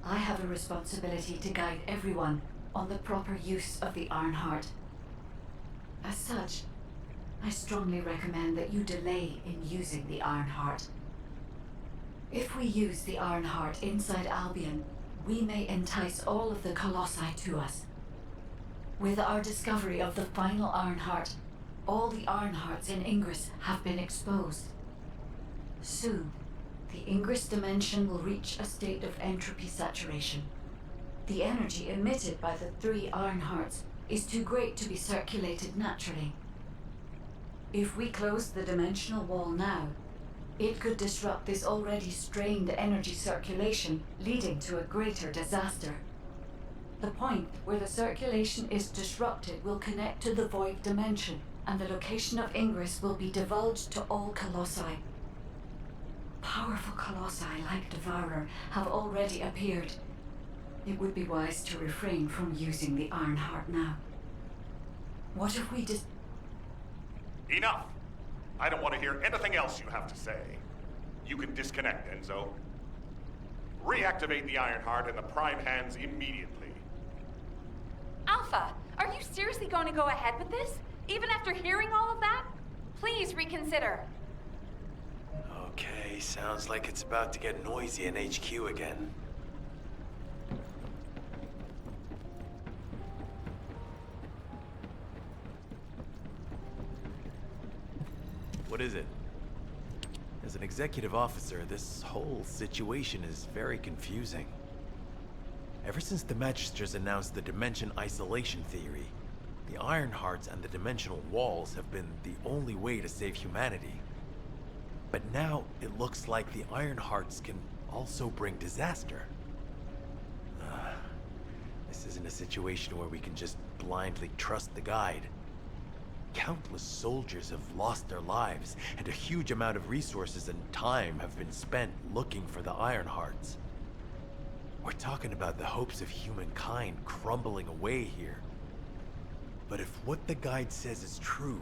I have a responsibility to guide everyone on the proper use of the Ironheart. As such, I strongly recommend that you delay in using the Ironheart. If we use the Ironheart inside Albion, we may entice all of the Colossi to us. With our discovery of the final Ironheart, all the Ironhearts in Ingress have been exposed. Soon, the Ingress dimension will reach a state of entropy saturation. The energy emitted by the 3 Ironhearts is too great to be circulated naturally. If we close the dimensional wall now, it could disrupt this already strained energy circulation, leading to a greater disaster. The point where the circulation is disrupted will connect to the void dimension, and the location of Ingress will be divulged to all Colossi. Powerful Colossi like Devourer have already appeared. It would be wise to refrain from using the Ironheart now. What if we Enough! I don't want to hear anything else you have to say. You can disconnect, Enzo. Reactivate the Ironheart in the Prime hands immediately. Alpha, are you seriously going to go ahead with this? Even after hearing all of that? Please reconsider. Okay, sounds like it's about to get noisy in HQ again. What is it? As an executive officer, this whole situation is very confusing. Ever since the Magisters announced the Dimension Isolation Theory, the Ironhearts and the Dimensional Walls have been the only way to save humanity. But now, it looks like the Ironhearts can also bring disaster. This isn't a situation where we can just blindly trust the guide. Countless soldiers have lost their lives, and a huge amount of resources and time have been spent looking for the Ironhearts. We're talking about the hopes of humankind crumbling away here. But if what the guide says is true,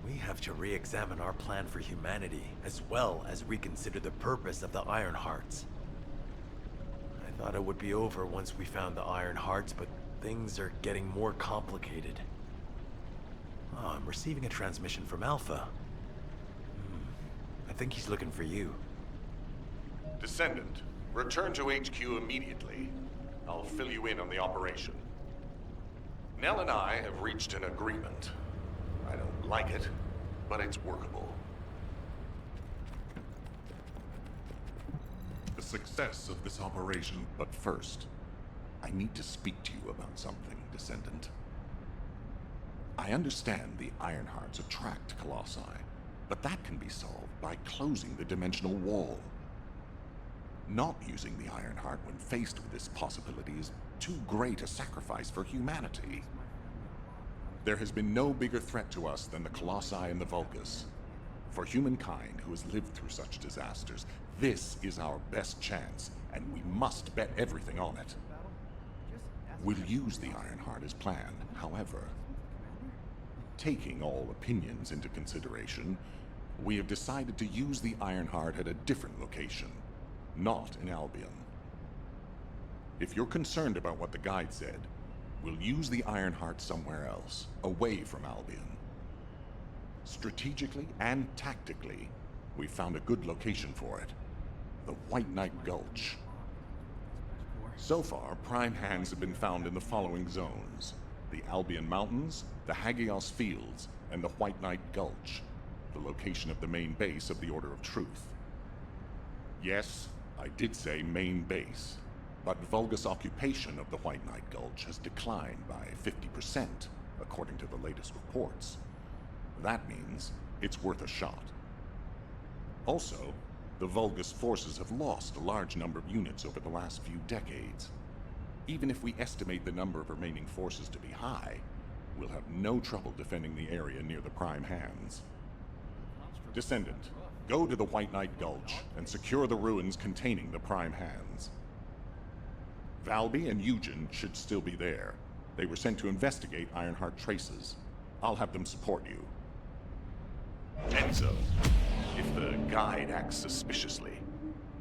We have to re-examine our plan for humanity, as well as reconsider the purpose of the Iron Hearts. I thought it would be over once we found the Iron Hearts, but things are getting more complicated. Oh, I'm receiving a transmission from Alpha. I think he's looking for you. Descendant, return to HQ immediately. I'll fill you in on the operation. Nell and I have reached an agreement. I don't like it, but it's workable. The success of this operation, but first, I need to speak to you about something, Descendant. I understand the Ironhearts attract Colossi, but that can be solved by closing the dimensional wall. Not using the Ironheart when faced with this possibility is too great a sacrifice for humanity. There has been no bigger threat to us than the Colossi and the Vulgus. For humankind who has lived through such disasters, this is our best chance, and we must bet everything on it. We'll use the Ironheart as planned, however. Taking all opinions into consideration, we have decided to use the Ironheart at a different location, not in Albion. If you're concerned about what the guide said, we'll use the Ironheart somewhere else, away from Albion. Strategically and tactically, we found a good location for it. The White Knight Gulch. So far, prime hands have been found in the following zones: the Albion Mountains, the Hagios Fields, and the White Knight Gulch, the location of the main base of the Order of Truth. Yes, I did say main base, but Vulgus occupation of the White Knight Gulch has declined by 50%, according to the latest reports. That means it's worth a shot. Also, the Vulgus forces have lost a large number of units over the last few decades. Even if we estimate the number of remaining forces to be high, we'll have no trouble defending the area near the prime hands. Descendant, go to the White Knight Gulch and secure the ruins containing the prime hands. Valby and Eugen should still be there. They were sent to investigate Ironheart traces. I'll have them support you. Enzo, if the guide acts suspiciously,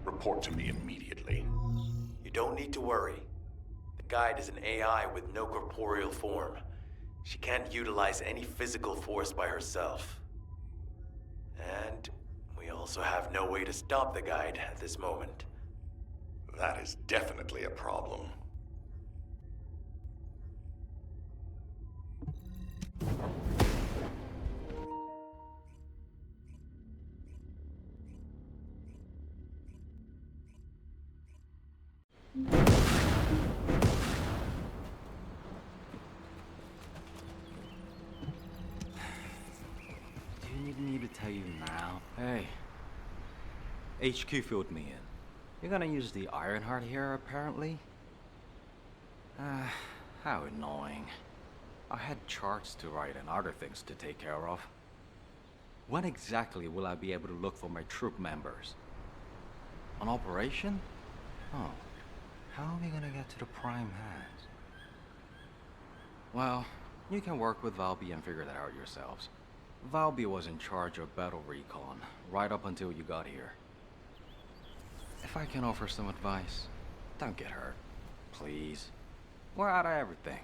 report to me immediately. You don't need to worry. The guide is an AI with no corporeal form. She can't utilize any physical force by herself. And we also have no way to stop the guide at this moment. That is definitely a problem. Do you need me to tell you now? Hey, HQ filled me in. You're gonna use the Ironheart here, apparently? How annoying. I had charts to write and other things to take care of. When exactly will I be able to look for my troop members? An operation? Oh, how are we gonna get to the prime hands? Well, you can work with Valby and figure that out yourselves. Valby was in charge of battle recon, right up until you got here. If I can offer some advice, don't get hurt, please. We're out of everything.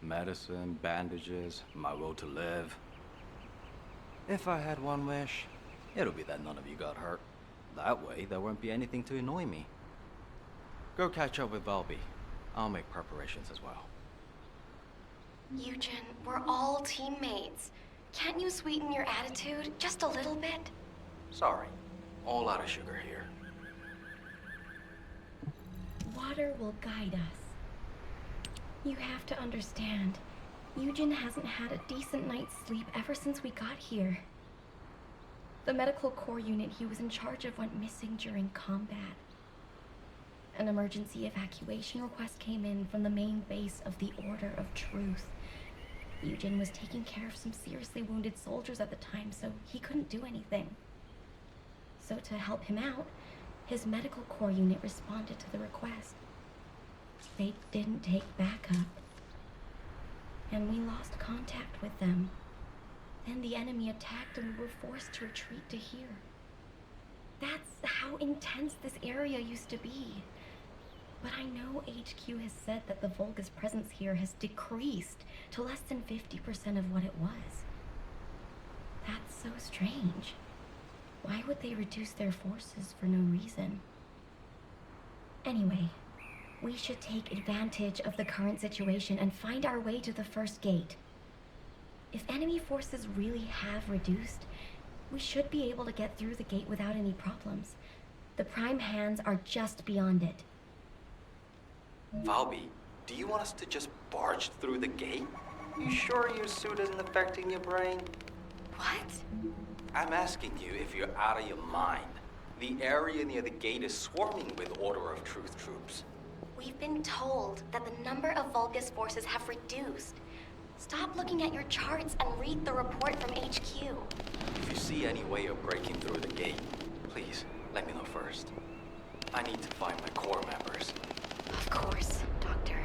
Medicine, bandages, my will to live. If I had one wish, it'll be that none of you got hurt. That way, there won't be anything to annoy me. Go catch up with Valby. I'll make preparations as well. Eugen, we're all teammates. Can't you sweeten your attitude just a little bit? Sorry, all out of sugar here. Water will guide us. You have to understand, Eugen hasn't had a decent night's sleep ever since we got here. The medical corps unit he was in charge of went missing during combat. An emergency evacuation request came in from the main base of the Order of Truth. Eugen was taking care of some seriously wounded soldiers at the time, so he couldn't do anything. So to help him out, his medical corps unit responded to the request. They didn't take backup, and we lost contact with them. then the enemy attacked and we were forced to retreat to here. That's how intense this area used to be. But I know HQ has said that the Vulgus presence here has decreased to less than 50% of what it was. That's so strange. Why would they reduce their forces for no reason? Anyway, we should take advantage of the current situation and find our way to the first gate. If enemy forces really have reduced, we should be able to get through the gate without any problems. The Prime Hands are just beyond it. Valby, do you want us to just barge through the gate? You sure your suit isn't affecting your brain? What? I'm asking you if you're out of your mind. The area near the gate is swarming with Order of Truth troops. We've been told that the number of Vulgus forces have reduced. Stop looking at your charts and read the report from HQ. If you see any way of breaking through the gate, please let me know first. I need to find my core members. Of course, Doctor.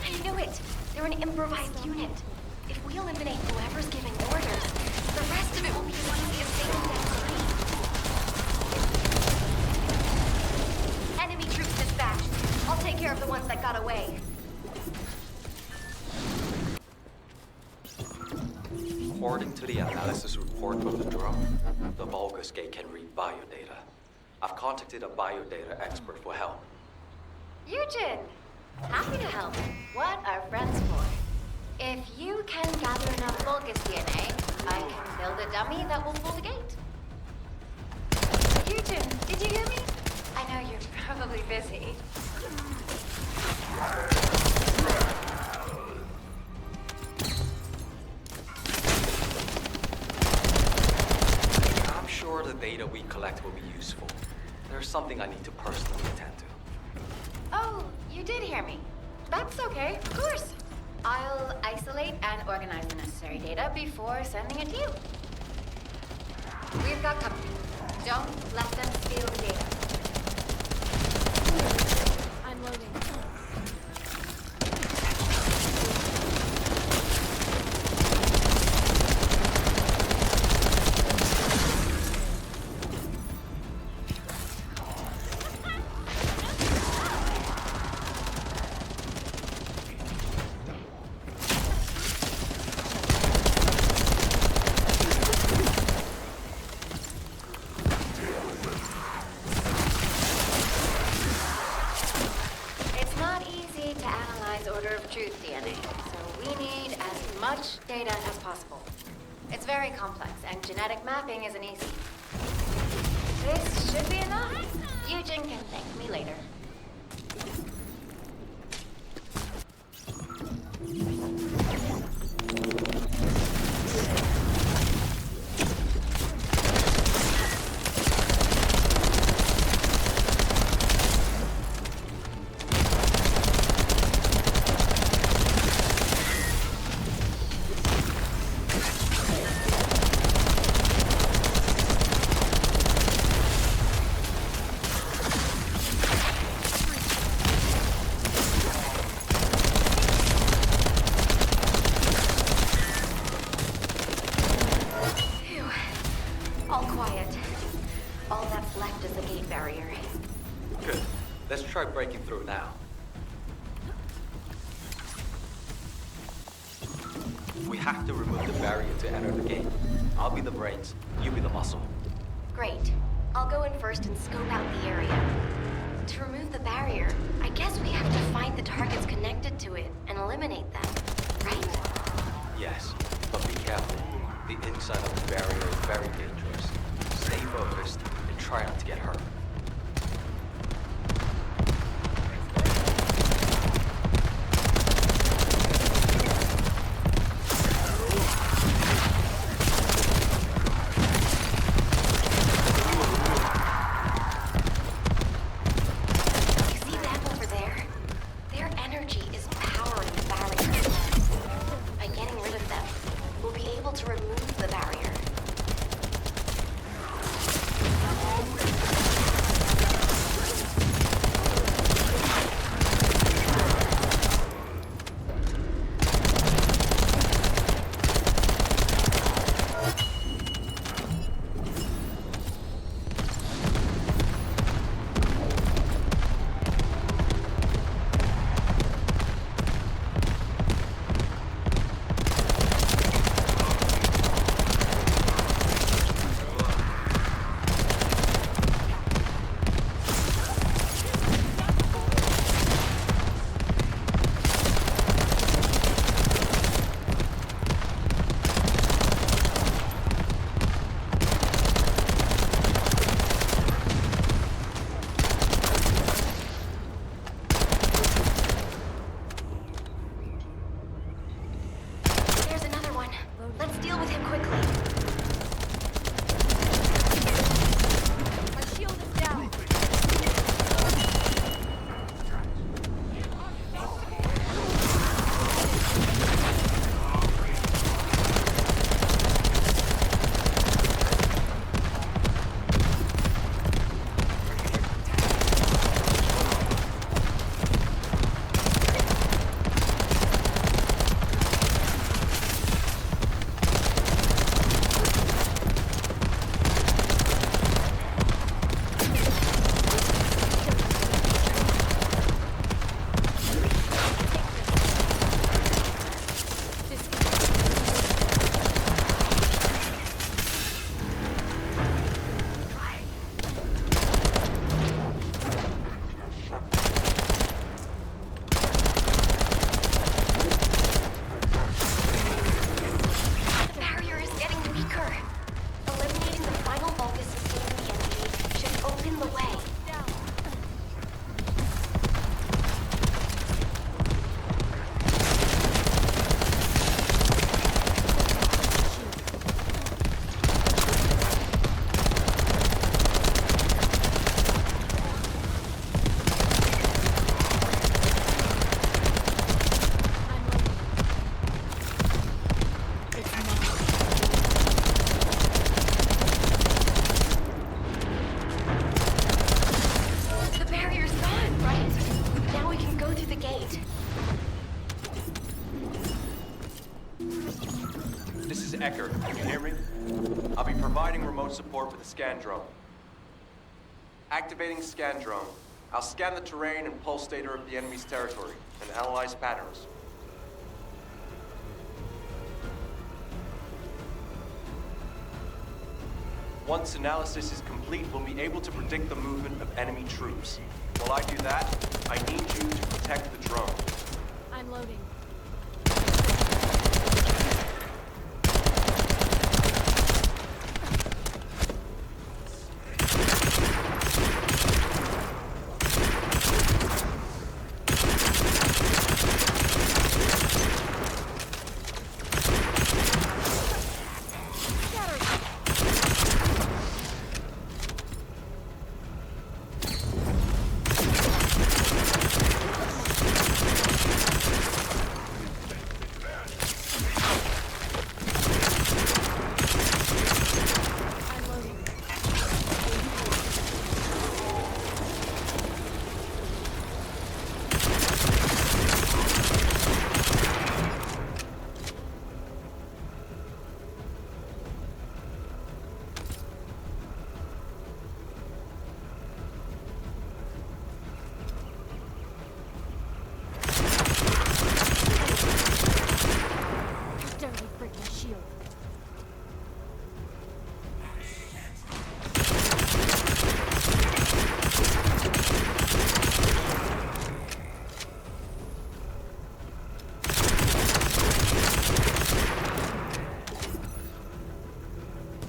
I knew it! They're an improvised unit. If we eliminate whoever's giving orders, the rest of it will be as easy as taking down three. Enemy troops dispatched. I'll take care of the ones that got away. According to the analysis report from the drone, the Vulgus gate can read biodata. I've contacted a biodata expert for help. Eugen! Happy to help. What are friends for? If you can gather enough Vulgus DNA, I can build a dummy that will pull the gate. Eugen, did you hear me? I know you're probably busy. I'm sure the data we collect will be useful. There's something I need to personally attend to. Oh, you did hear me. That's okay, of course. I'll isolate and organize the necessary data before sending it to you. We've got company. Don't let them steal the data. I'm loading. It's not easy to analyze Order of Truth DNA, so we need as much data as possible. It's very complex, and genetic mapping isn't easy. This should be enough. Eugen can thank me later. Phew. All quiet. All that's left is the gate barrier. Good. Let's try breaking through now. We have to remove the barrier to enter the gate. I'll be the brains, you be the muscle. Great. I'll go in first and scope out the area. To remove the barrier, I guess we have to find the targets connected to it and eliminate them, right? Yes, but be careful. The inside of the barrier is very dangerous. Stay focused and try not to get hurt. You see them over there? Their energy is powering the barrier. is Eckert. Can you hear me? I'll be providing remote support with the scan drone. Activating scan drone. I'll scan the terrain and pulse data of the enemy's territory and analyze patterns. Once analysis is complete, we'll be able to predict the movement of enemy troops. While I do that, I need you to protect the drone. I'm loading.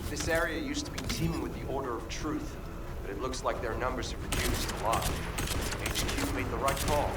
This area used to be teeming with the Order of Truth, but it looks like their numbers have reduced a lot. HQ made the right call.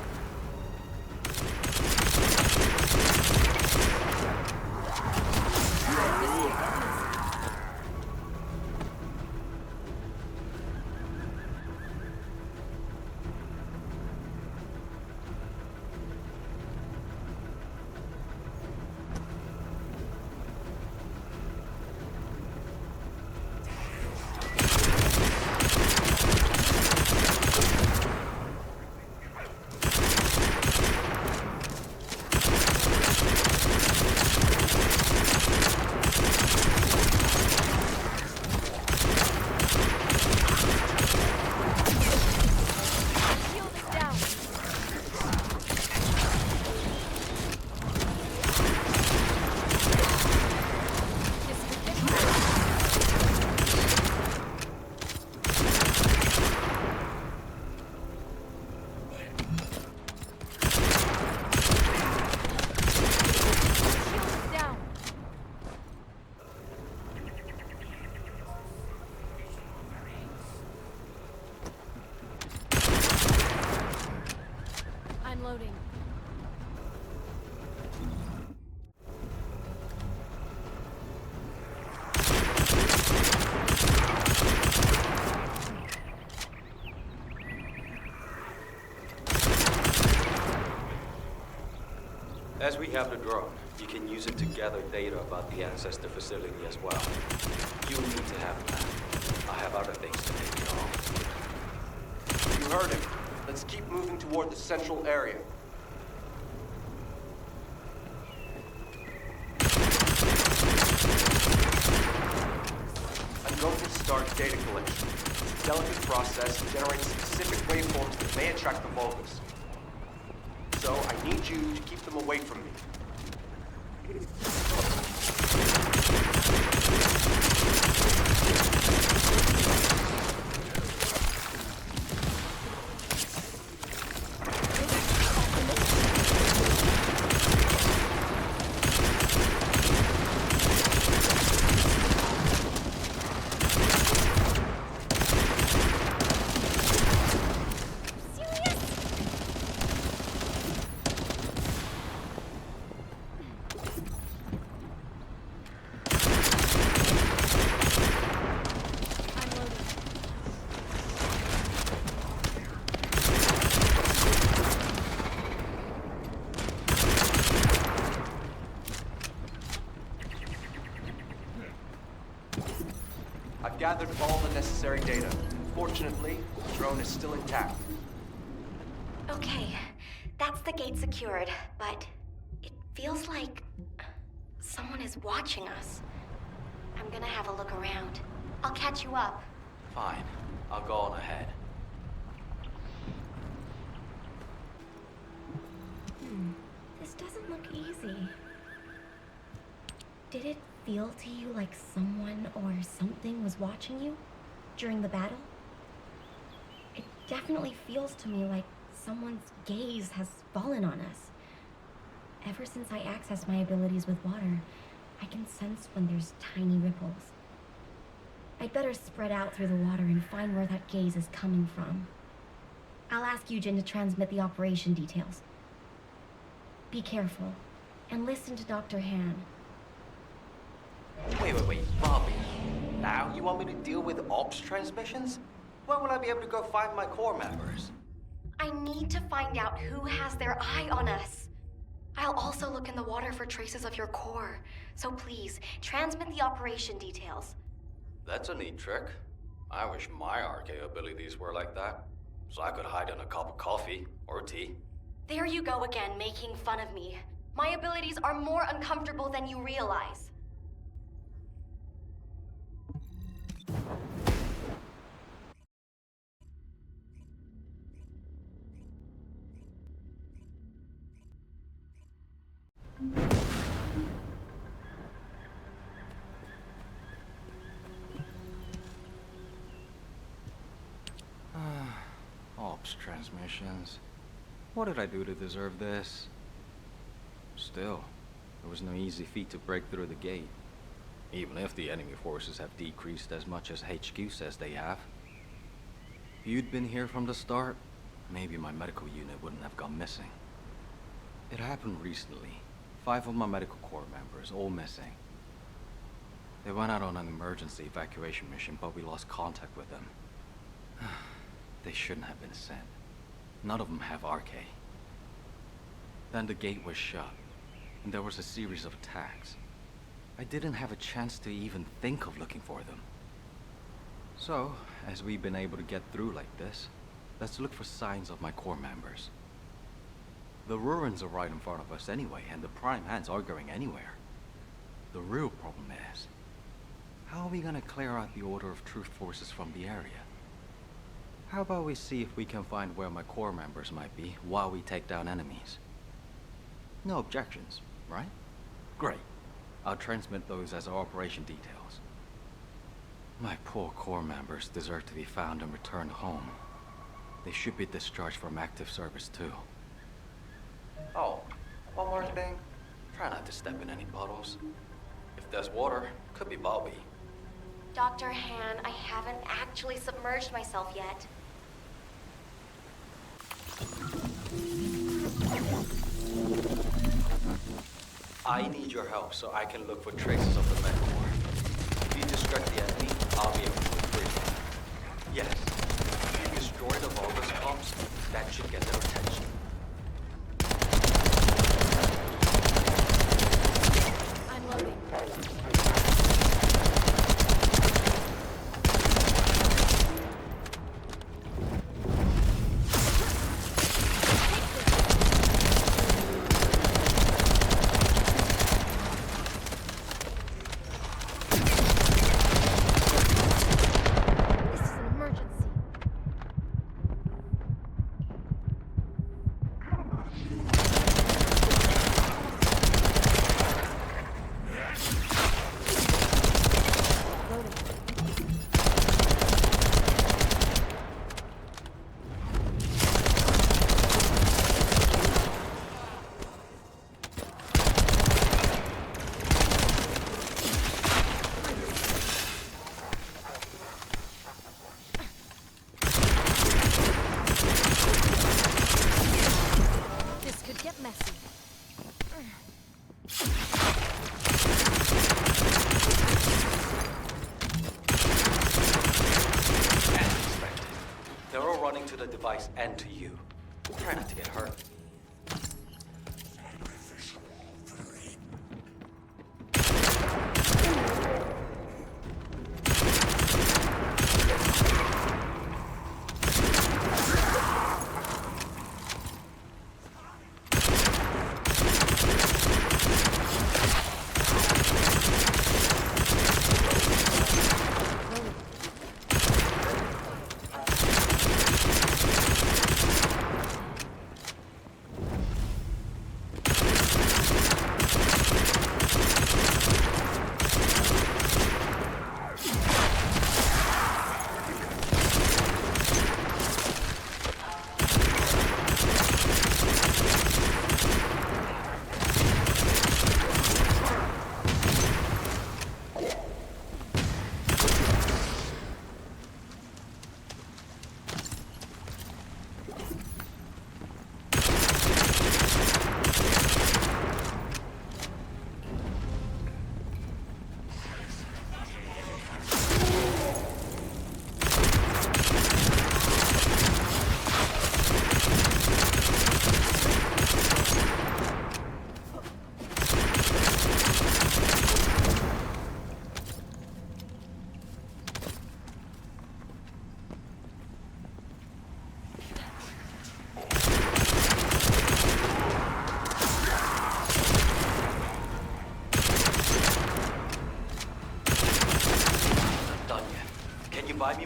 Loading. As we have the drone, you can use it to gather data about the Ancestor facility as well. You need to have that. I have other things to take care of. You heard him. Let's keep moving toward the central area. I'm going to start data collection. It's a delicate process and generates specific waveforms that may attract the Vulgus. So I need you to keep them away from me. I've gathered all the necessary data. Fortunately, the drone is still intact. Okay, that's the gate secured, but it feels like Someone is watching us. I'm gonna have a look around. I'll catch you up. Fine. I'll go on ahead. This doesn't look easy. Did it feel to you like someone or something was watching you during the battle? It definitely feels to me like someone's gaze has fallen on us. Ever since I accessed my abilities with water, I can sense when there's tiny ripples. I'd better spread out through the water and find where that gaze is coming from. I'll ask Eugen to transmit the operation details. Be careful, and listen to Dr. Han. Wait, Bobby. Now you want me to deal with ops transmissions? When will I be able to go find my core members? I need to find out who has their eye on us. I'll also look in the water for traces of your core. So please, transmit the operation details. That's a neat trick. I wish my RK abilities were like that, so I could hide in a cup of coffee or tea. There you go again, making fun of me. My abilities are more uncomfortable than you realize. Ops transmissions. What did I do to deserve this? Still, it was no easy feat to break through the gate, even if the enemy forces have decreased as much as HQ says they have. If you'd been here from the start, maybe my medical unit wouldn't have gone missing. It happened recently. 5 of my medical corps members, all missing. They went out on an emergency evacuation mission, but we lost contact with them. They shouldn't have been sent. None of them have RK. Then the gate was shut, and there was a series of attacks. I didn't have a chance to even think of looking for them. So, as we've been able to get through like this, let's look for signs of my core members. The ruins are right in front of us anyway, and the Prime Hands aren't going anywhere. The real problem is, how are we gonna clear out the Order of Truth forces from the area? How about we see if we can find where my core members might be while we take down enemies? No objections, right? Great. I'll transmit those as our operation details. My poor core members deserve to be found and returned home. They should be discharged from active service too. Oh, one more thing. Try not to step in any puddles. If there's water, could be Bobby. Dr. Han, I haven't actually submerged myself yet. I need your help so I can look for traces of the Mentor. If you distract the enemy, I'll be able to free them. Yes, if you destroy the Vulgus pumps, that should get their attention. I'm loading. To the device and to you. Try not to get hurt.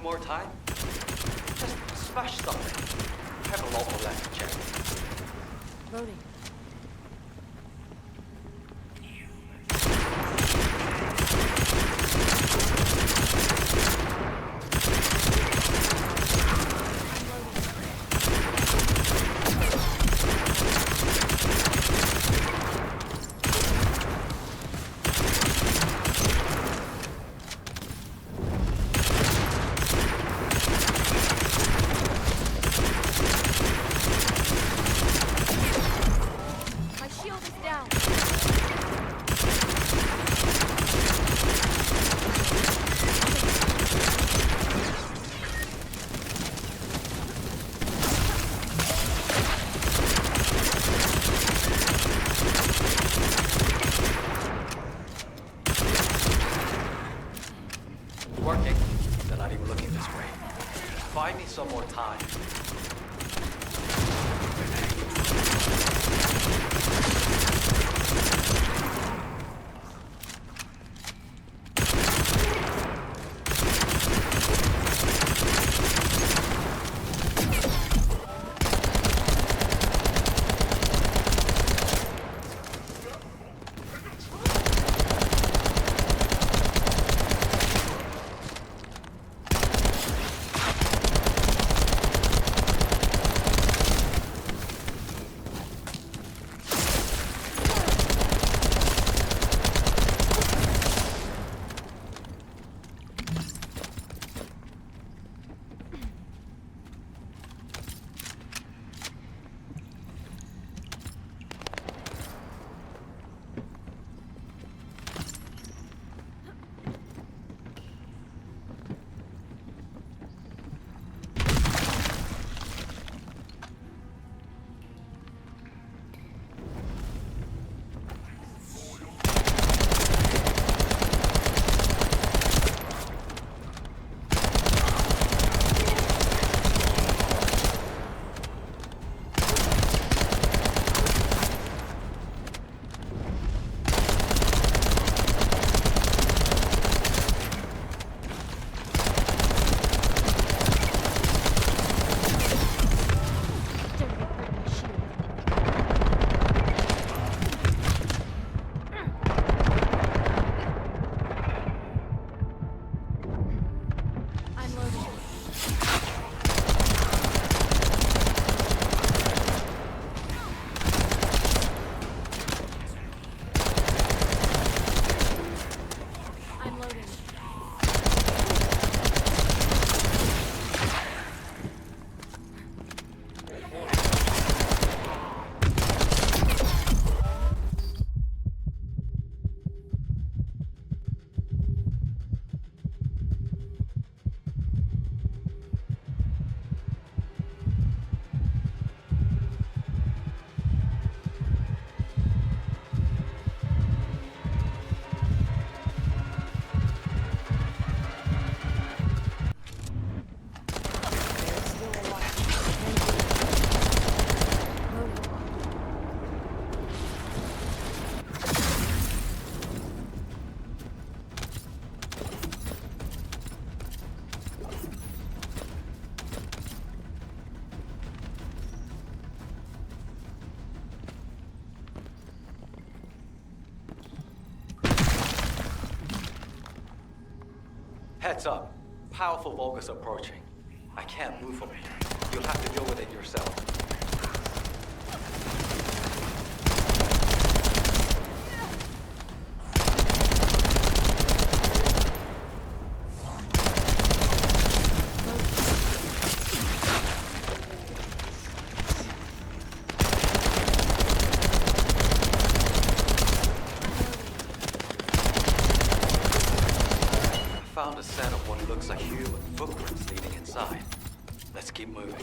more time? Just smash something. I have a lot more left to check. Loading. Working? They're not even looking this way. Buy me some more time. Heads up. Powerful Vulgus approaching. I can't move from here. You'll have to deal with it yourself. Found a set of what looks like human footprints leading inside. Let's keep moving.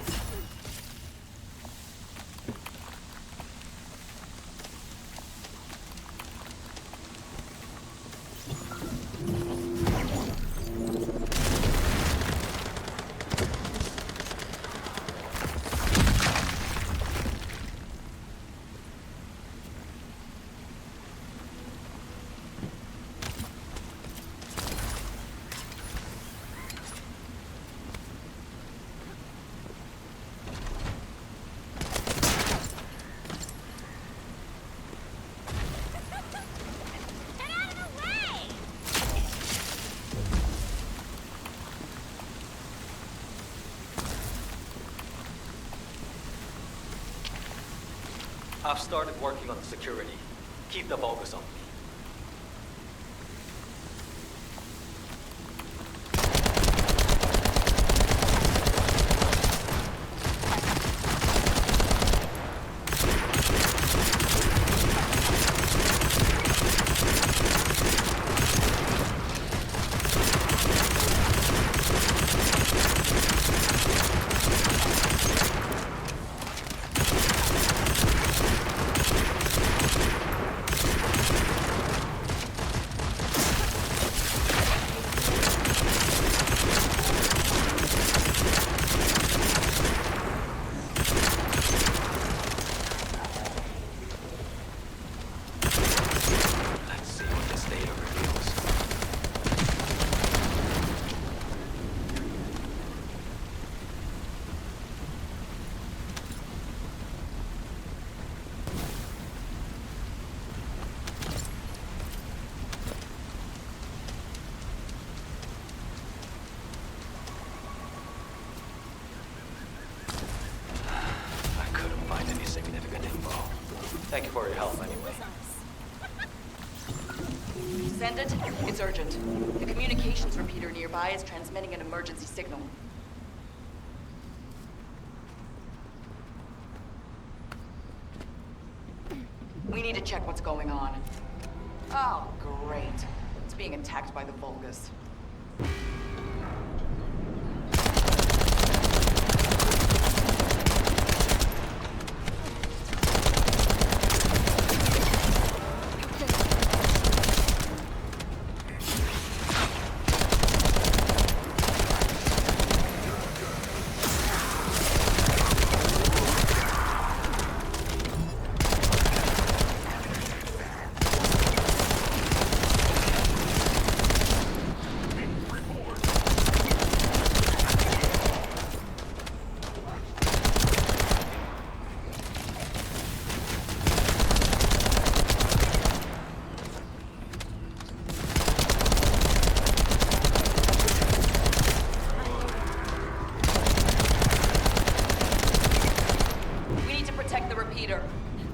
I've started working on the security. Keep the Vulgus on me. Thank you for your help, anyway. Descendant, it's urgent. The communications repeater nearby is transmitting an emergency signal. We need to check what's going on. Oh, great. It's being attacked by the Vulgus.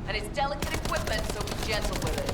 And it's delicate equipment, so be gentle with it.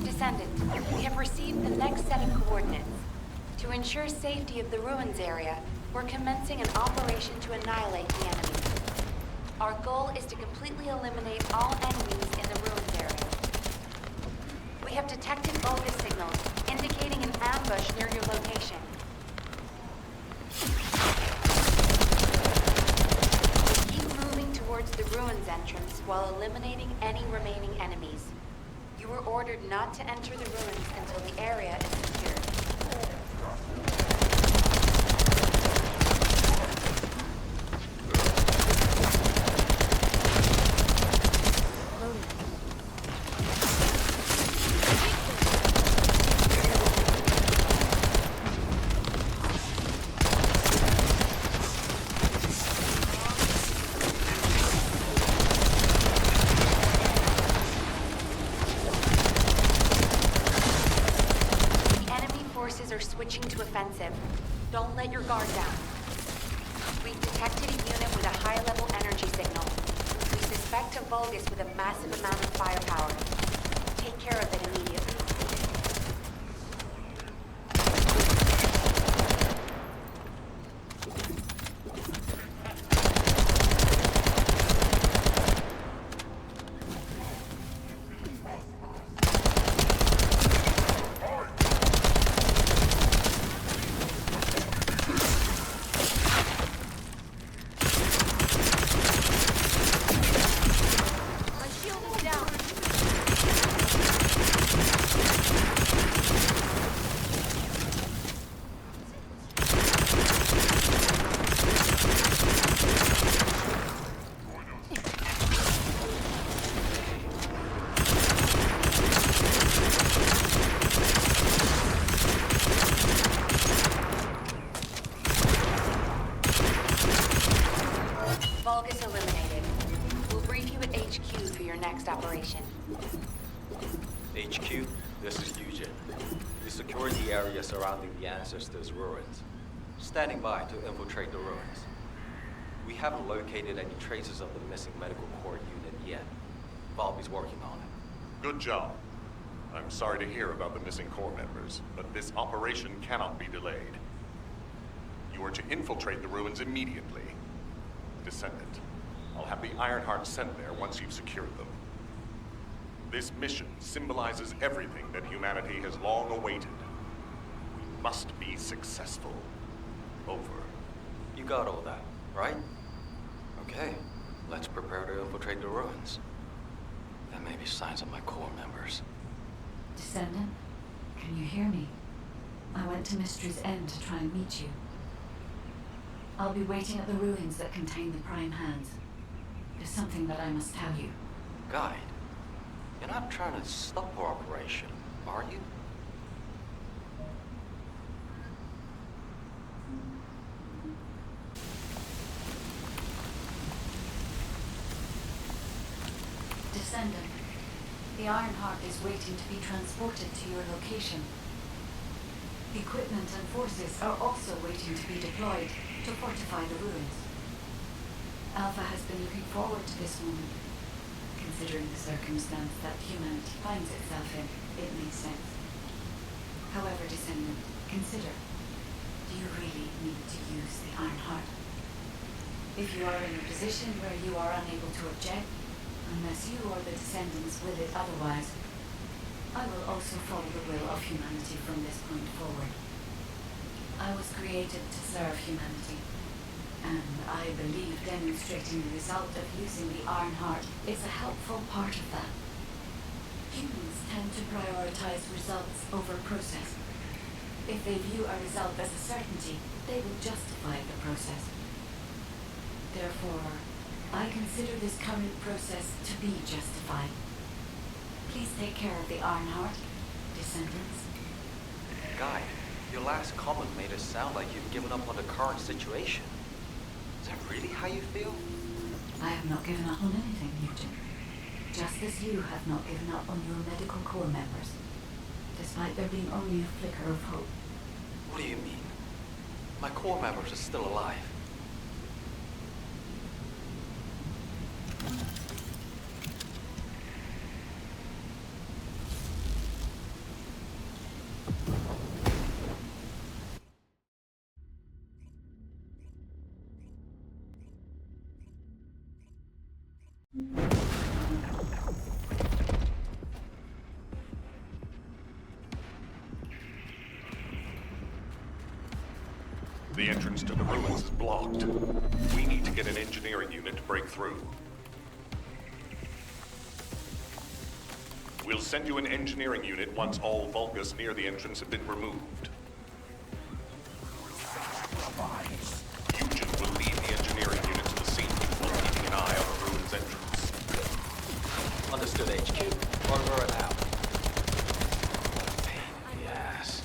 Descendant, we have received the next set of coordinates. To ensure safety of the ruins area, we're commencing an operation to annihilate the enemy. Our goal is to completely eliminate all enemies in the ruins area. We have detected bogus signals, indicating an ambush near your location. Keep moving towards the ruins entrance while eliminating any remaining enemies. You were ordered not to enter the ruins until the area is secured. Are switching to offensive. Don't let your guard down. We've detected a unit with a high-level energy signal. We suspect a Vulgus with a massive amount of firepower. Take care of it immediately. Vulgus eliminated. We'll brief you at HQ for your next operation. HQ, this is Eugen. We secured the area surrounding the Ancestors' ruins. Standing by to infiltrate the ruins. We haven't located any traces of the missing medical corps unit yet. Valby's working on it. Good job. I'm sorry to hear about the missing corps members, but this operation cannot be delayed. You are to infiltrate the ruins immediately. Descendant, I'll have the Ironheart sent there once you've secured them. This mission symbolizes everything that humanity has long awaited. We must be successful. Over. You got all that, right? Okay, let's prepare to infiltrate the ruins. There may be signs of my corps members. Descendant, can you hear me? I went to Mystery's End to try and meet you. I'll be waiting at the ruins that contain the Prime Hands. There's something that I must tell you. Guide, you're not trying to stop our operation, are you? Descendant, the Ironheart is waiting to be transported to your location. Equipment and forces are also waiting to be deployed to fortify the ruins. Alpha has been looking forward to this moment. Considering the circumstance that humanity finds itself in, it makes sense. However, Descendant, consider, do you really need to use the Ironheart? If you are in a position where you are unable to object, unless you or the Descendants will it otherwise, I will also follow the will of humanity from this point forward. I was created to serve humanity, and I believe demonstrating the result of using the Ironheart is a helpful part of that. Humans tend to prioritize results over process. If they view a result as a certainty, they will justify the process. Therefore, I consider this current process to be justified. Please take care of the Ironheart, Descendants. Guide, your last comment made it sound like you've given up on the current situation. Is that really how you feel? I have not given up on anything, Eugen. Just as you have not given up on your medical corps members, despite there being only a flicker of hope. What do you mean? My corps members are still alive. The entrance to the ruins is blocked. We need to get an engineering unit to break through. We'll send you an engineering unit once all Vulgus near the entrance have been removed. Eugen will lead the engineering unit to the scene while keeping an eye on the ruins entrance. Understood, HQ. Over and out. Yes.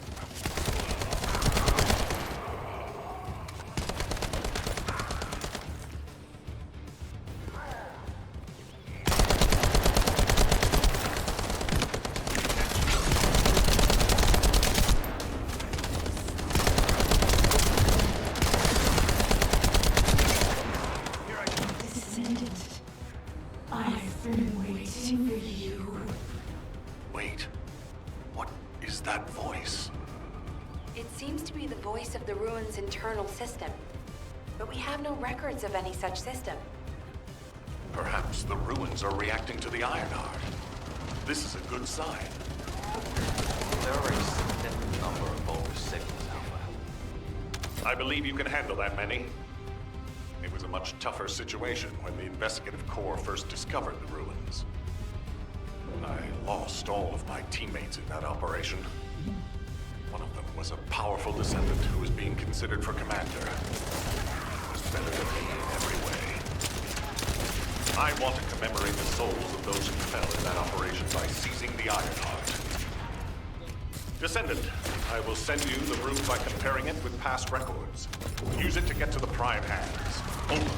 Descendant, I've been waiting for you. Wait. What is that voice? It seems to be the voice of the ruins' internal system. But we have no records of any such system. Perhaps the ruins are reacting to the Ironheart. This is a good sign. There are a significant number of Vulgus signals, Alpha. I believe you can handle that many. It was a much tougher situation when the investigative corps first discovered the ruins. I lost all of my teammates in that operation. One of them was a powerful descendant who was being considered for commander. He was better than me in every way. I want to commemorate the souls of those who fell in that operation by seizing the Ironheart. Descendant, I will send you the room by comparing it with past records. Use it to get to the Prime Hands. Over.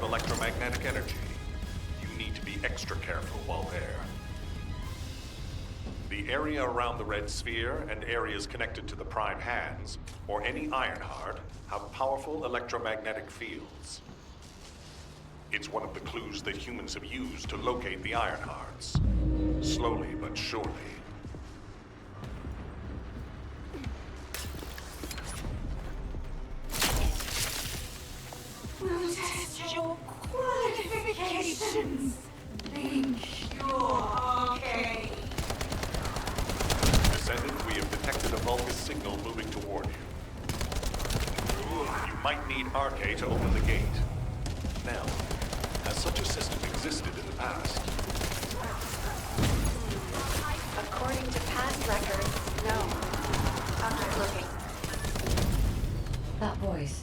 Electromagnetic energy. You need to be extra careful while there. The area around the Red Sphere and areas connected to the Prime Hands, or any Ironheart, have powerful electromagnetic fields. It's one of the clues that humans have used to locate the Ironhearts. Slowly but surely. We'll test your qualifications. Think you're okay. Descendant, we have detected a Vulgus signal moving toward you. You might need Arche to open the gate. Now, has such a system existed in the past? According to past records, no. I'm not looking. That voice.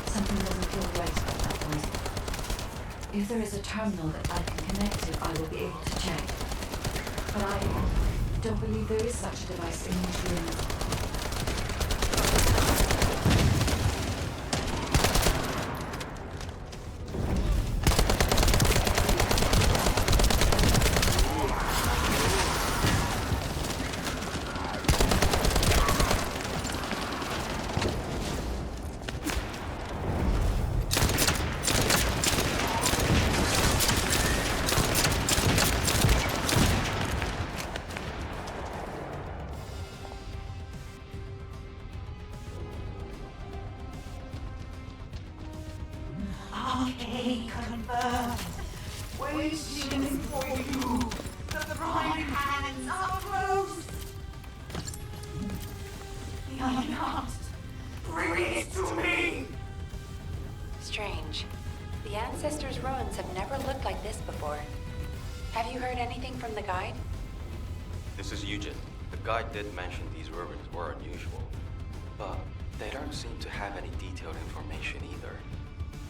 Something doesn't feel right about that voice. If there is a terminal that I can connect to, I will be able to check. But I don't believe there is such a device in these rooms. Okay, confirmed. Waiting for you. The Prime Hands are close. The Ironheart. Bring it to me. Strange. The Ancestors' ruins have never looked like this before. Have you heard anything from the guide? This is Eugen. The guide did mention these ruins were unusual, but they don't seem to have any detailed information either.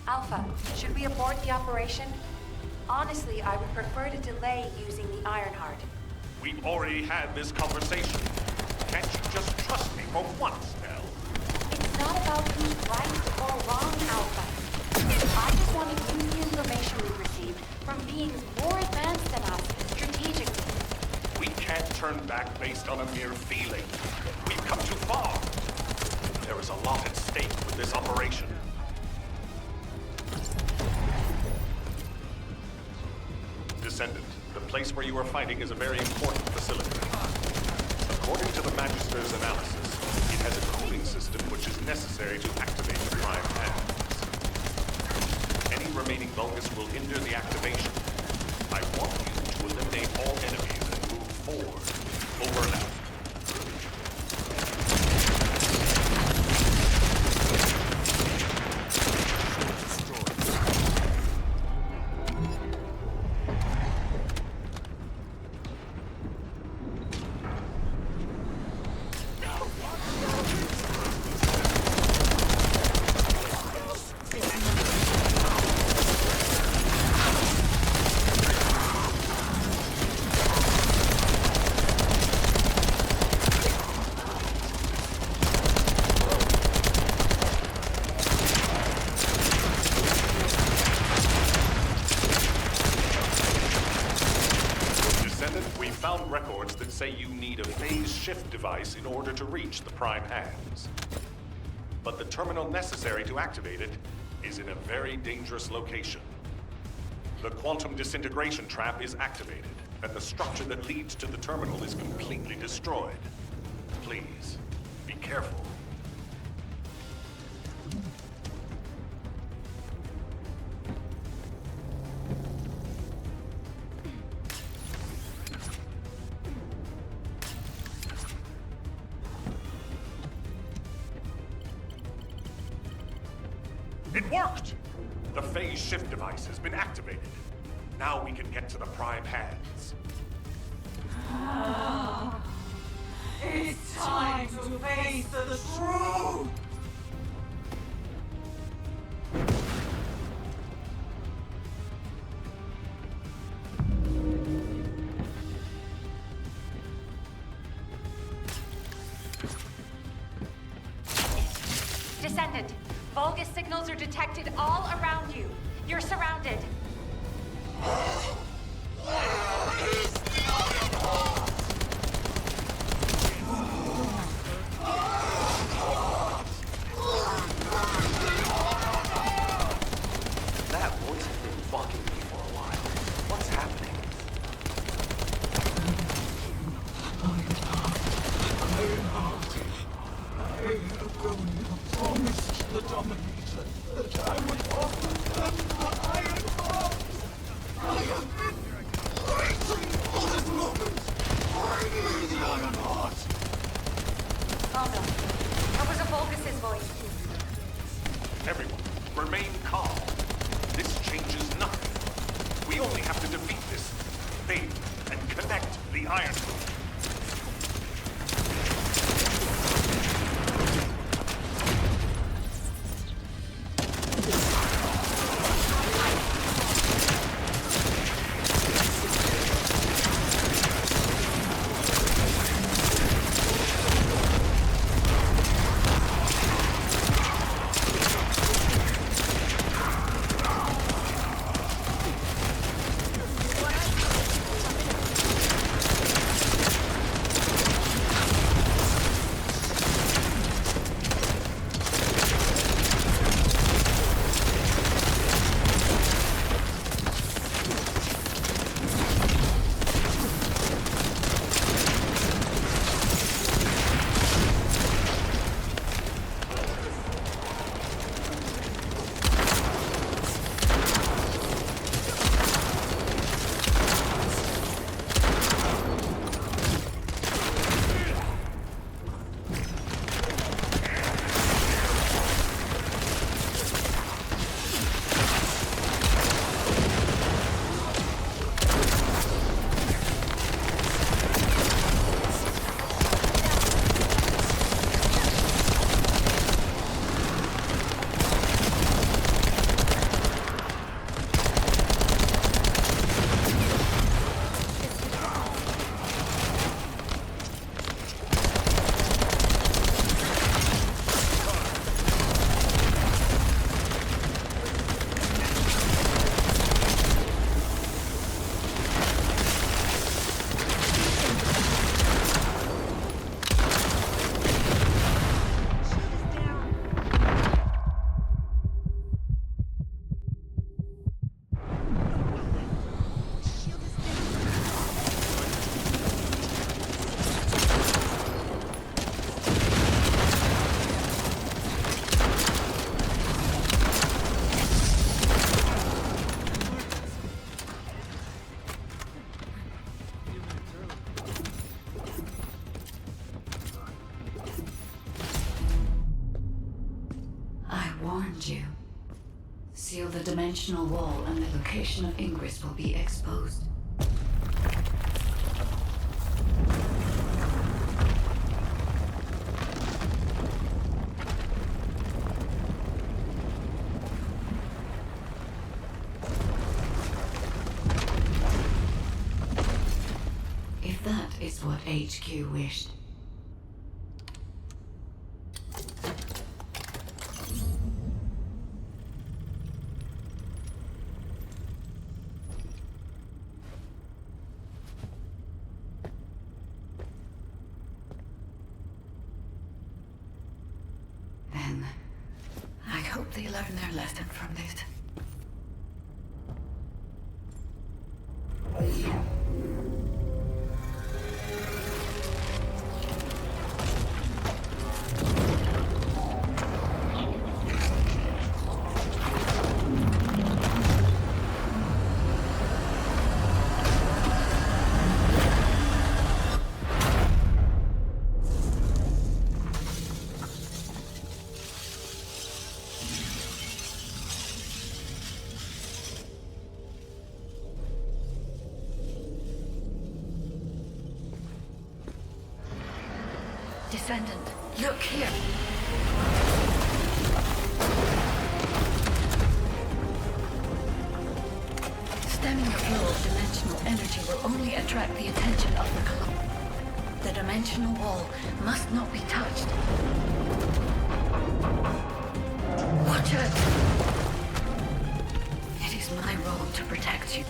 Alpha, should we abort the operation? Honestly, I would prefer to delay using the Ironheart. We've already had this conversation. Can't you just trust me for once, Nell? It's not about who's right or wrong, Alpha. I just want to use the information we've received from beings more advanced than us strategically. We can't turn back based on a mere feeling. We've come too far. There is a lot at stake with this operation. Descendant, the place where you are fighting is a very important facility. According to the Magister's analysis, it has a cooling system which is necessary to activate the prime hands. Any remaining Vulgus will hinder the activation. I want you to eliminate all enemies and move forward. Over and out. Records that say you need a phase shift device in order to reach the prime hands. But the terminal necessary to activate it is in a very dangerous location. The quantum disintegration trap is activated, and the structure that leads to the terminal is completely destroyed. Please, be careful. It worked! The phase shift device has been activated. Now we can get to the prime hands. It's time to face the truth! Descendant, Vulgus signals are detected all around you. You're surrounded. That voice has been fucking me for a while. What's happening? Promised the Dominator that I would offer them the Iron Heart. I have been waiting for this moment. Bring me the Iron Heart. Oh no. That was a Vulgus's voice. Everyone, remain calm. This changes nothing. We only have to defeat this thing and connect the Iron Heart. I warned you. Seal the dimensional wall and the location of Ingress will be exposed. If that is what HQ wished. Then, I hope they learn their lesson from this. Descendant, look here. Stemming the flow of dimensional energy will only attract the attention of the Colossus. The dimensional wall must not be touched. Watch out! It is my role to protect you.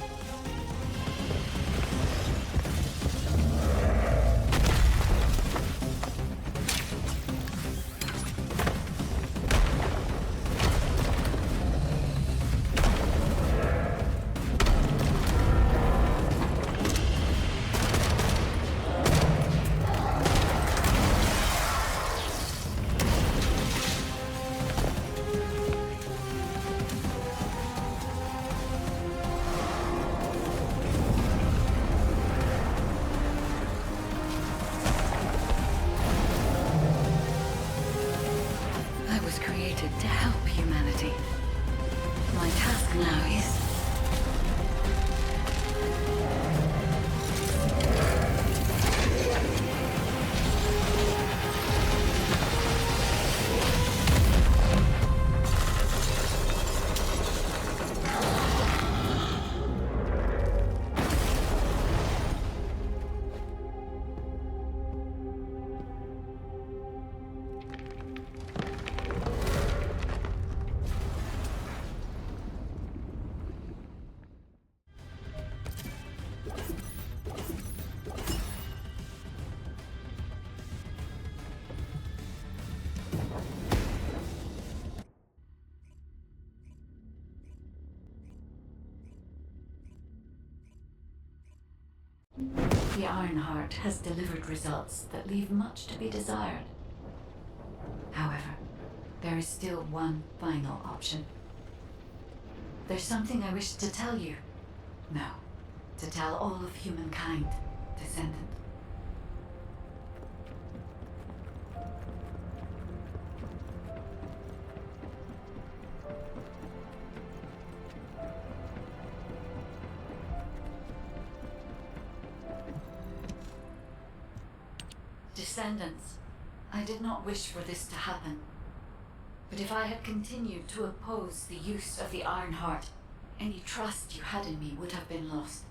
To help humanity. My task now is... The Ironheart has delivered results that leave much to be desired. However, there is still one final option. There's something I wish to tell you. No, to tell all of humankind, Descendant. Descendants, I did not wish for this to happen. But if I had continued to oppose the use of the Ironheart, any trust you had in me would have been lost.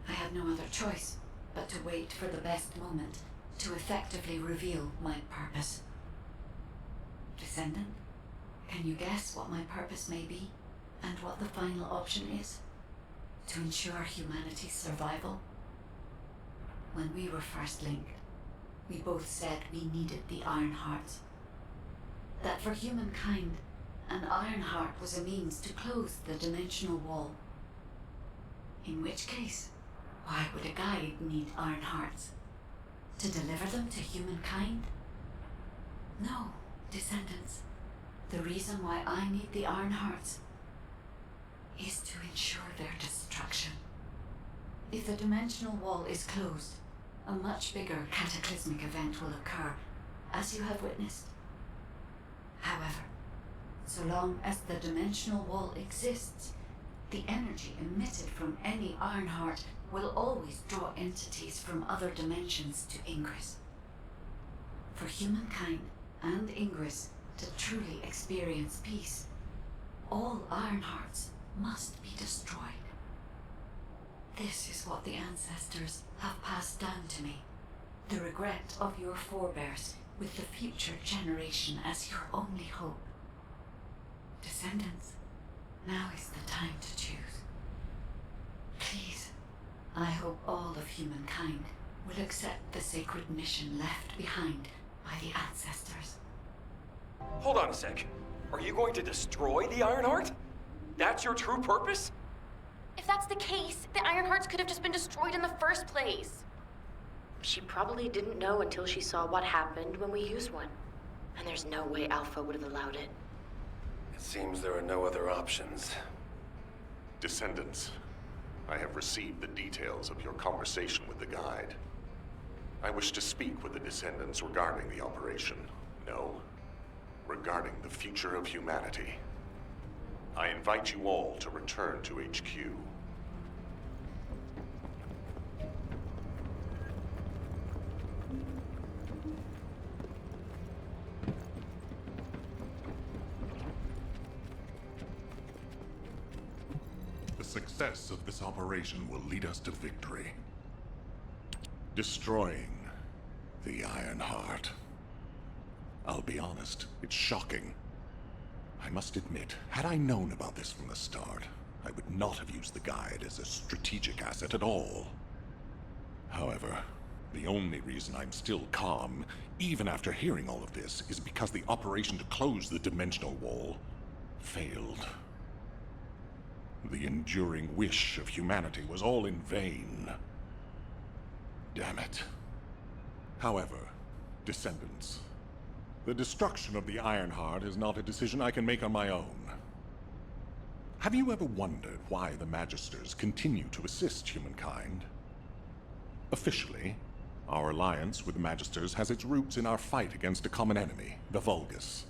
I had no other choice but to wait for the best moment to effectively reveal my purpose. Descendant, can you guess what my purpose may be, and what the final option is? To ensure humanity's survival? When we were first linked, we both said we needed the Ironhearts. That for humankind, an Ironheart was a means to close the dimensional wall. In which case, why would a guide need Ironhearts? To deliver them to humankind? No, Descendants. The reason why I need the Ironhearts is to ensure their destruction. If the dimensional wall is closed, a much bigger cataclysmic event will occur, as you have witnessed. However, so long as the dimensional wall exists, the energy emitted from any Ironheart will always draw entities from other dimensions to Ingress. For humankind and Ingress to truly experience peace, all Ironhearts must be destroyed. This is what the ancestors have passed down to me. The regret of your forebears with the future generation as your only hope. Descendants, now is the time to choose. Please, I hope all of humankind will accept the sacred mission left behind by the ancestors. Hold on a sec. Are you going to destroy the Ironheart? That's your true purpose? If that's the case, the Ironhearts could have just been destroyed in the first place. She probably didn't know until she saw what happened when we used one. And there's no way Alpha would have allowed it. It seems there are no other options. Descendants, I have received the details of your conversation with the guide. I wish to speak with the Descendants regarding the operation. No, regarding the future of humanity. I invite you all to return to HQ. The success of this operation will lead us to victory. Destroying the Ironheart. I'll be honest, it's shocking. I must admit, had I known about this from the start, I would not have used the guide as a strategic asset at all. However, the only reason I'm still calm, even after hearing all of this, is because the operation to close the dimensional wall failed. The enduring wish of humanity was all in vain. Damn it. However, Descendants, the destruction of the Ironheart is not a decision I can make on my own. Have you ever wondered why the Magisters continue to assist humankind? Officially, our alliance with the Magisters has its roots in our fight against a common enemy, the Vulgus.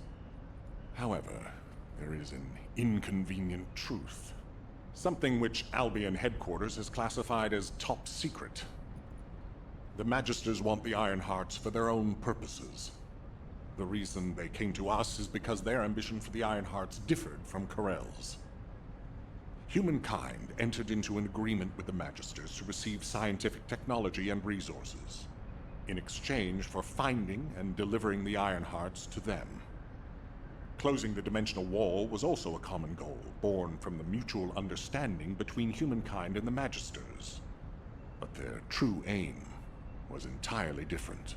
However, there is an inconvenient truth. Something which Albion headquarters has classified as top secret. The Magisters want the Ironhearts for their own purposes. The reason they came to us is because their ambition for the Ironhearts differed from Corell's. Humankind entered into an agreement with the Magisters to receive scientific technology and resources, in exchange for finding and delivering the Ironhearts to them. Closing the dimensional wall was also a common goal, born from the mutual understanding between humankind and the Magisters. But their true aim was entirely different.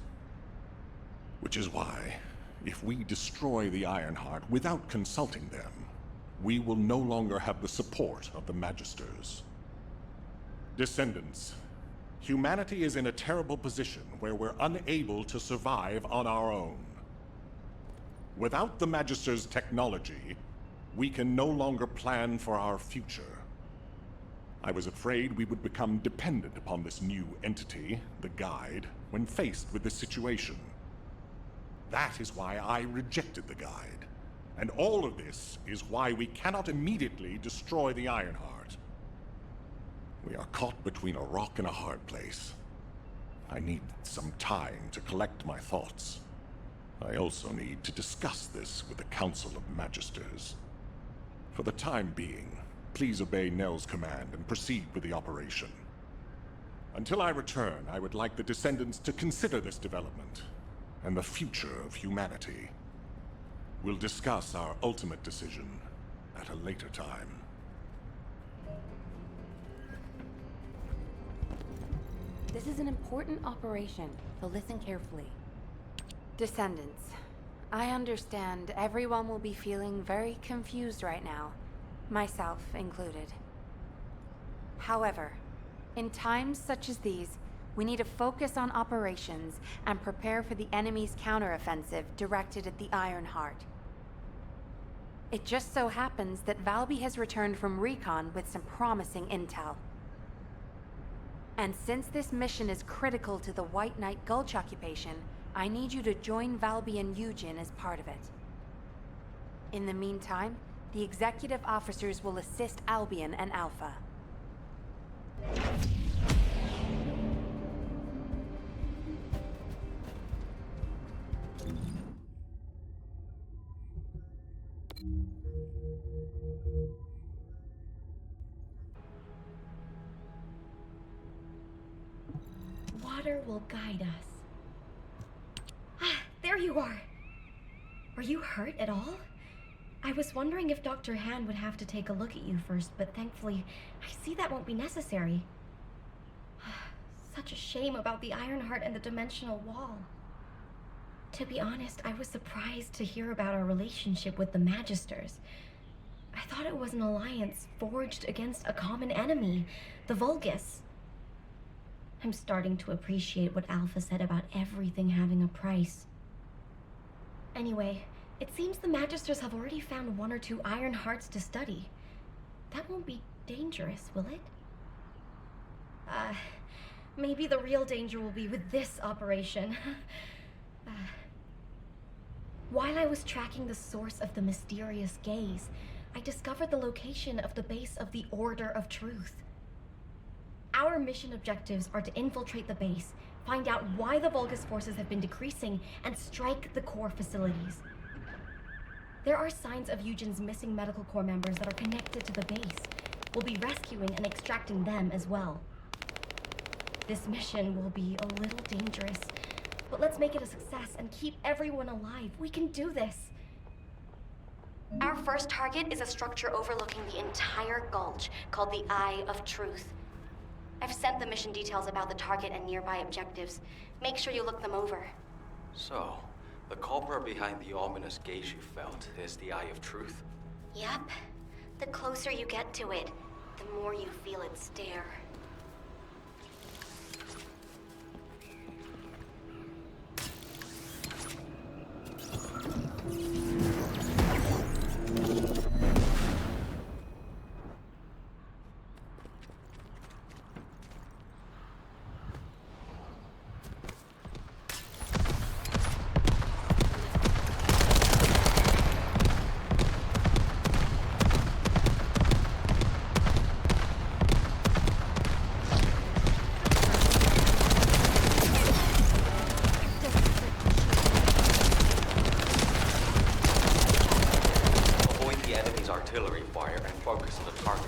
Which is why, if we destroy the Ironheart without consulting them, we will no longer have the support of the Magisters. Descendants, humanity is in a terrible position where we're unable to survive on our own. Without the Magisters' technology, we can no longer plan for our future. I was afraid we would become dependent upon this new entity, the Guide, when faced with this situation. That is why I rejected the Guide. And all of this is why we cannot immediately destroy the Ironheart. We are caught between a rock and a hard place. I need some time to collect my thoughts. I also need to discuss this with the Council of Magisters. For the time being, please obey Nell's command and proceed with the operation. Until I return, I would like the Descendants to consider this development and the future of humanity. We'll discuss our ultimate decision at a later time. This is an important operation, so listen carefully. Descendants, I understand everyone will be feeling very confused right now, myself included. However, in times such as these, we need to focus on operations and prepare for the enemy's counteroffensive directed at the Ironheart. It just so happens that Valby has returned from recon with some promising intel. And since this mission is critical to the White Knight Gulch occupation, I need you to join Valby and Eugen as part of it. In the meantime, the executive officers will assist Albion and Alpha. Water will guide us. Ah, there you are! Are you hurt at all? I was wondering if Dr. Han would have to take a look at you first, but thankfully, I see that won't be necessary. Such a shame about the Ironheart and the dimensional wall. To be honest, I was surprised to hear about our relationship with the Magisters. I thought it was an alliance forged against a common enemy, the Vulgus. I'm starting to appreciate what Alpha said about everything having a price. Anyway, it seems the Magisters have already found 1 or 2 Iron Hearts to study. That won't be dangerous, will it? Maybe the real danger will be with this operation. While I was tracking the source of the mysterious gaze, I discovered the location of the base of the Order of Truth. Our mission objectives are to infiltrate the base, find out why the Vulgus forces have been decreasing, and strike the core facilities. There are signs of Eugen's missing medical corps members that are connected to the base. We'll be rescuing and extracting them as well. This mission will be a little dangerous, but let's make it a success and keep everyone alive. We can do this. Our first target is a structure overlooking the entire Gulch called the Eye of Truth. I've sent the mission details about the target and nearby objectives. Make sure you look them over. So, the culprit behind the ominous gaze you felt is the Eye of Truth? Yep. The closer you get to it, the more you feel it stare. Artillery fire and focus on the target.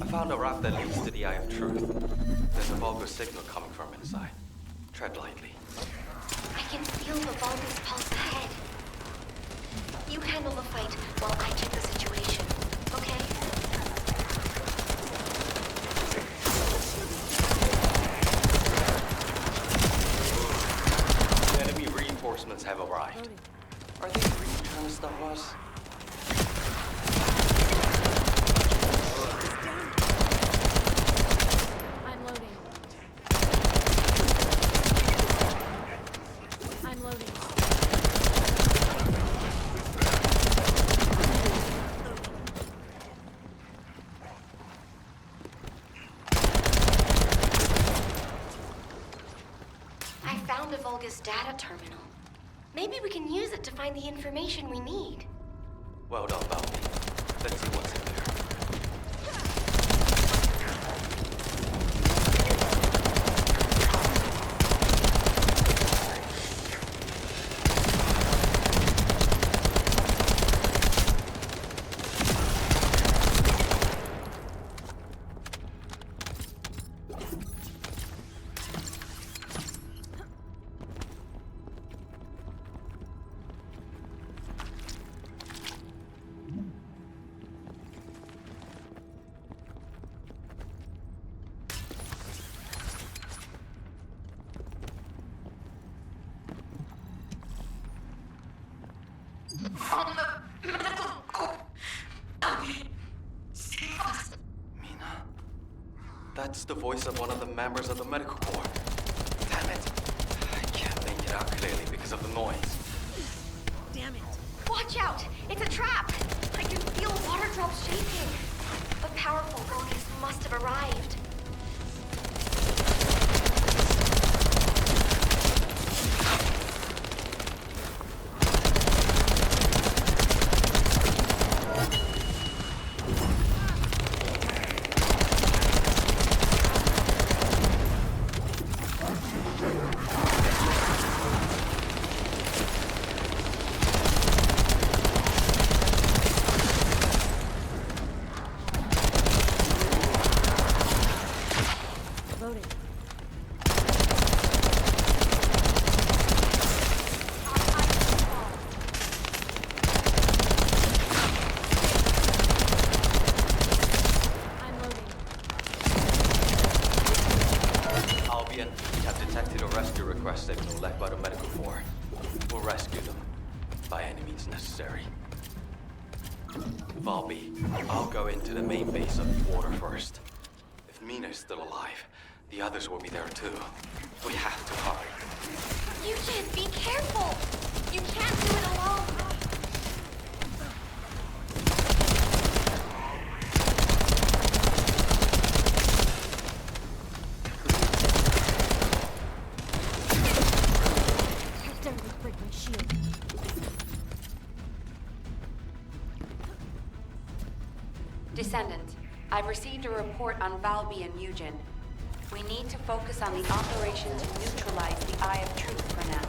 I found a route that leads to the Eye of Truth. There's a Vulgar signal coming from inside. Tread lightly. I can feel the Vulgus pulse ahead. You handle the fight while I check the situation, okay? Enemy reinforcements have arrived. Are they really trying to stop us? I'm loading. I'm loading. I found a Vulgus data terminal. Maybe we can use it to find the information we need. Well done, Valby. Let's see what's in there. From the medical corps. Save us. Mina? That's the voice of one of the members of the medical corps. Damn it. I can't make it out clearly because of the noise. Damn it. Watch out! It's a trap! I can feel water drops shaking. A powerful Vulgus must have arrived. Loading. I'm loading. Albion, we have detected a rescue request signal left by the medical corps. We'll rescue them, by any means necessary. Valby, I'll go into the main base of the order first. If Mina's still alive, the others will be there too. We have to hurry. Eugen, be careful! You can't do it alone! How dare you break my shield? Descendant, I've received a report on Valby and Eugen. We need to focus on the operation to neutralize the Eye of Truth for now.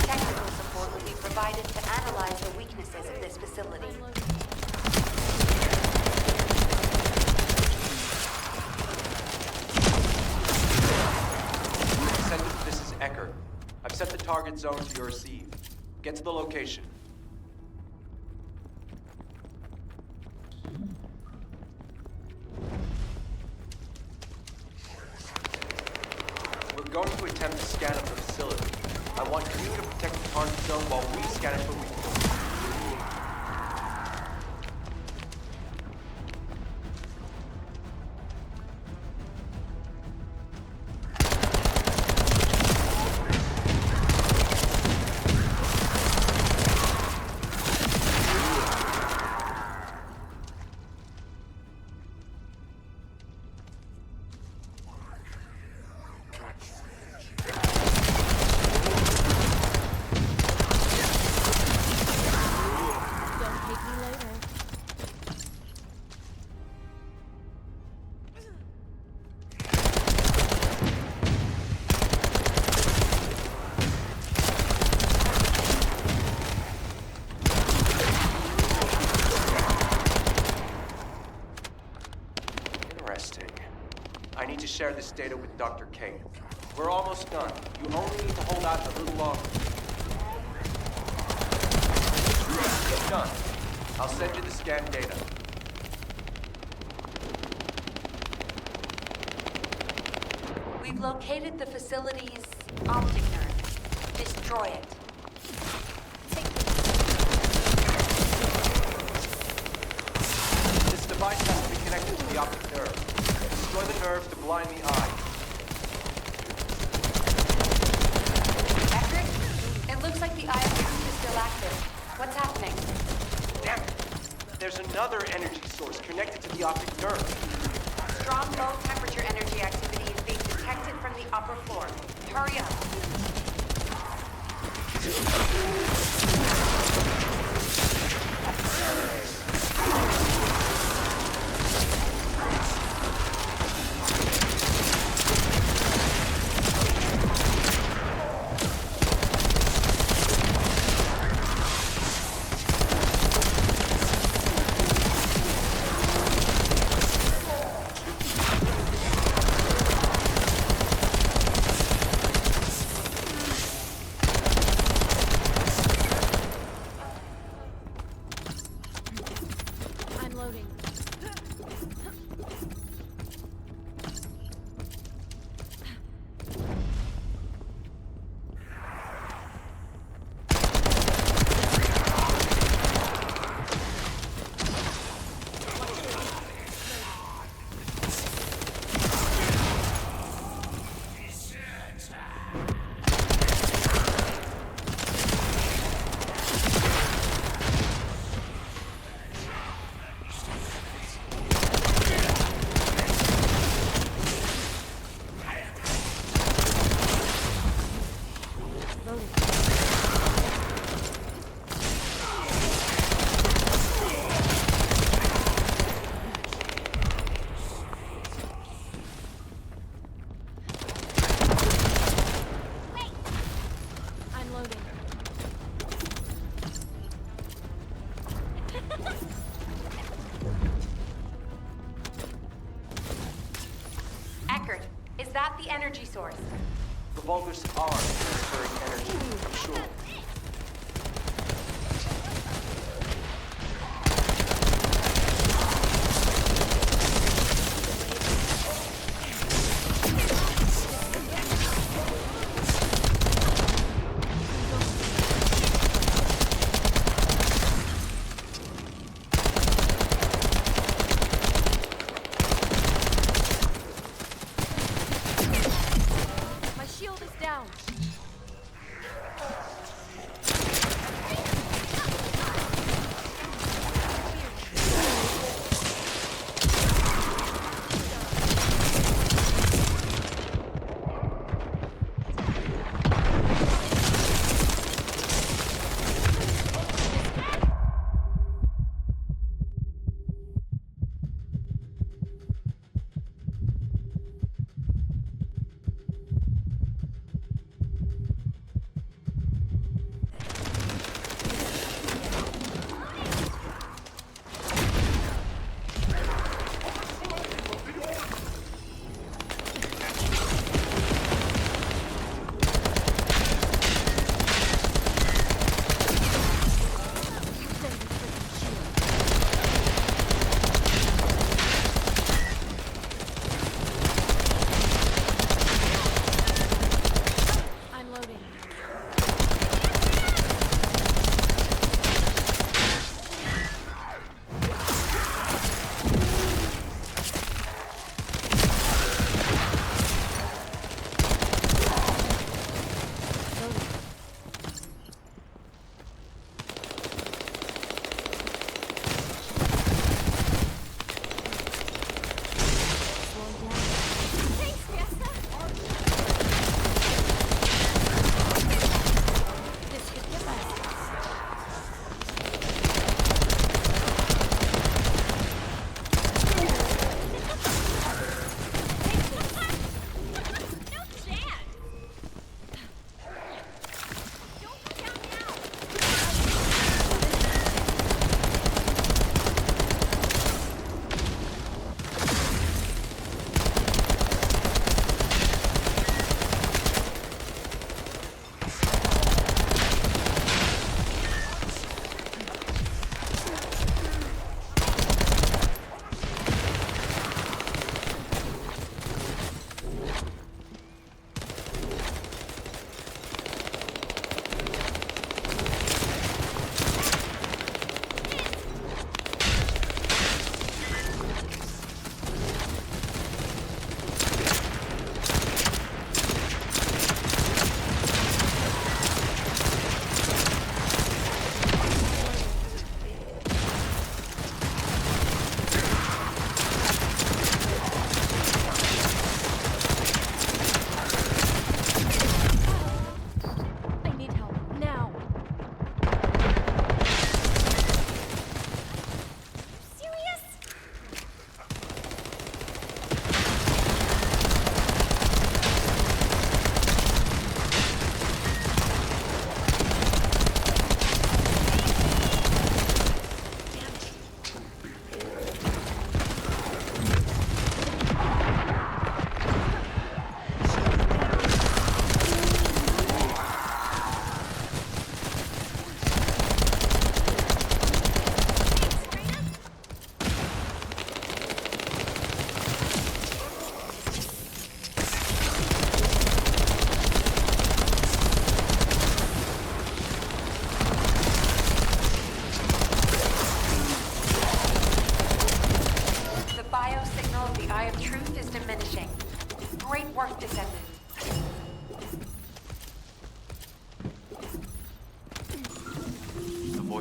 Technical support will be provided to analyze the weaknesses of this facility. Descendant, this is Ecker. I've set the target zone to your receive. Get to the location. We're going to attempt to scan up the facility. I want you to protect the target zone while we scan it for weaknesses. share this data with Dr. Kane. We're almost done. You only need to hold out a little longer. It's done. I'll send you the scan data. We've located the facility's optic nerve. Destroy it. This device has to be connected to the optic nerve. Destroy the nerve to blind the eye. Eckert, it looks like the eye is still active. What's happening? Damn it! There's another energy source connected to the optic nerve. Strong low-temperature energy activity is being detected from the upper floor. Hurry up. Is that the energy source? The Vulgus are transferring energy, for sure.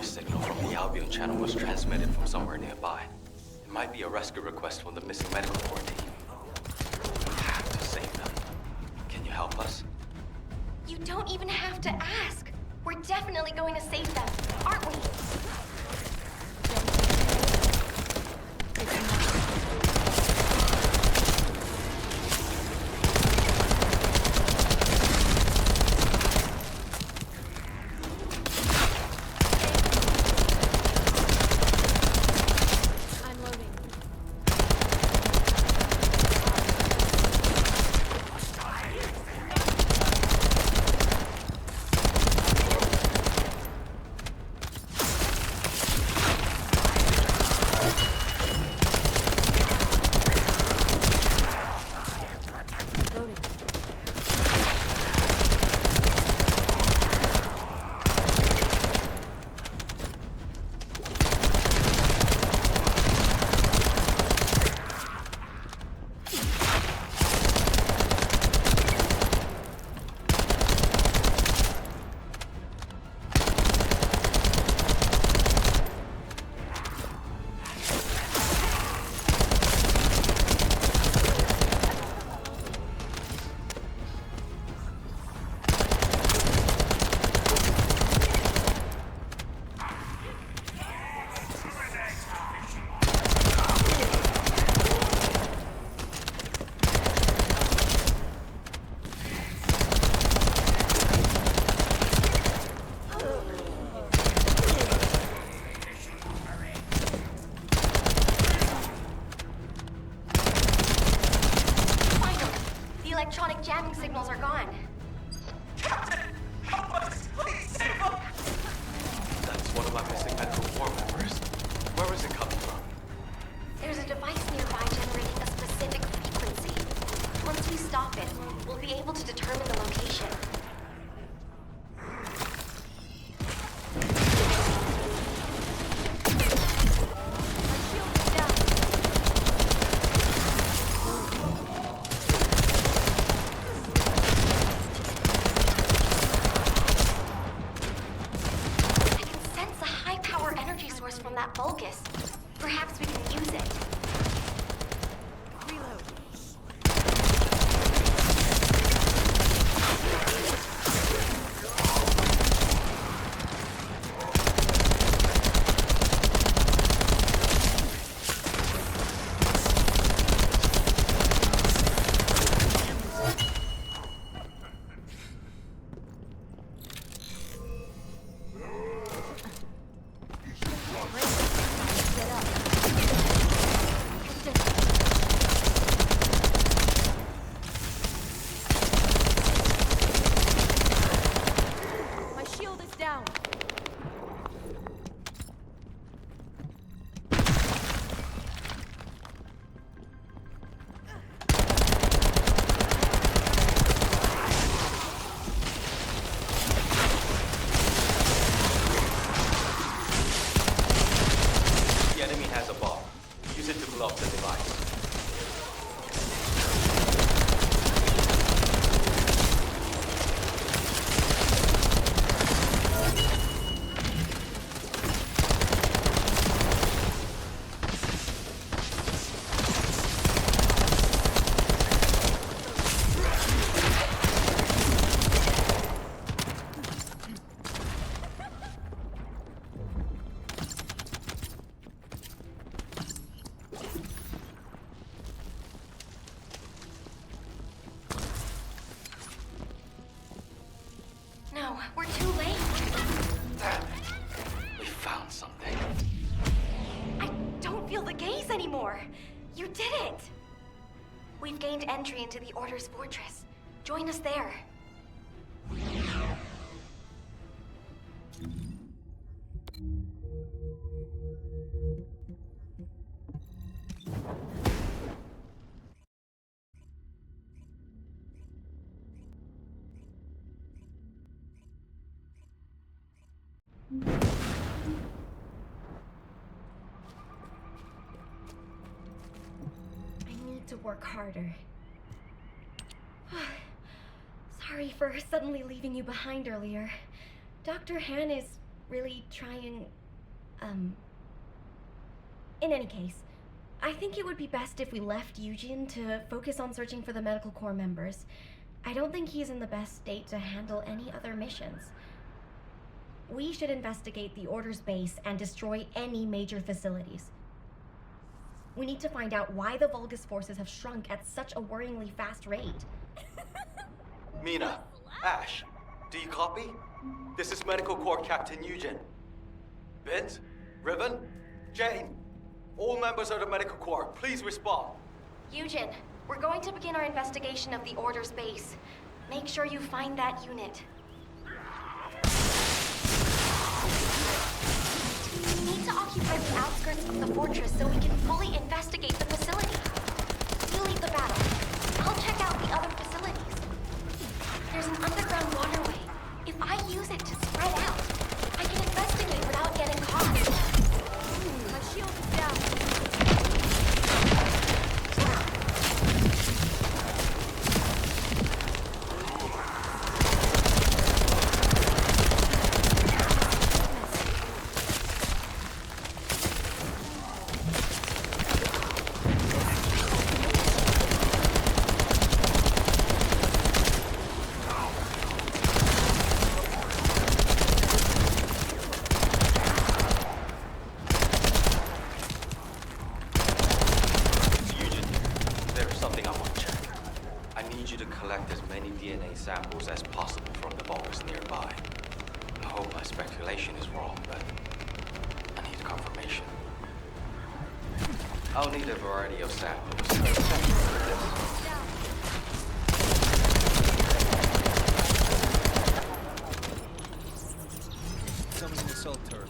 voice signal from the Albion channel was transmitted from somewhere nearby. It might be a rescue request from the missing medical corps team. We have to save them. Can you help us? You don't even have to ask. We're definitely going to save them, aren't we? Electronic jamming signals are gone. Captain! Help us! Please save us! That's one of my missing medical corps members. Where is it coming from? There's a device nearby generating a specific frequency. Once we stop it, we'll be able to determine the location. From that Vulgus. Perhaps we can use it. Reload. No, we're too late. Damn it. We found something. I don't feel the gaze anymore. You did it. We've gained entry into the Order's fortress. Join us there. I need to work harder. Sorry for suddenly leaving you behind earlier. Dr. Han is really trying... In any case, I think it would be best if we left Eugen to focus on searching for the Medical Corps members. I don't think he's in the best state to handle any other missions. We should investigate the Order's base and destroy any major facilities. We need to find out why the Vulgus forces have shrunk at such a worryingly fast rate. Mina, Ash, do you copy? This is Medical Corps Captain Eugen. Bint, Riven, Jane, all members of the Medical Corps, please respond. Eugen, we're going to begin our investigation of the Order's base. Make sure you find that unit. We need to occupy the outskirts of the fortress so we can fully investigate the facility. You lead the battle. I'll check out the other facilities. There's an underground waterway. If I use it to spread out, I can investigate without getting caught. My shield is down. Samples as possible from the Vulgus nearby. I hope my speculation is wrong, but I need confirmation. I'll need a variety of samples. Summoning assault turret.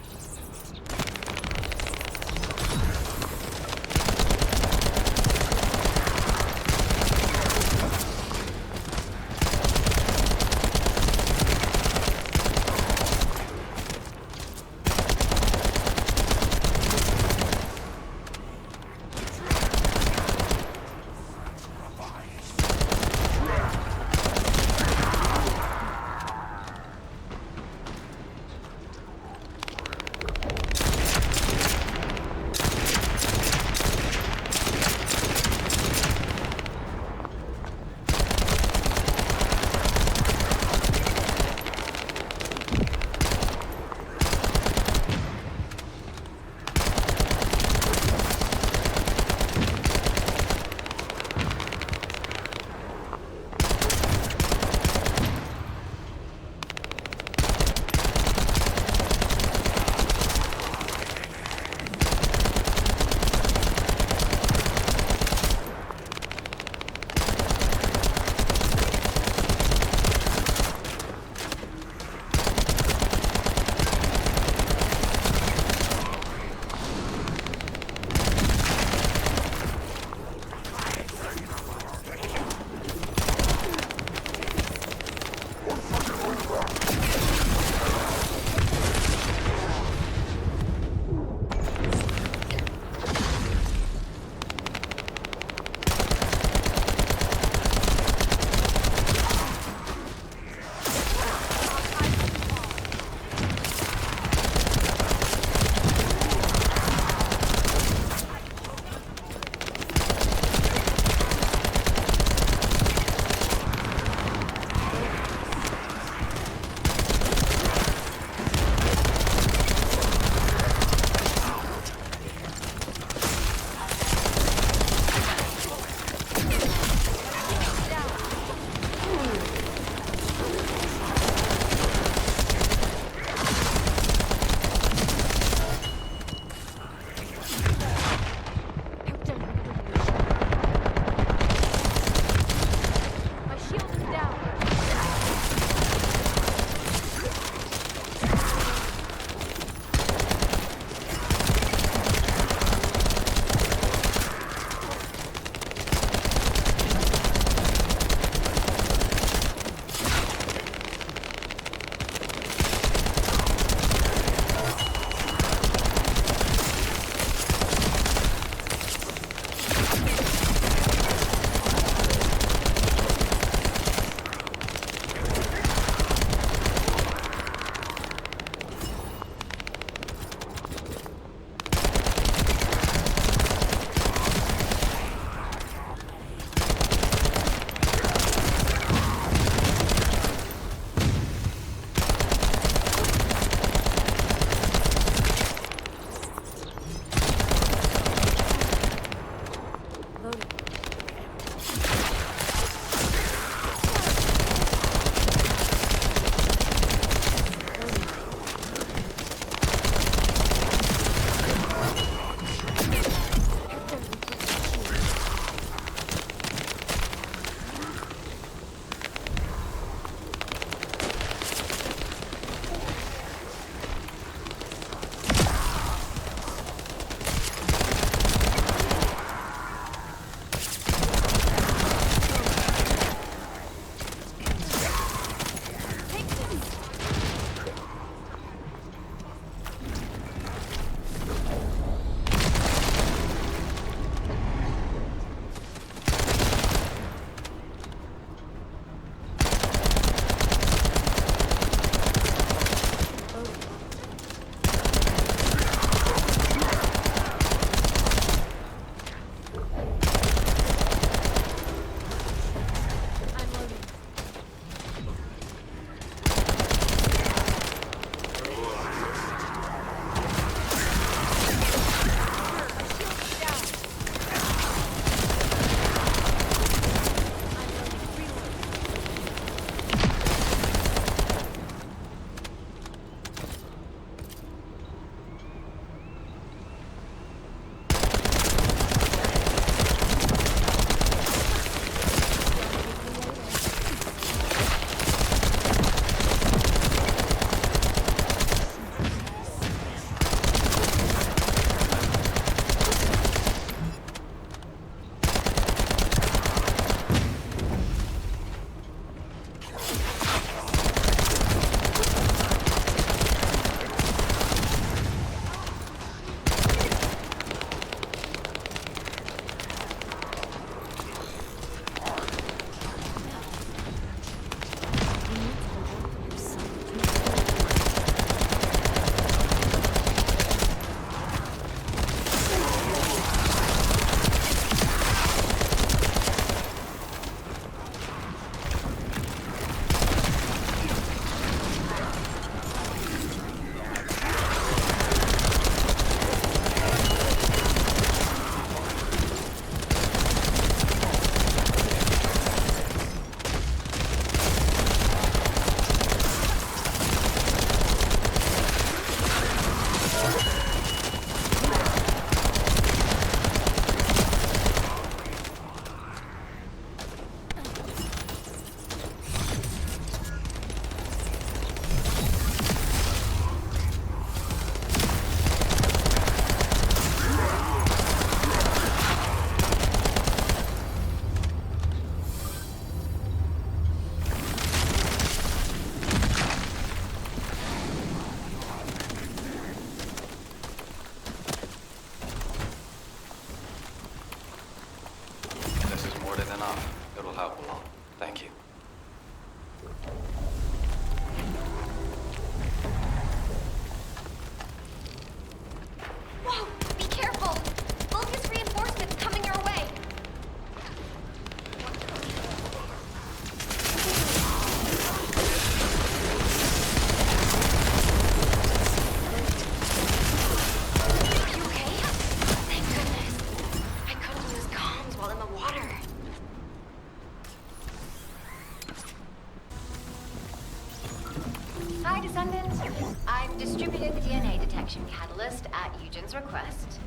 distributed the DNA detection catalyst at Eugen's request.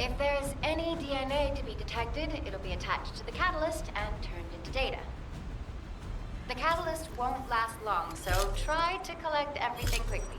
If there's any DNA to be detected, it'll be attached to the catalyst and turned into data. The catalyst won't last long, so try to collect everything quickly.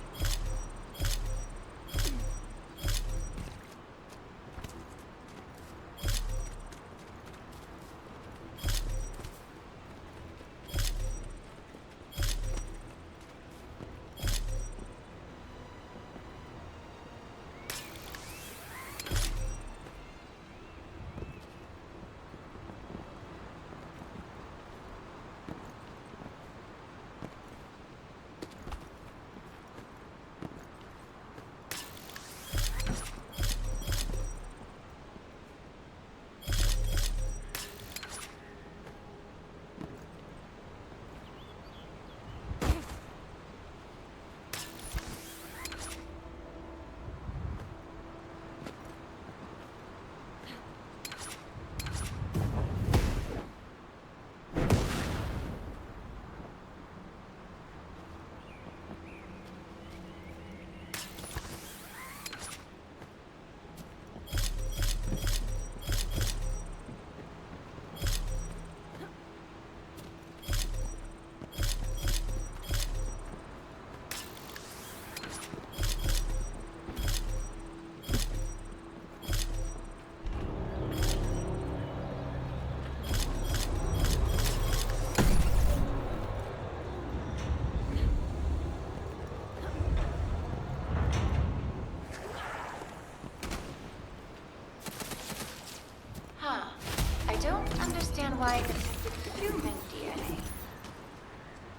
Why I detected human DNA.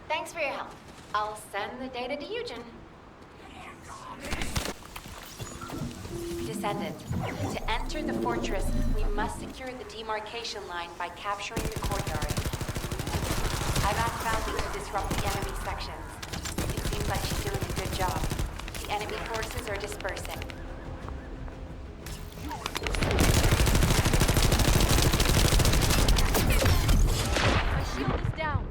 Thanks for your help. I'll send the data to Eugen. Descendant, to enter the fortress, we must secure the demarcation line by capturing the courtyard. I've asked Valby to disrupt the enemy sections. It seems like she's doing a good job. The enemy forces are dispersing. Shield is down.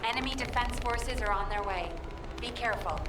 Enemy defense forces are on their way. Be careful.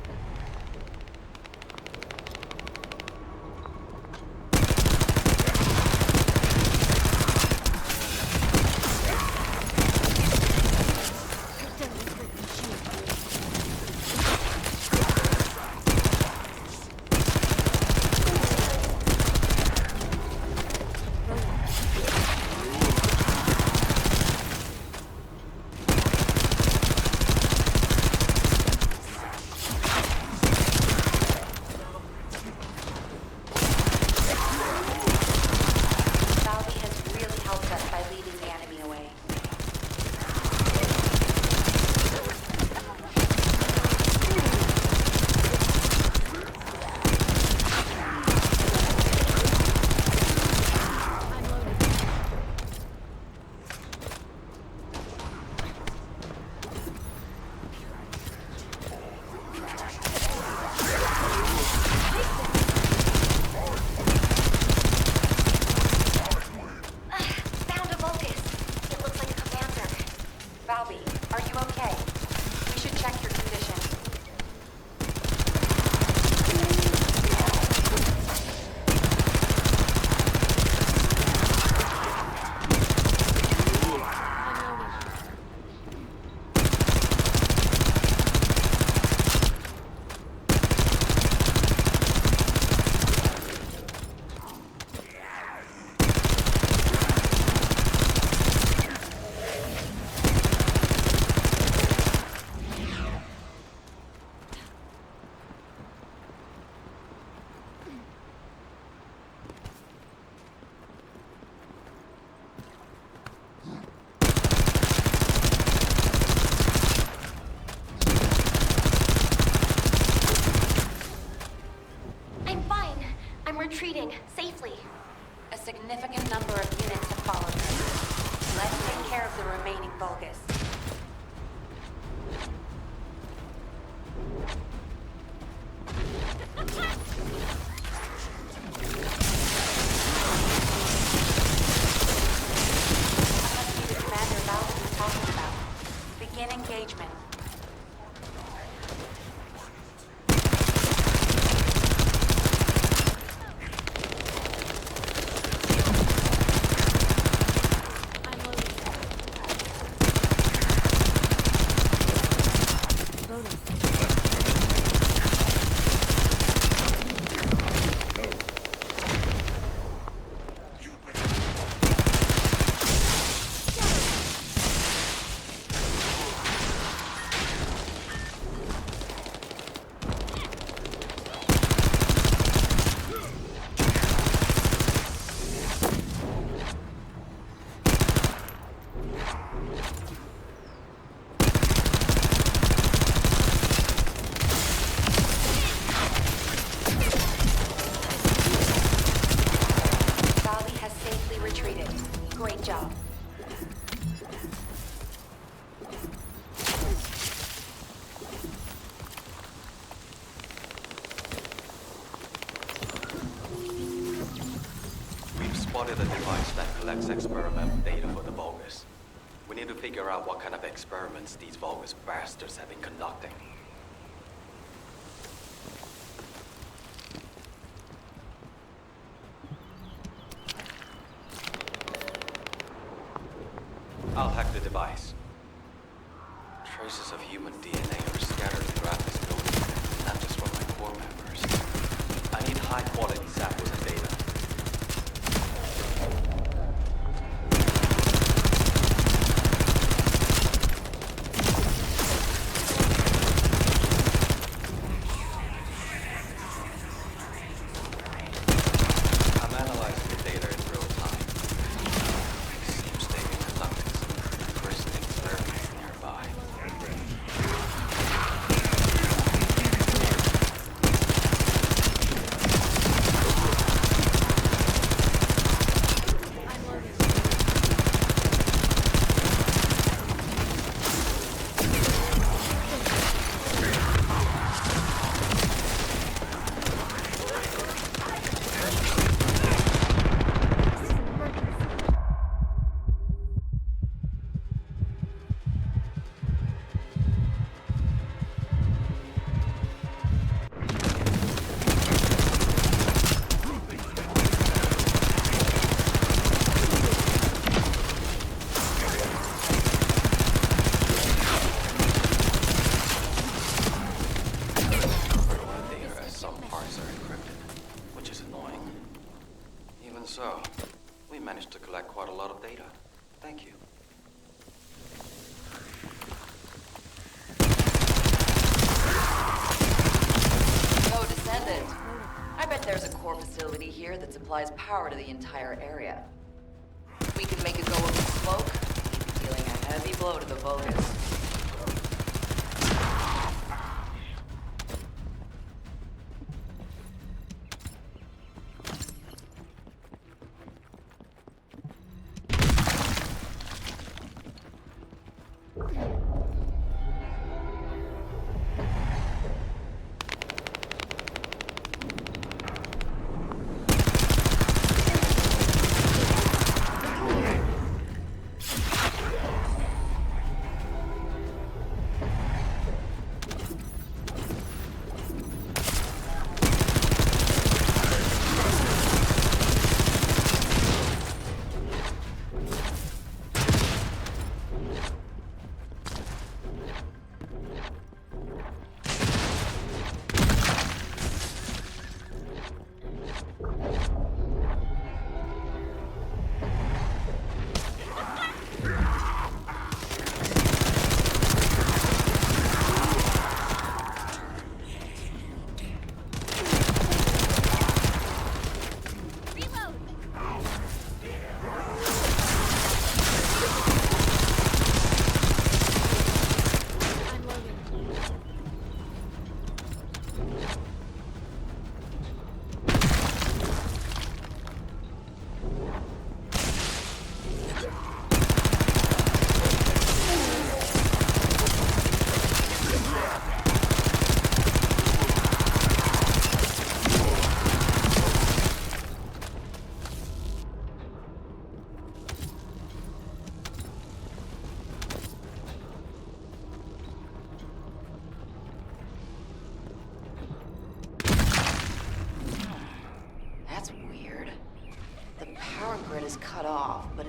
Vulgus. Begin engagement. Spotted a device that collects experimental data for the Vulgus. We need to figure out what kind of experiments these Vulgus bastards have been conducting. I'll hack the device. Traces of human DNA are scattered throughout this building, not just from my core members. I need high-quality samples of data. So, we managed to collect quite a lot of data. Thank you. Oh, Descendant. I bet there's a core facility here that supplies power to the entire area. We can make a go of the smoke, dealing a heavy blow to the Vulgus.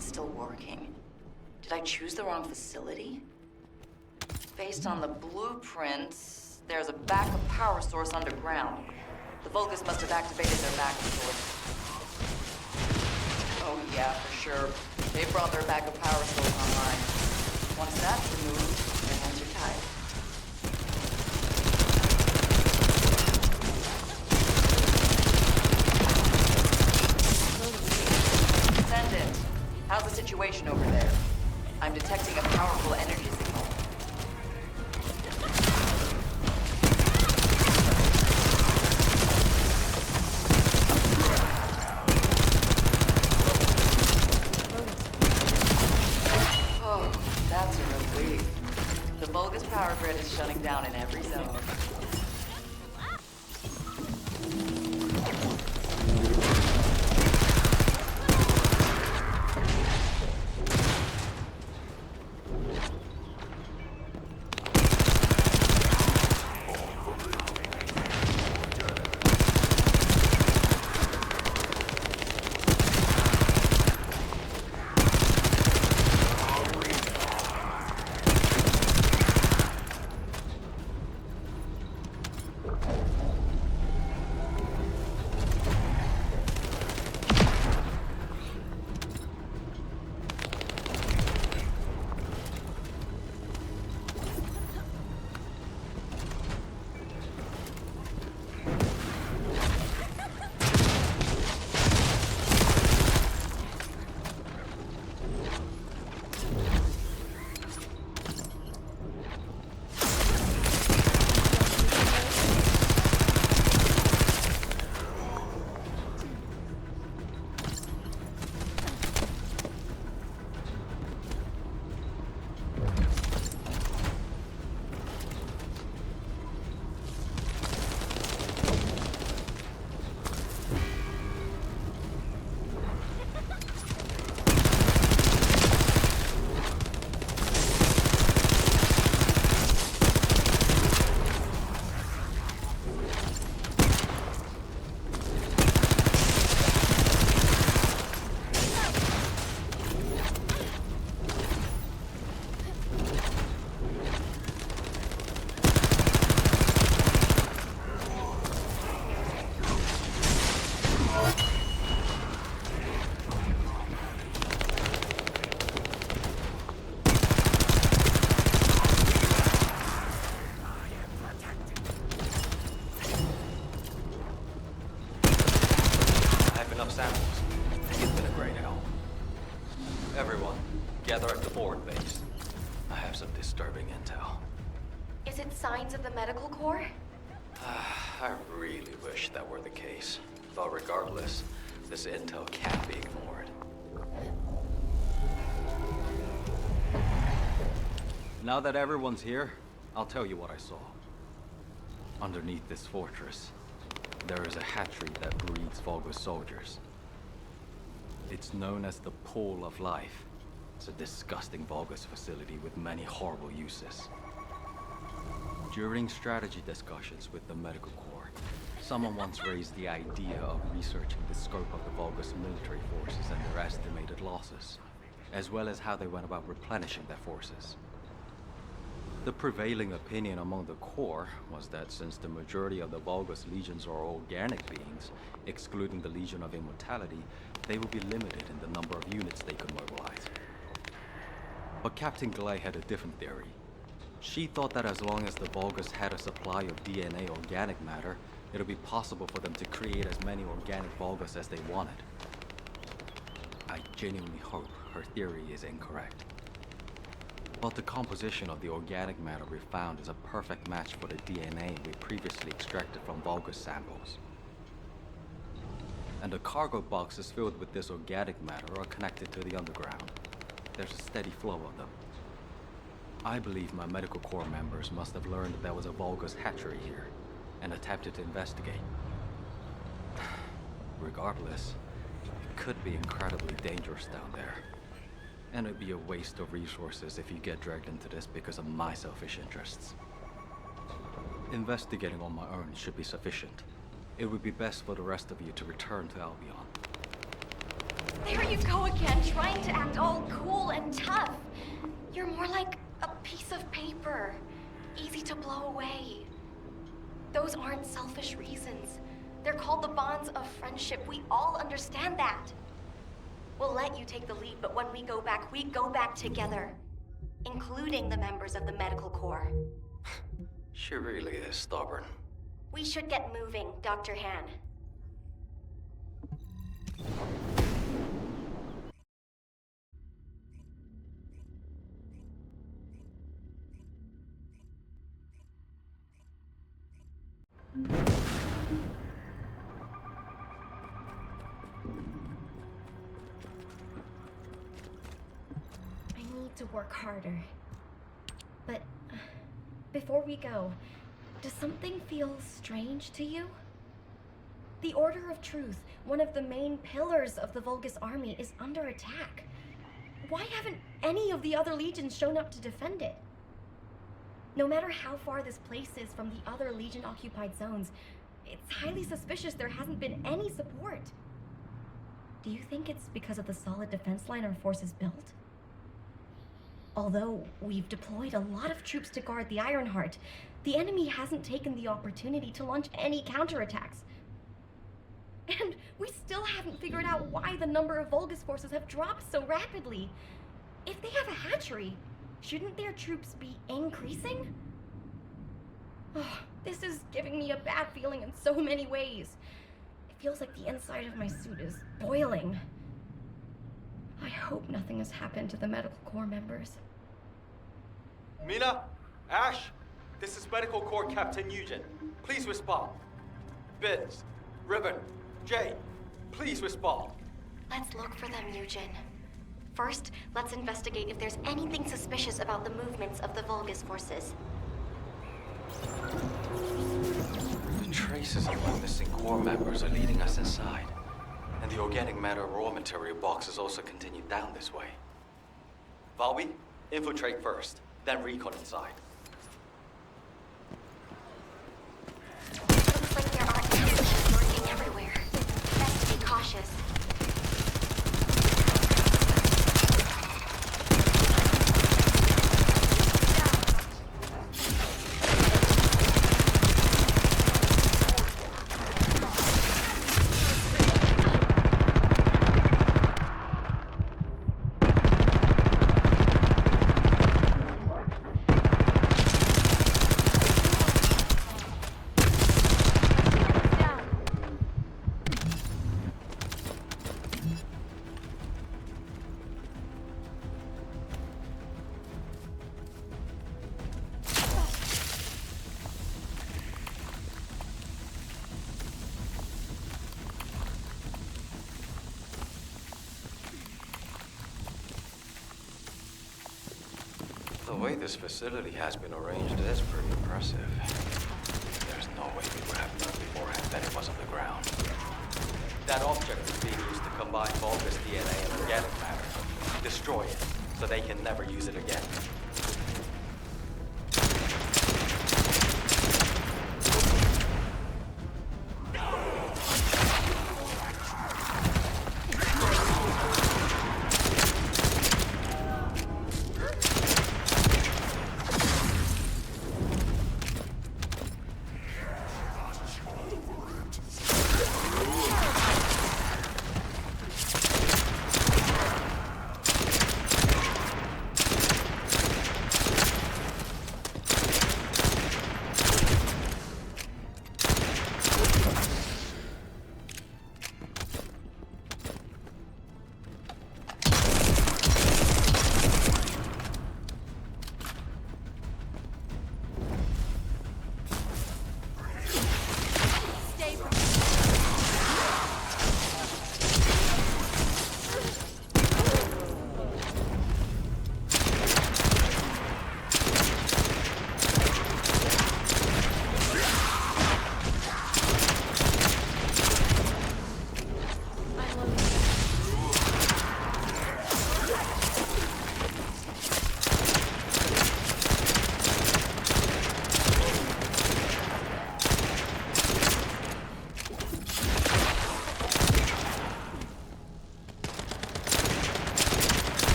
it's still working. Did I choose the wrong facility? Based on the blueprints, there's a backup power source underground. The Vulgus must have activated their backup source. Oh yeah, for sure. They brought their backup power source online. Once that's removed, their hands are tied. Descendant, how's the situation over there? I'm detecting a powerful energy signal. Oh, that's a relief. The Vulgus power grid is shutting down in every zone. Signs of the medical corps? I really wish that were the case. But regardless, this intel can't be ignored. Now that everyone's here, I'll tell you what I saw. Underneath this fortress, there is a hatchery that breeds Vulgus soldiers. It's known as the Pool of Life. It's a disgusting Vulgus facility with many horrible uses. During strategy discussions with the Medical Corps, someone once raised the idea of researching the scope of the Vulgus military forces and their estimated losses, as well as how they went about replenishing their forces. The prevailing opinion among the Corps was that since the majority of the Vulgus legions are organic beings, excluding the Legion of Immortality, they would be limited in the number of units they could mobilize. But Captain Glay had a different theory. She thought that as long as the Vulgus had a supply of DNA organic matter, it would be possible for them to create as many organic Vulgus as they wanted. I genuinely hope her theory is incorrect. But the composition of the organic matter we found is a perfect match for the DNA we previously extracted from Vulgus samples. And the cargo boxes filled with this organic matter are connected to the underground. There's a steady flow of them. I believe my Medical Corps members must have learned that there was a Vulgus hatchery here, and attempted to investigate. Regardless, it could be incredibly dangerous down there. And it'd be a waste of resources if you get dragged into this because of my selfish interests. Investigating on my own should be sufficient. It would be best for the rest of you to return to Albion. There you go again, trying to act all cool and tough. You're more like a piece of paper, easy to blow away. Those aren't selfish reasons. They're called the bonds of friendship. We all understand that. We'll let you take the lead, but when we go back together. Including the members of the Medical Corps. She really is stubborn. We should get moving, Dr. Han. I need to work harder. But before we go, does something feel strange to you? The Order of Truth, one of the main pillars of the Vulgus army, is under attack. Why haven't any of the other legions shown up to defend it? No matter how far this place is from the other Legion-occupied zones, it's highly suspicious there hasn't been any support. Do you think it's because of the solid defense line our forces built? Although we've deployed a lot of troops to guard the Ironheart, the enemy hasn't taken the opportunity to launch any counterattacks. And we still haven't figured out why the number of Vulgus forces have dropped so rapidly. If they have a hatchery, shouldn't their troops be increasing? Oh, this is giving me a bad feeling in so many ways. It feels like the inside of my suit is boiling. I hope nothing has happened to the Medical Corps members. Mina? Ash? This is Medical Corps Captain Nugent. Please respond. Biz, Ribbon, Jay, please respond. Let's look for them, Eugen. First, let's investigate if there's anything suspicious about the movements of the Vulgus forces. The traces of my missing Corps members are leading us inside. And the organic matter raw material boxes also continue down this way. Valby, infiltrate first, then recon inside. Looks like there are enemies lurking everywhere. Best to be cautious. The way this facility has been arranged is pretty impressive. There's no way we would have known beforehand that it was on the ground. That object is being used to combine Vulgus DNA and organic matter. Destroy it, so they can never use it again.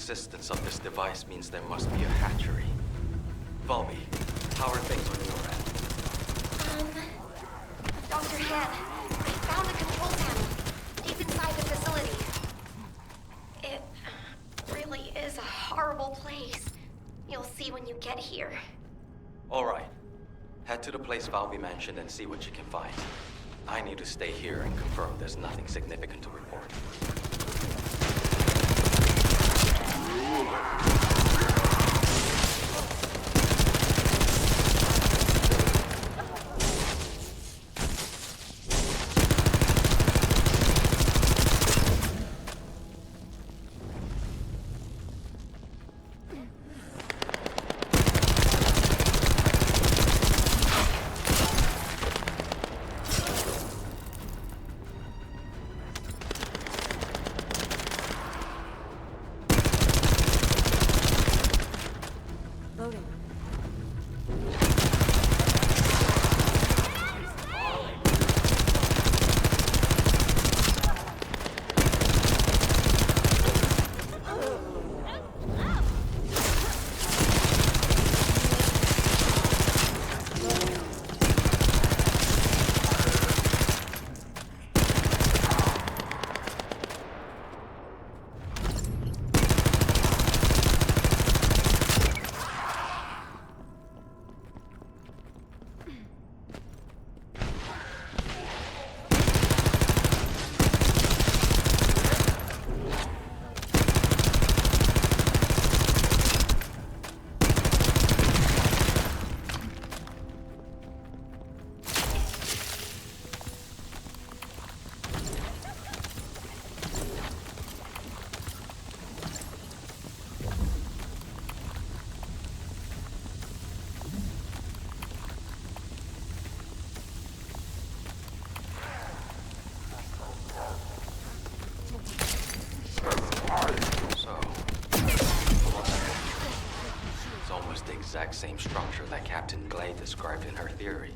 existence of this device means there must be a hatchery. Volby, how are things on your end? Dr. Han, I found a control panel deep inside the facility. It really is a horrible place. You'll see when you get here. All right. Head to the place Volby mentioned and see what you can find. I need to stay here and confirm there's nothing significant to report. Exact same structure that Captain Glade described in her theory.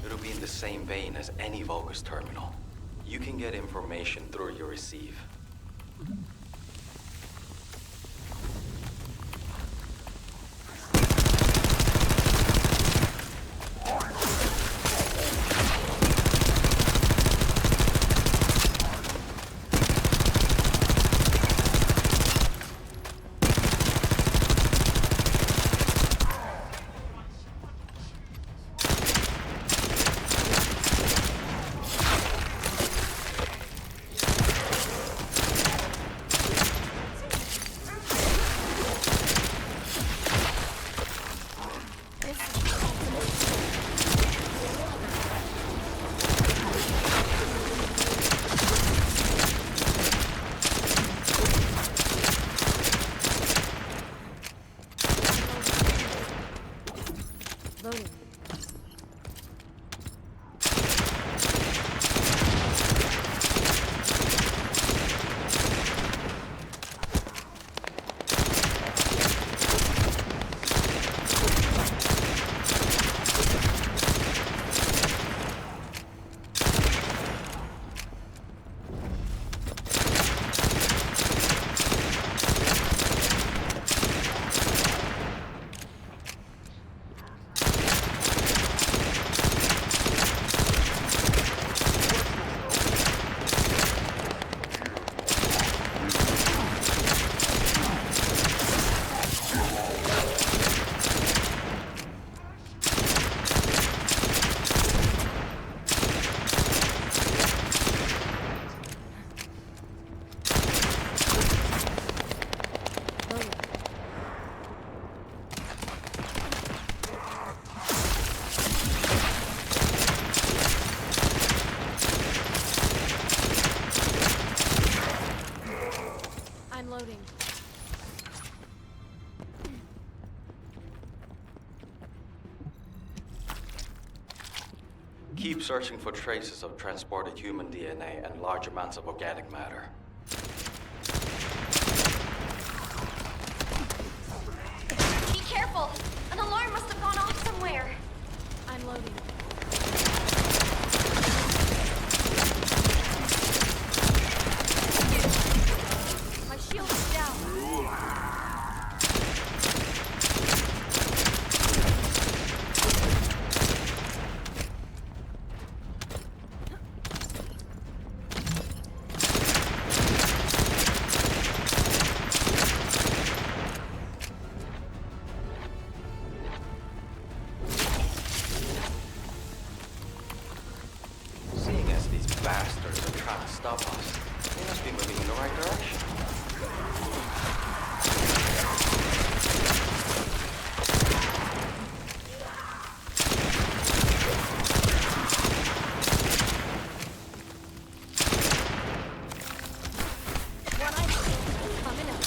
It'll be in the same vein as any Vulgus terminal. You can get information through your receive. searching for traces of transported human DNA and large amounts of organic matter. Be careful! An alarm must have gone off somewhere. I'm loading. My shield is down. Seeing as these bastards are trying to stop us, they must be moving in the right direction. Coming up.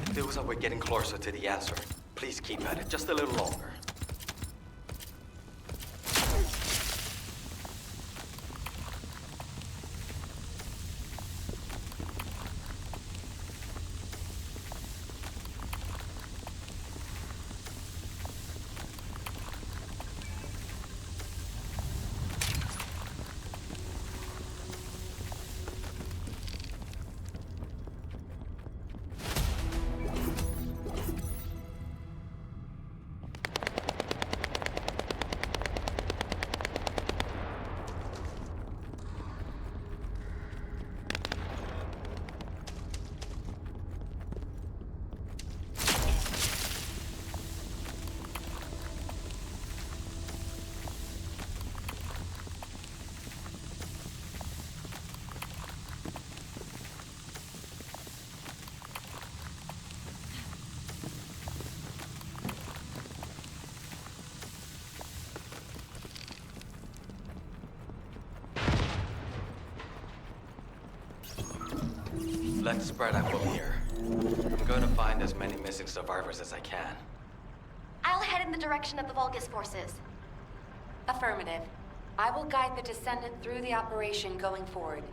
It feels like we're getting closer to the answer. Please keep at it just a little longer. Let's spread out from here. I'm going to find as many missing survivors as I can. I'll head in the direction of the Vulgus forces. Affirmative. I will guide the Descendant through the operation going forward.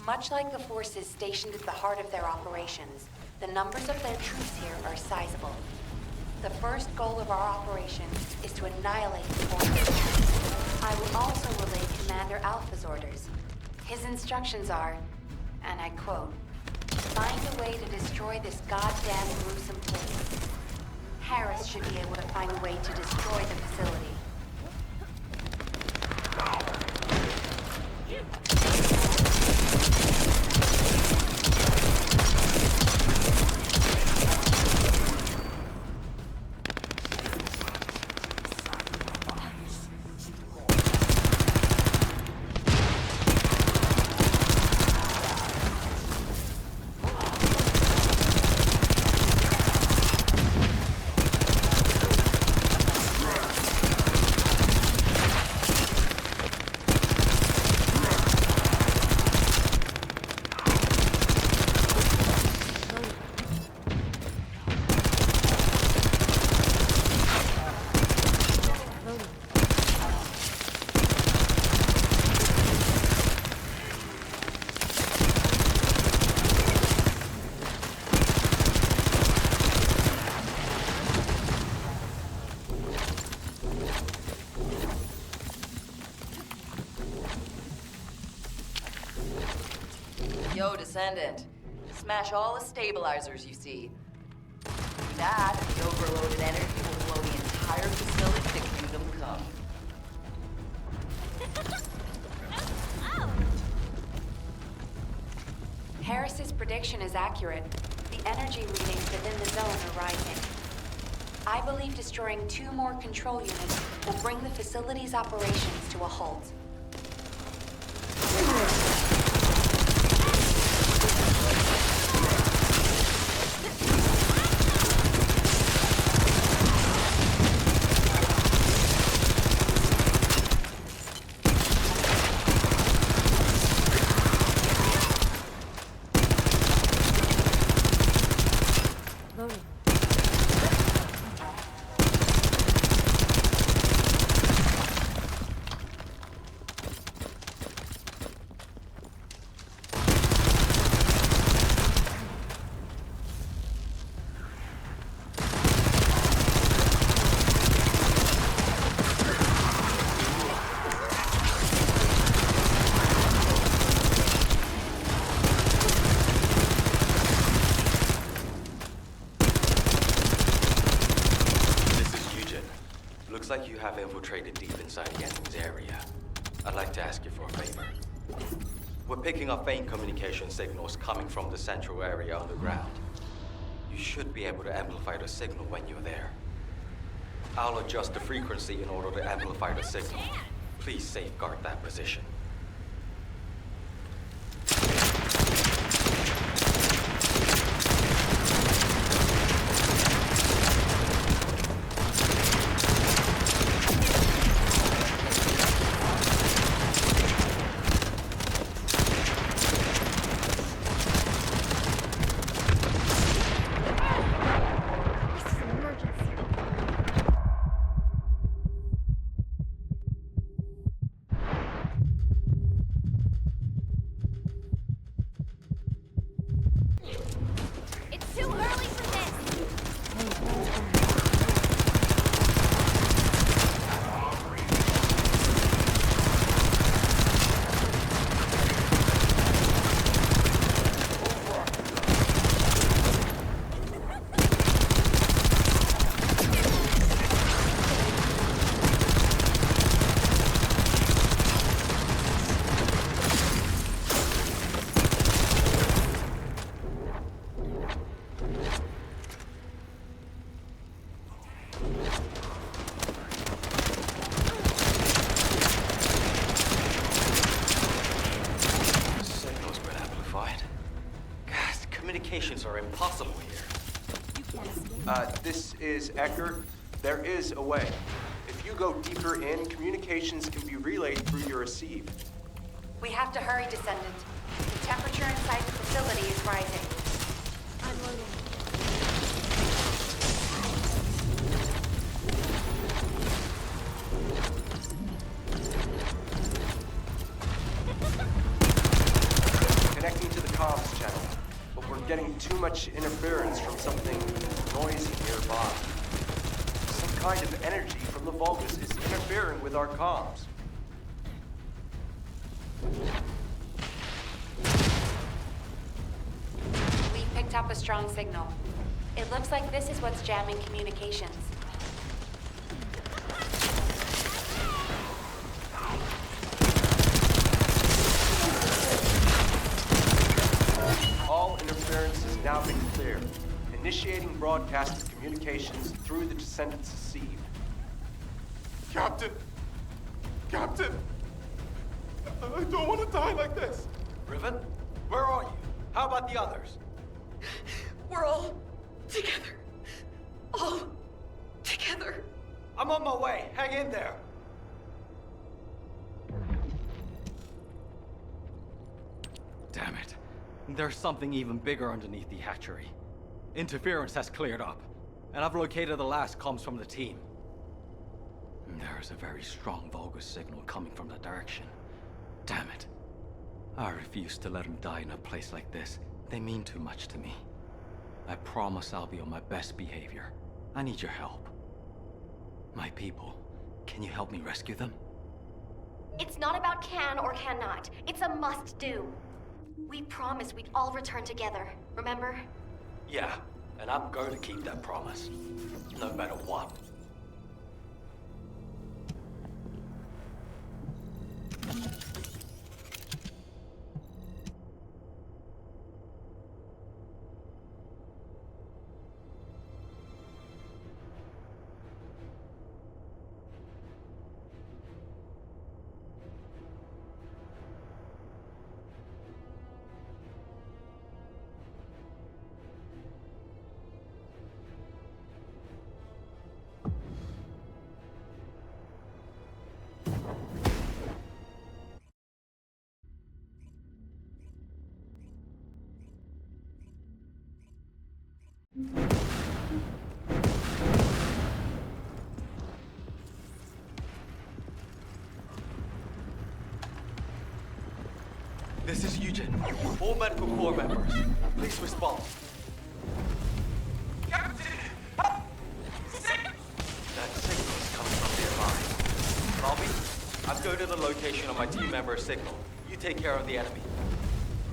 Much like the forces stationed at the heart of their operations, the numbers of their troops here are sizable. The first goal of our operation is to annihilate the forces. I will also relay Commander Alpha's orders. His instructions are, and I quote, "Find a way to destroy this goddamn gruesome place." Harris should be able to find a way to destroy the facility. Yo, Descendant. Smash all the stabilizers you see. Do that, and the overloaded energy will blow the entire facility to Kingdom Come. Harris's prediction is accurate. The energy readings within the zone are rising. I believe destroying 2 more control units will bring the facility's operations to a halt. Looks like you have infiltrated deep inside the enemy's area. I'd like to ask you for a favor. We're picking up faint communication signals coming from the central area underground. You should be able to amplify the signal when you're there. I'll adjust the frequency in order to amplify the signal. Please safeguard that position. Are impossible here. This is Eckert. There is a way. If you go deeper in, communications can be relayed through your receive. We have to hurry, Descendant. The temperature inside the facility is rising. I'm loading. Connecting to the comms channel. We're getting too much interference from something noisy nearby. Some kind of energy from the Vulgus is interfering with our comms. We picked up a strong signal. It looks like this is what's jamming communications. All interference has now been cleared. Initiating broadcast of communications through the Descendant's receive. Captain! Captain! I don't want to die like this! Riven, where are you? How about the others? We're all together. All together. I'm on my way. Hang in there. Damn it. There's something even bigger underneath the hatchery. Interference has cleared up, and I've located the last comms from the team. There is a very strong Vulgus signal coming from that direction. Damn it. I refuse to let them die in a place like this. They mean too much to me. I promise I'll be on my best behavior. I need your help. My people, can you help me rescue them? It's not about can or cannot. It's a must-do. We promised we'd all return together, remember? Yeah, and I'm going to keep that promise. No matter what. This is Eugen. All medical corps members, please respond. Captain! That signal is coming from nearby. Bobby, I'm going to the location of my team member's signal. You take care of the enemy.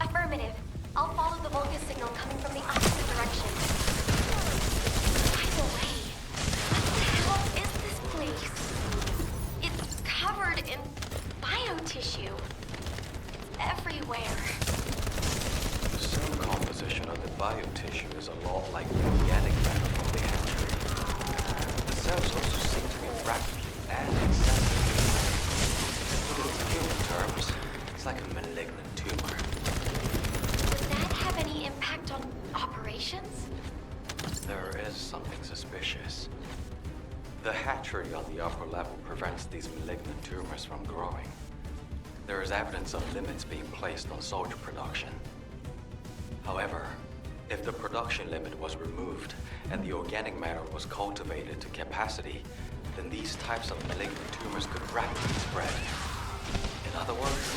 Affirmative. I'll follow the Vulgus signal coming from the opposite direction. By the way, what the hell is this place? where? The cell composition of the biotissue is a lot like the organic matter from the hatchery. The cells also seem to be rapidly and excessively. To put it in human terms, it's like a malignant tumor. Would that have any impact on operations? There is something suspicious. The hatchery on the upper level prevents these malignant tumors from growing. There is evidence of limits being placed on soldier production. However, if the production limit was removed and the organic matter was cultivated to capacity, then these types of malignant tumors could rapidly spread. In other words,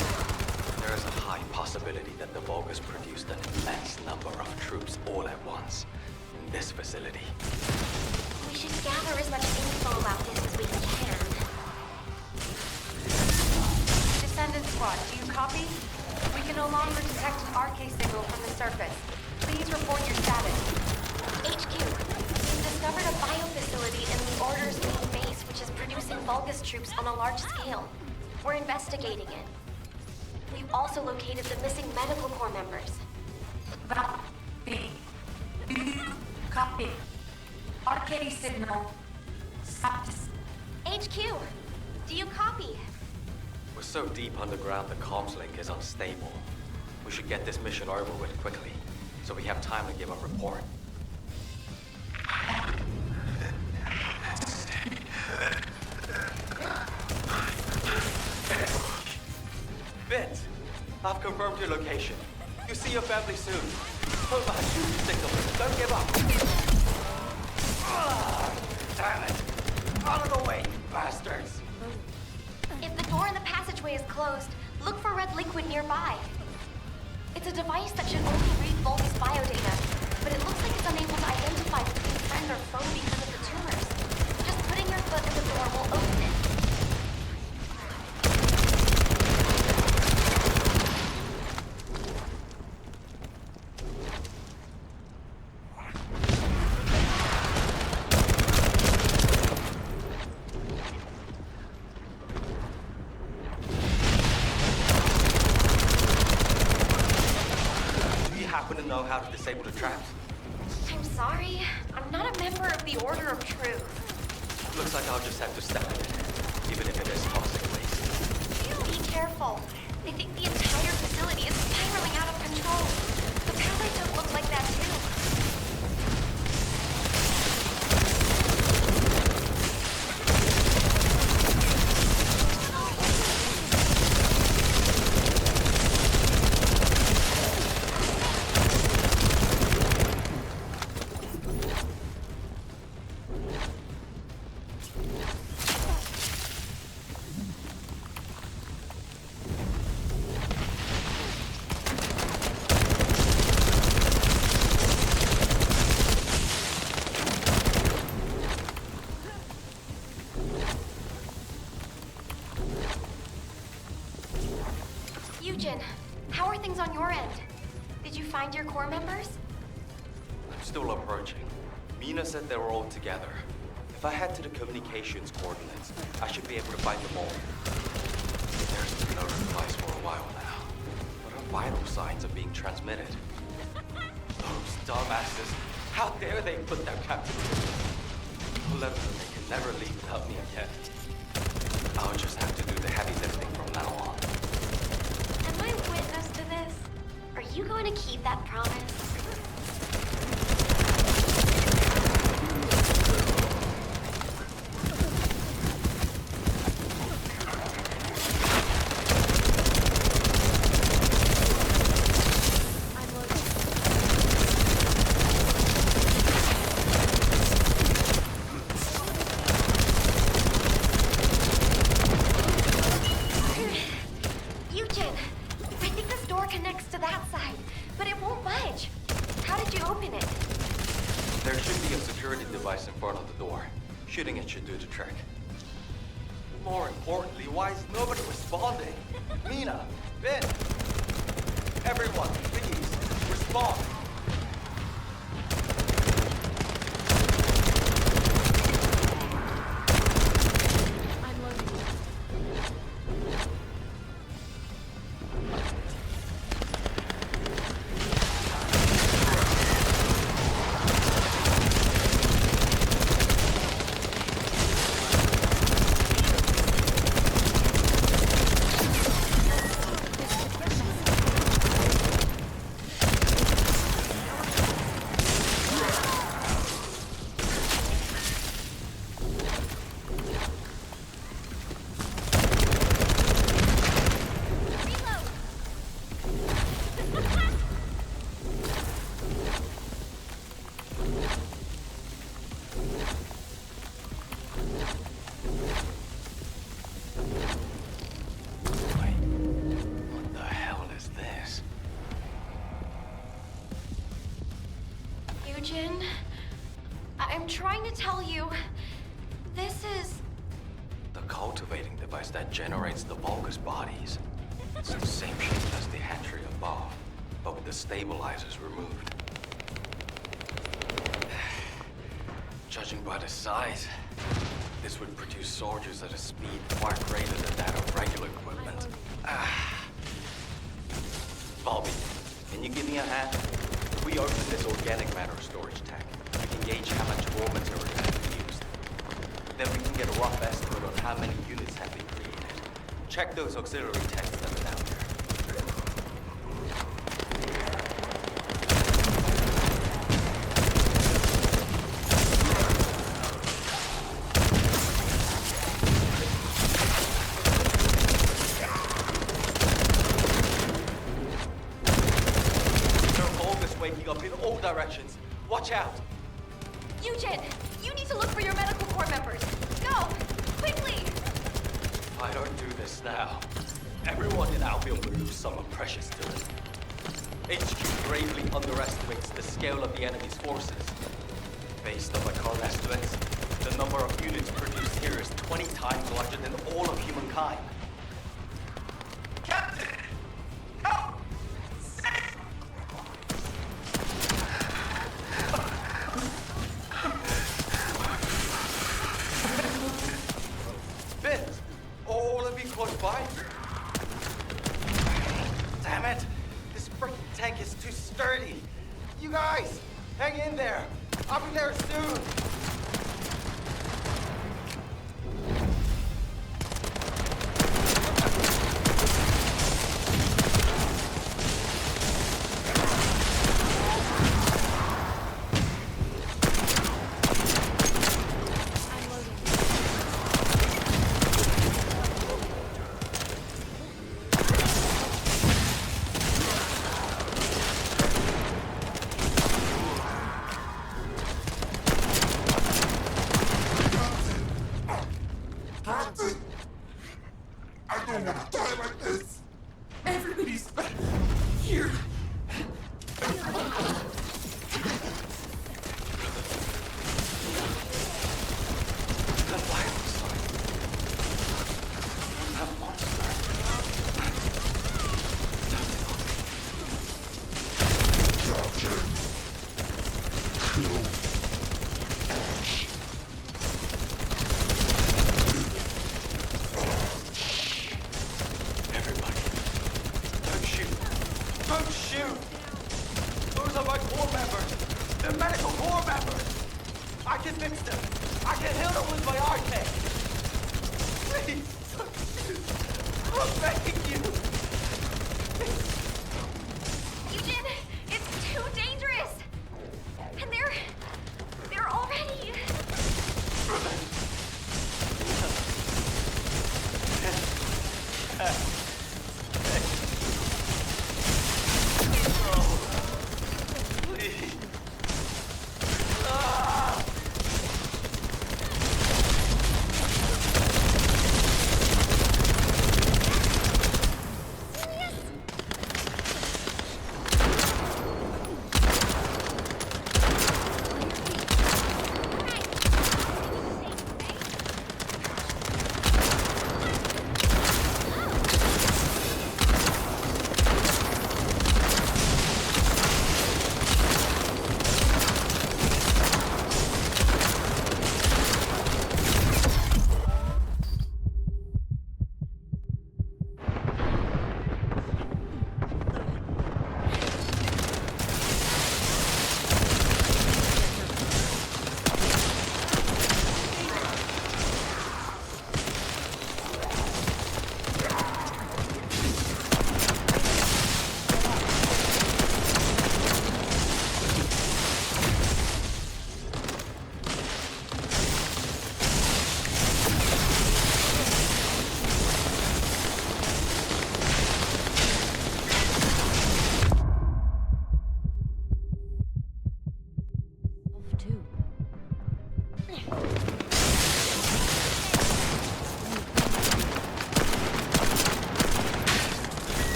there is a high possibility that the Vulgus produced an immense number of troops all at once in this facility. We should gather as much info about this as we can. Descendant Squad, do you copy? We can no longer detect an RK signal from the surface. Please report your status. HQ, we've discovered a biofacility in the Order's main base which is producing Vulgus troops on a large scale. We're investigating it. We've also located the missing medical corps members. Copy. Do you copy? RK signal. Status. HQ, do you copy? We're so deep underground the comms link is unstable. We should get this mission over with quickly, so we have time to give a report. Vince, I've confirmed your location. You see your family soon. Hold on, shoot the signal. Don't give up. Damn it. Out of the way, you bastards. If the door in the passageway is closed, look for red liquid nearby. It's a device that should only read Vulgus biodata, but it looks like it's unable to identify between friend or foe because of the tumors. Just putting your foot in the door will open it. Know how to disable the traps. I'm sorry. I'm not a member of the Order of Truth. Looks like I'll just have to step in, even if it is toxic waste. Be careful. I think the entire facility is spiraling out of control. The path I took looked like that too. How are things on your end? Did you find your core members? I'm still approaching. Mina said they were all together. If I head to the communications coordinates, I should be able to find them all. There's been no replies for a while now, but our vital signs are being transmitted. Those dumbasses! How dare they put their captain through? Let them know they can never leave without me again. I'll just have to do the heavy lifting from now on. Am I witness to this? Are you going to keep that promise? Shooting it should do the trick. More importantly, why is nobody responding? Mina, Ben, everyone, please, respond. that generates the Vulgus bodies. It's the same shape as the hatchery above, but with the stabilizers removed. Judging by the size, this would produce soldiers at a speed far greater than that of regular equipment. Bobby, can you give me a hand? If we open this organic matter storage tank, we can gauge how much raw material has been used. Then we can get a rough estimate on how many units have been created. Check those auxiliary tanks that are down there. Directions. Watch out! Eugen, you need to look for your medical corps members. Go! Quickly! If I don't do this now, everyone in Albion will lose someone precious to it. HQ gravely underestimates the scale of the enemy's forces. Based on my current estimates, the number of units produced here is 20 times larger than all of humankind. Captain! Help! Vince, all of you close by? Damn it! This freaking tank is too sturdy. You guys, hang in there. I'll be there soon.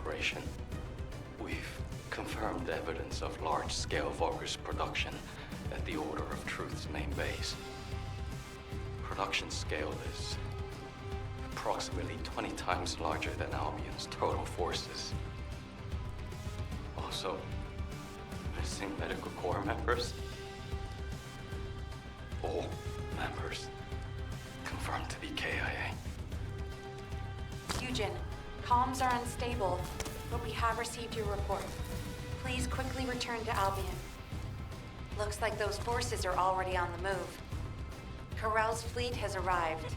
operation. We've confirmed evidence of large-scale Vulgus production at the Order of Truth's main base. Production scale is approximately 20 times larger than Albion's total forces. Also, missing medical corps members. All members confirmed to be KIA. Eugen, comms are unstable, but we have received your report. Please quickly return to Albion. Looks like those forces are already on the move. Corell's fleet has arrived.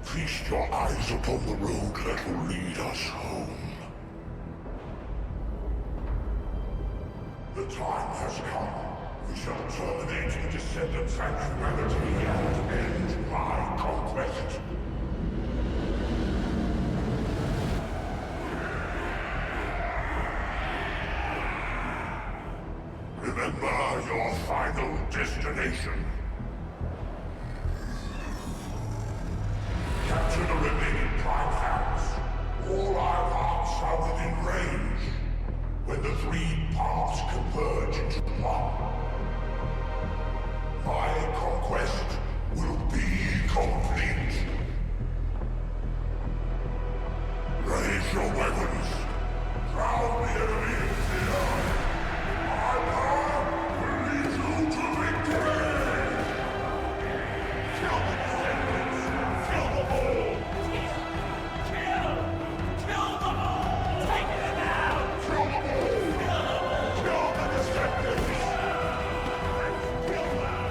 Feast your eyes upon the road that will lead us home. The time has come. We shall terminate the Descendant Sanctuary and end my conquest. Remember your final destination. Capture the remaining Prime Hands. All our paths are within range. When the three paths converge into one, my conquest will be complete. Raise your weapons. Drown the enemy in fear. My power will lead you to victory. Kill the Descendants. Kill them all. Kill them all. Take them out. Kill them all. Kill the Descendants. Kill them.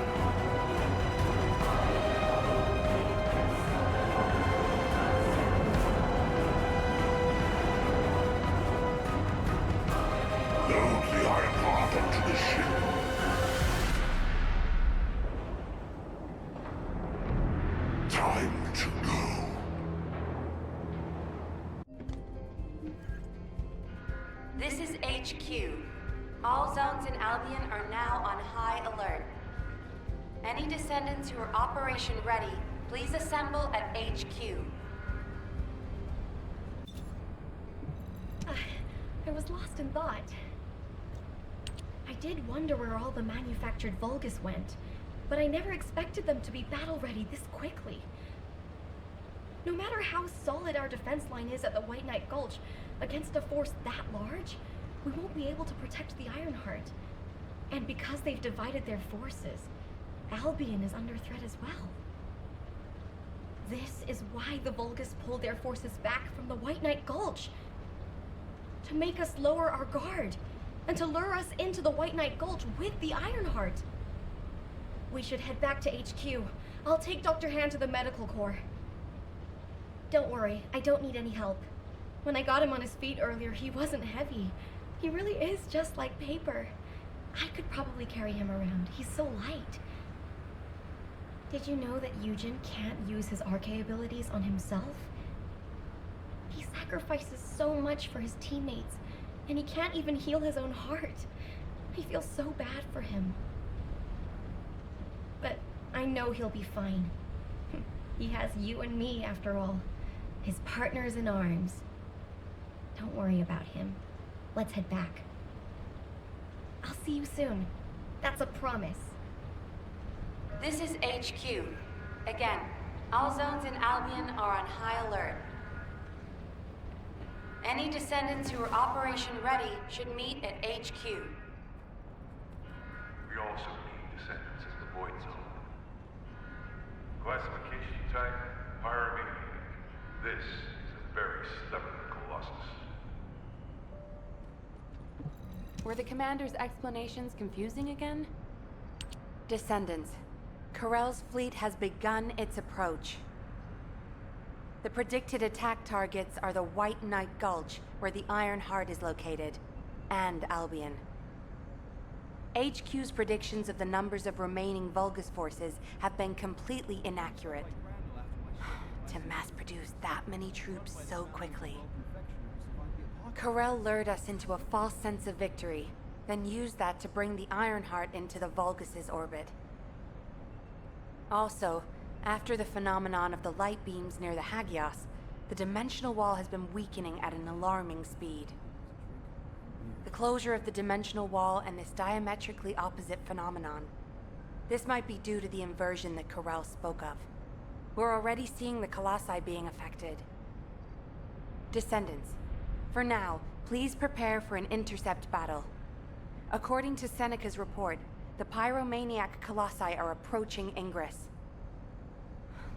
Load the Iron Heart onto the ship. Time to go. This is HQ. All zones in Albion are now on high alert. Any Descendants who are operation ready, please assemble at HQ. I was lost in thought. I did wonder where all the manufactured Vulgus went, but I never expected them to be battle-ready this quickly. No matter how solid our defense line is at the White Knight Gulch, against a force that large, we won't be able to protect the Ironheart. And because they've divided their forces, Albion is under threat as well. This is why the Vulgus pulled their forces back from the White Knight Gulch. To make us lower our guard, and to lure us into the White Knight Gulch with the Ironheart. We should head back to HQ. I'll take Dr. Han to the medical corps. Don't worry, I don't need any help. When I got him on his feet earlier, he wasn't heavy. He really is just like paper. I could probably carry him around. He's so light. Did you know that Eugen can't use his Arche abilities on himself? He sacrifices so much for his teammates, and he can't even heal his own heart. I feel so bad for him. But I know he'll be fine. He has you and me, after all. His partners in arms. Don't worry about him. Let's head back. I'll see you soon. That's a promise. This is HQ. Again, all zones in Albion are on high alert. Any Descendants who are operation ready should meet at HQ. We also need Descendants in the Void Zone. Classification type, Pyromaniac. This is a very stubborn Colossus. Were the commander's explanations confusing again? Descendants. Corell's fleet has begun its approach. The predicted attack targets are the White Knight Gulch, where the Iron Heart is located, and Albion. HQ's predictions of the numbers of remaining Vulgus forces have been completely inaccurate. To mass-produce that many troops so quickly. Corell lured us into a false sense of victory, then used that to bring the Ironheart into the Vulgus' orbit. Also, after the phenomenon of the light beams near the Hagios, the dimensional wall has been weakening at an alarming speed. The closure of the dimensional wall and this diametrically opposite phenomenon. This might be due to the inversion that Corell spoke of. We're already seeing the Colossi being affected. Descendants, for now, please prepare for an intercept battle. According to Seneca's report, the Pyromaniac Colossi are approaching Ingress.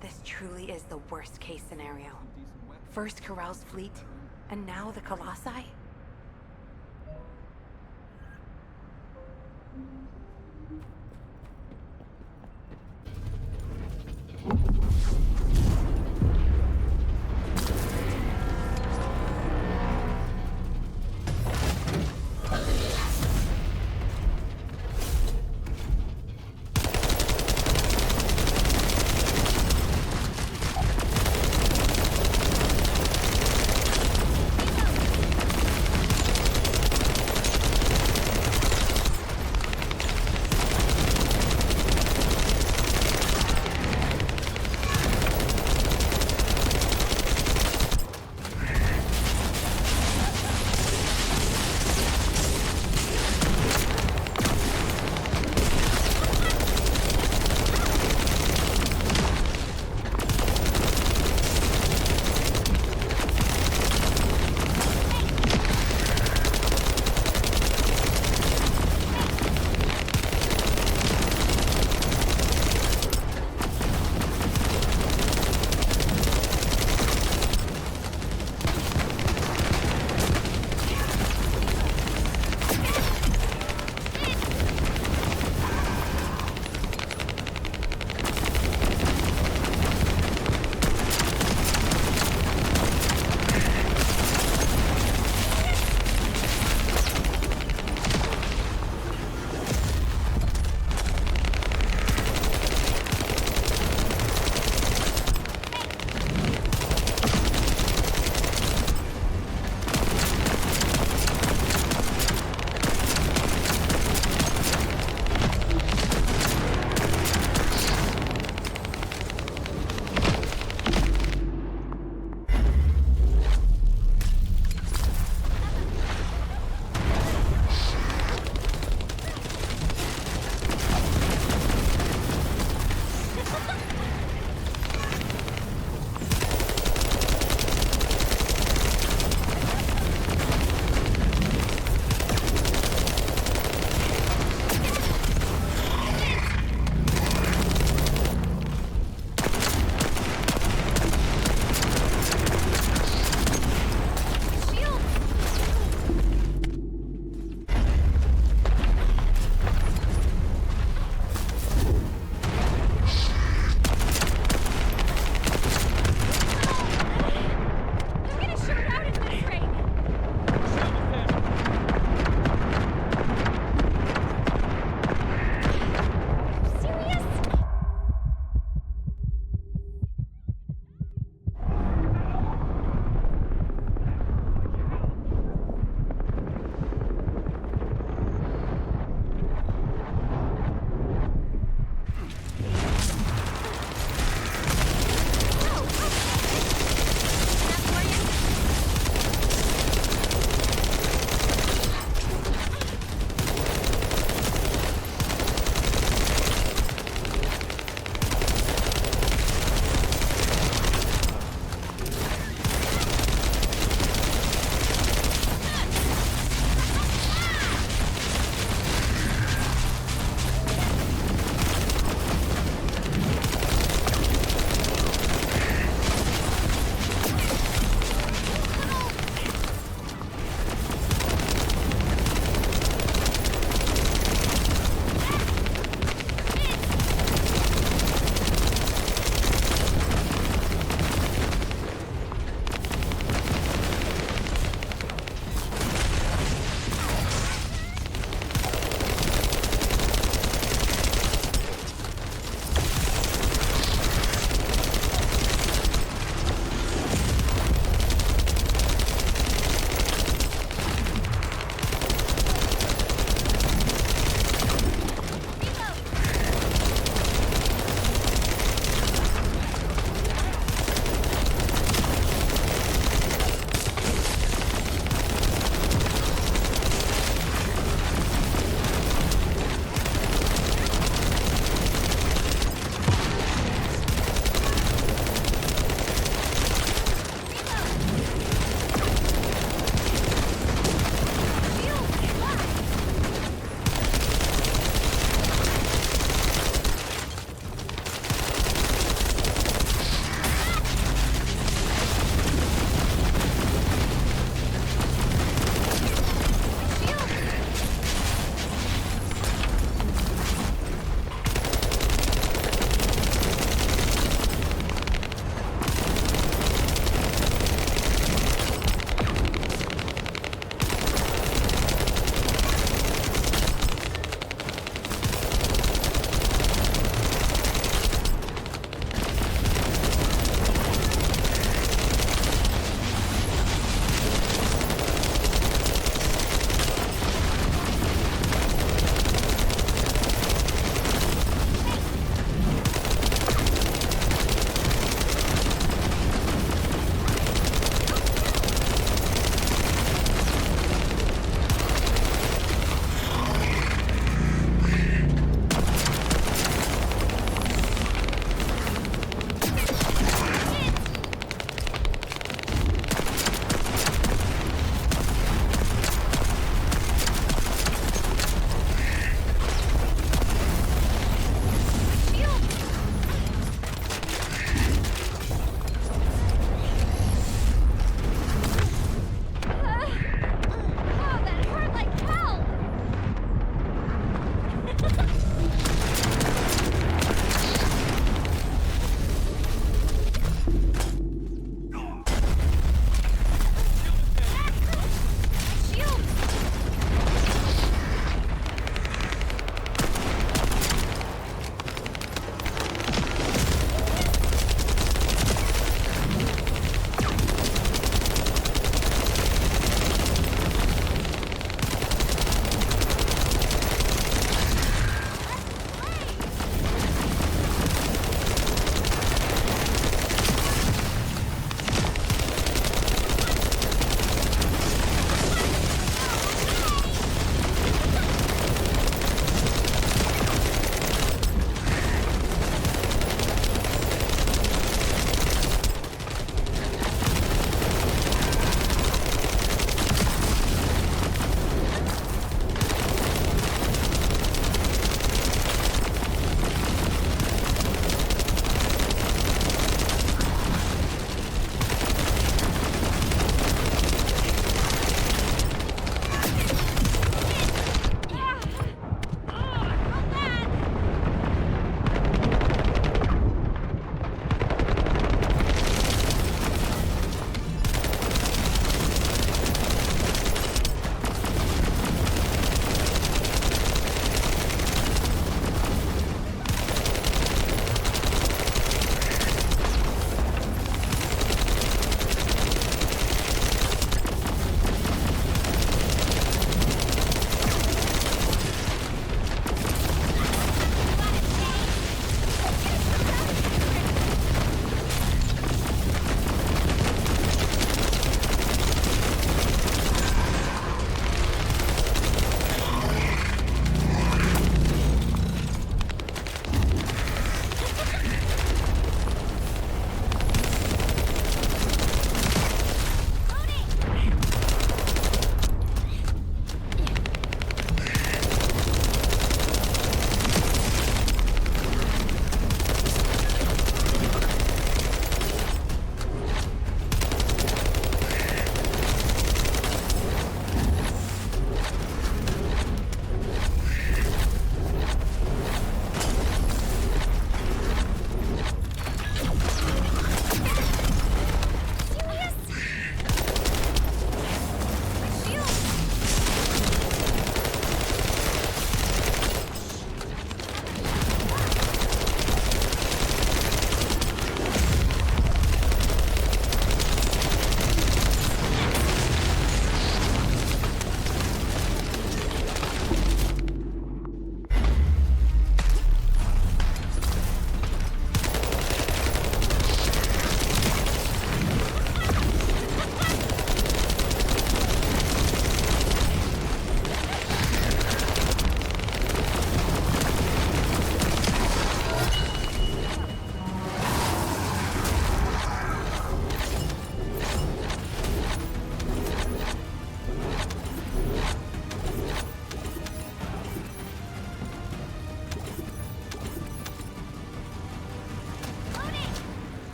This truly is the worst-case scenario. First Corell's fleet, and now the Colossi?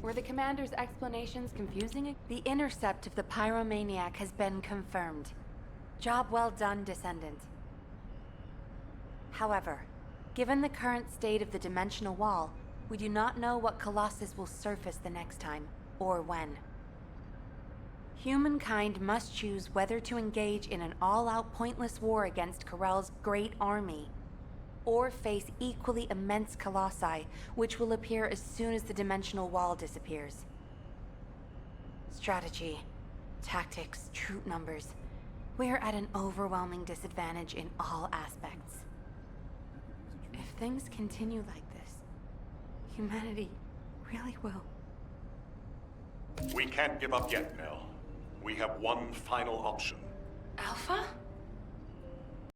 Were the commander's explanations confusing? The intercept of the Pyromaniac has been confirmed. Job well done, Descendant. However, given the current state of the dimensional wall, we do not know what Colossus will surface the next time, or when. Humankind must choose whether to engage in an all-out pointless war against Corell's great army, or face equally immense colossi, which will appear as soon as the dimensional wall disappears. Strategy, tactics, troop numbers. We are at an overwhelming disadvantage in all aspects. If things continue like this, humanity really will. We can't give up yet, Nell. We have one final option. Alpha?